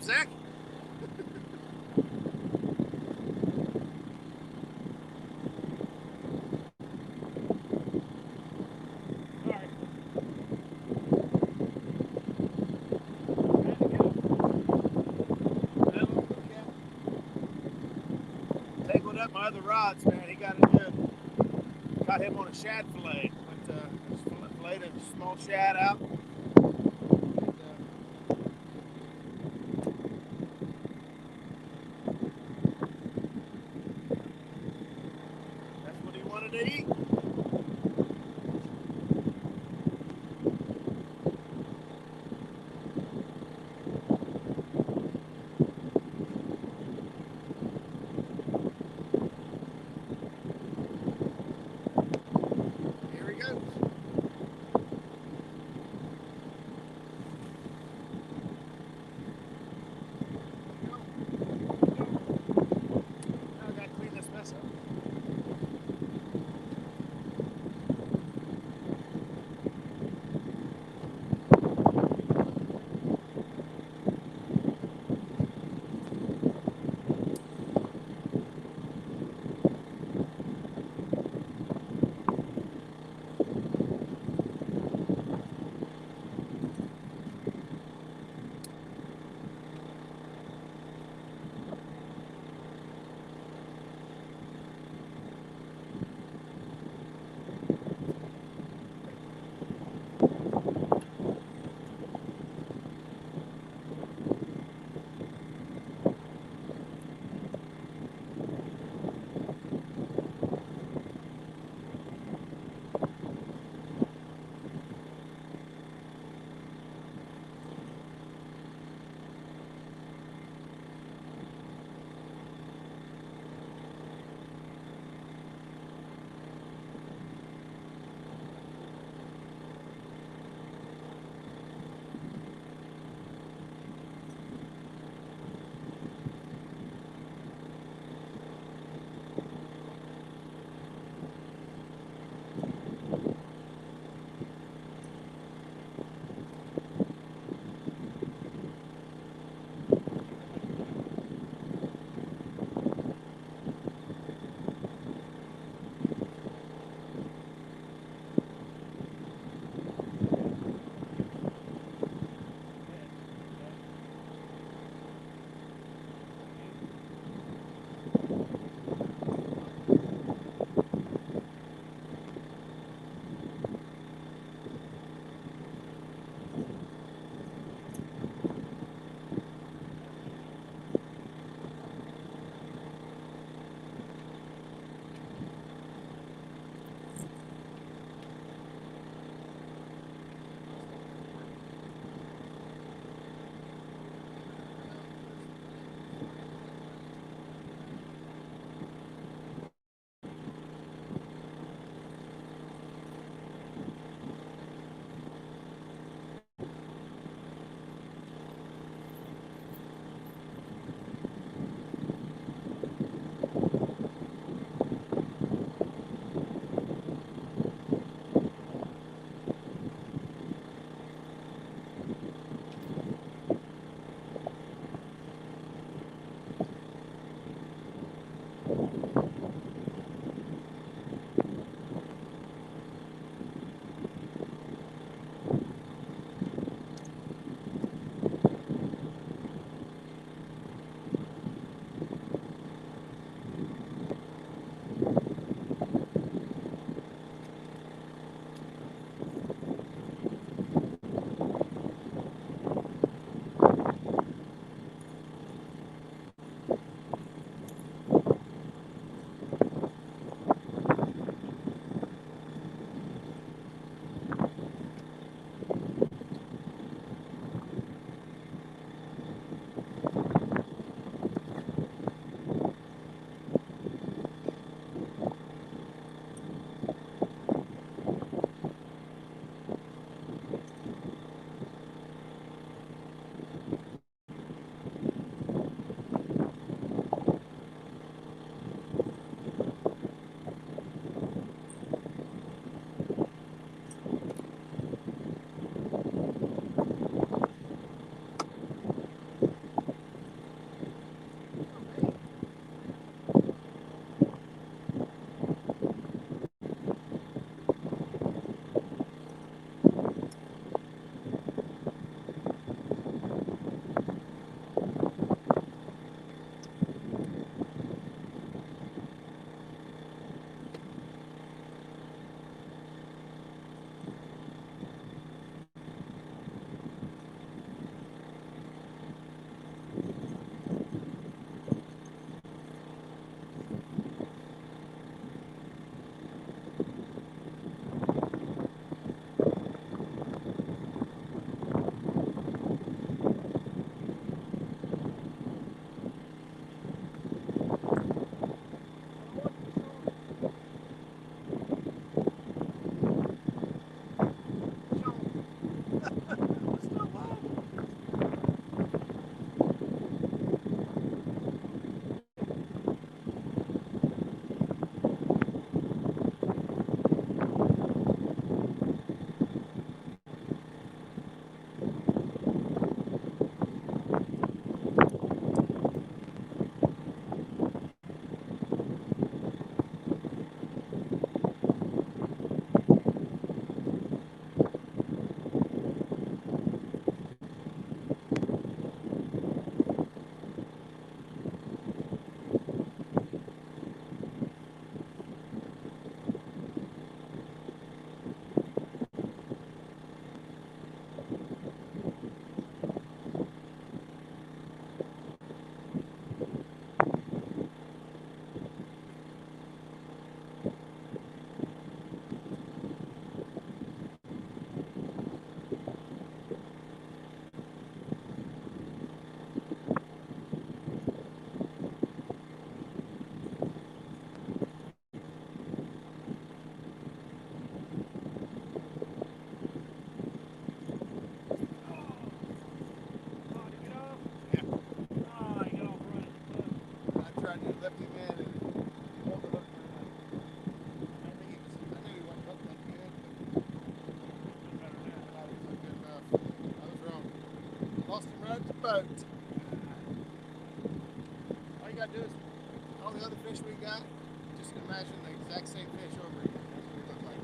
Zach? Tangled up my other rods, man. He got it good. Caught him on a shad fillet. Filleted a small shad out. That's what he wanted to eat. Here he goes. boat. All you gotta do is all the other fish we got, just imagine the exact same fish over again. That's what it looks like.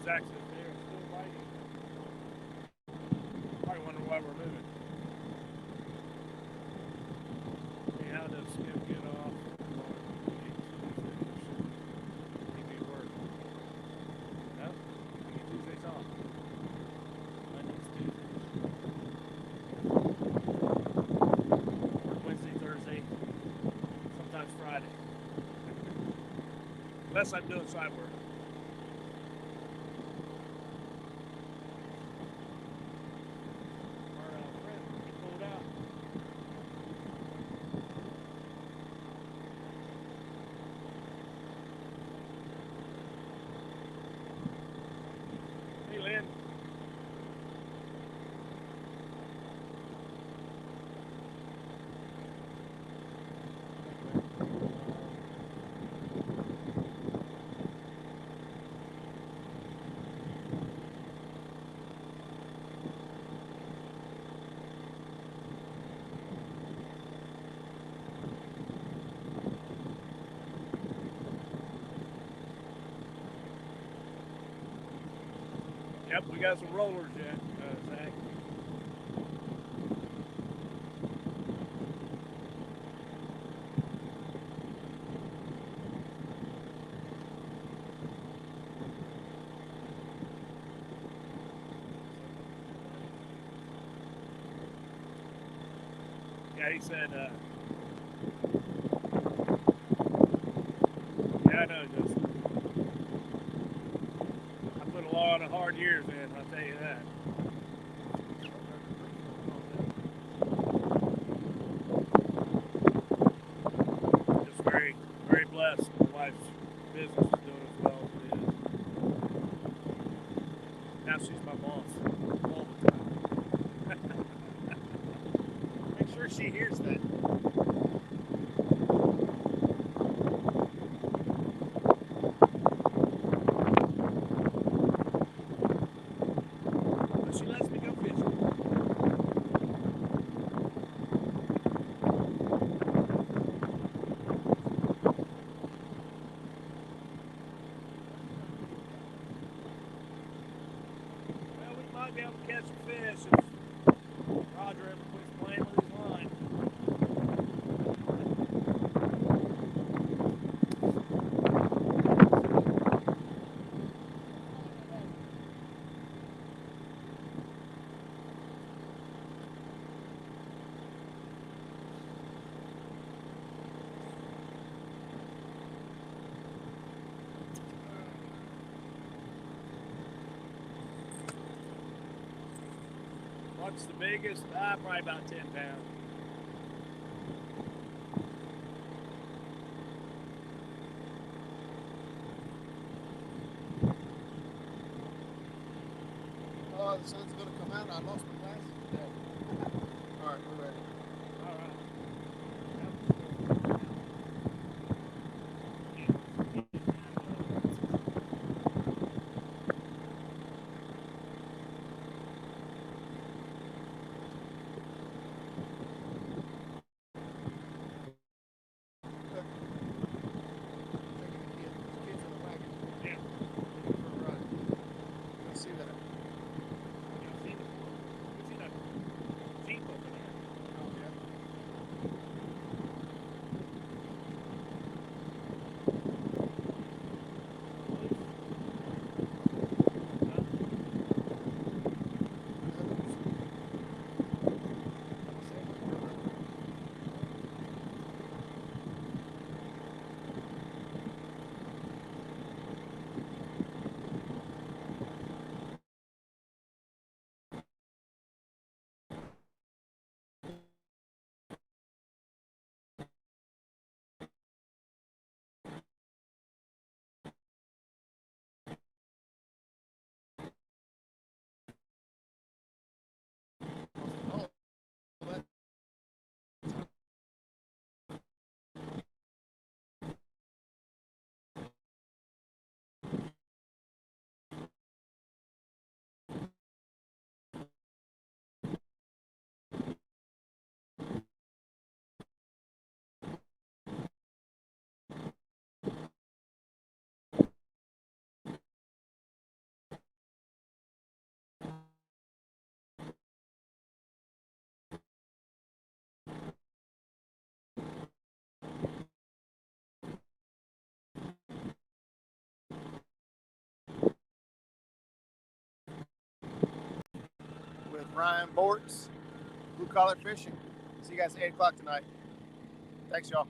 Zach's up there still biting. Probably wonder why we're moving. Hey, how does Skip get off? Maybe work. No? We get Tuesdays off. Mondays, Tuesdays. Work Wednesday, Thursday. Sometimes Friday. Unless I'm doing side work. Yep, we got some rollers yet, Zach. Yeah, he said, yeah, I know, Justin. I put a lot of hard years in, I'll tell you that. Just very, very blessed. My wife's business is doing as well as it is. Now she's my boss all the time. Make sure she hears that. But she lets me go fishing. Well, we might be able to catch some fish if Roger ever quits playing with his line. What's the biggest? Probably about 10 pounds. Oh, the sun's going to come out. I lost my glasses. Yeah. All right, we're ready. All right. Yeah. Let's see that. We see that Jeep over there. Oh, yeah. With Ryan Bortz, Blue Collar Fishing. See you guys at 8 o'clock tonight. Thanks, y'all.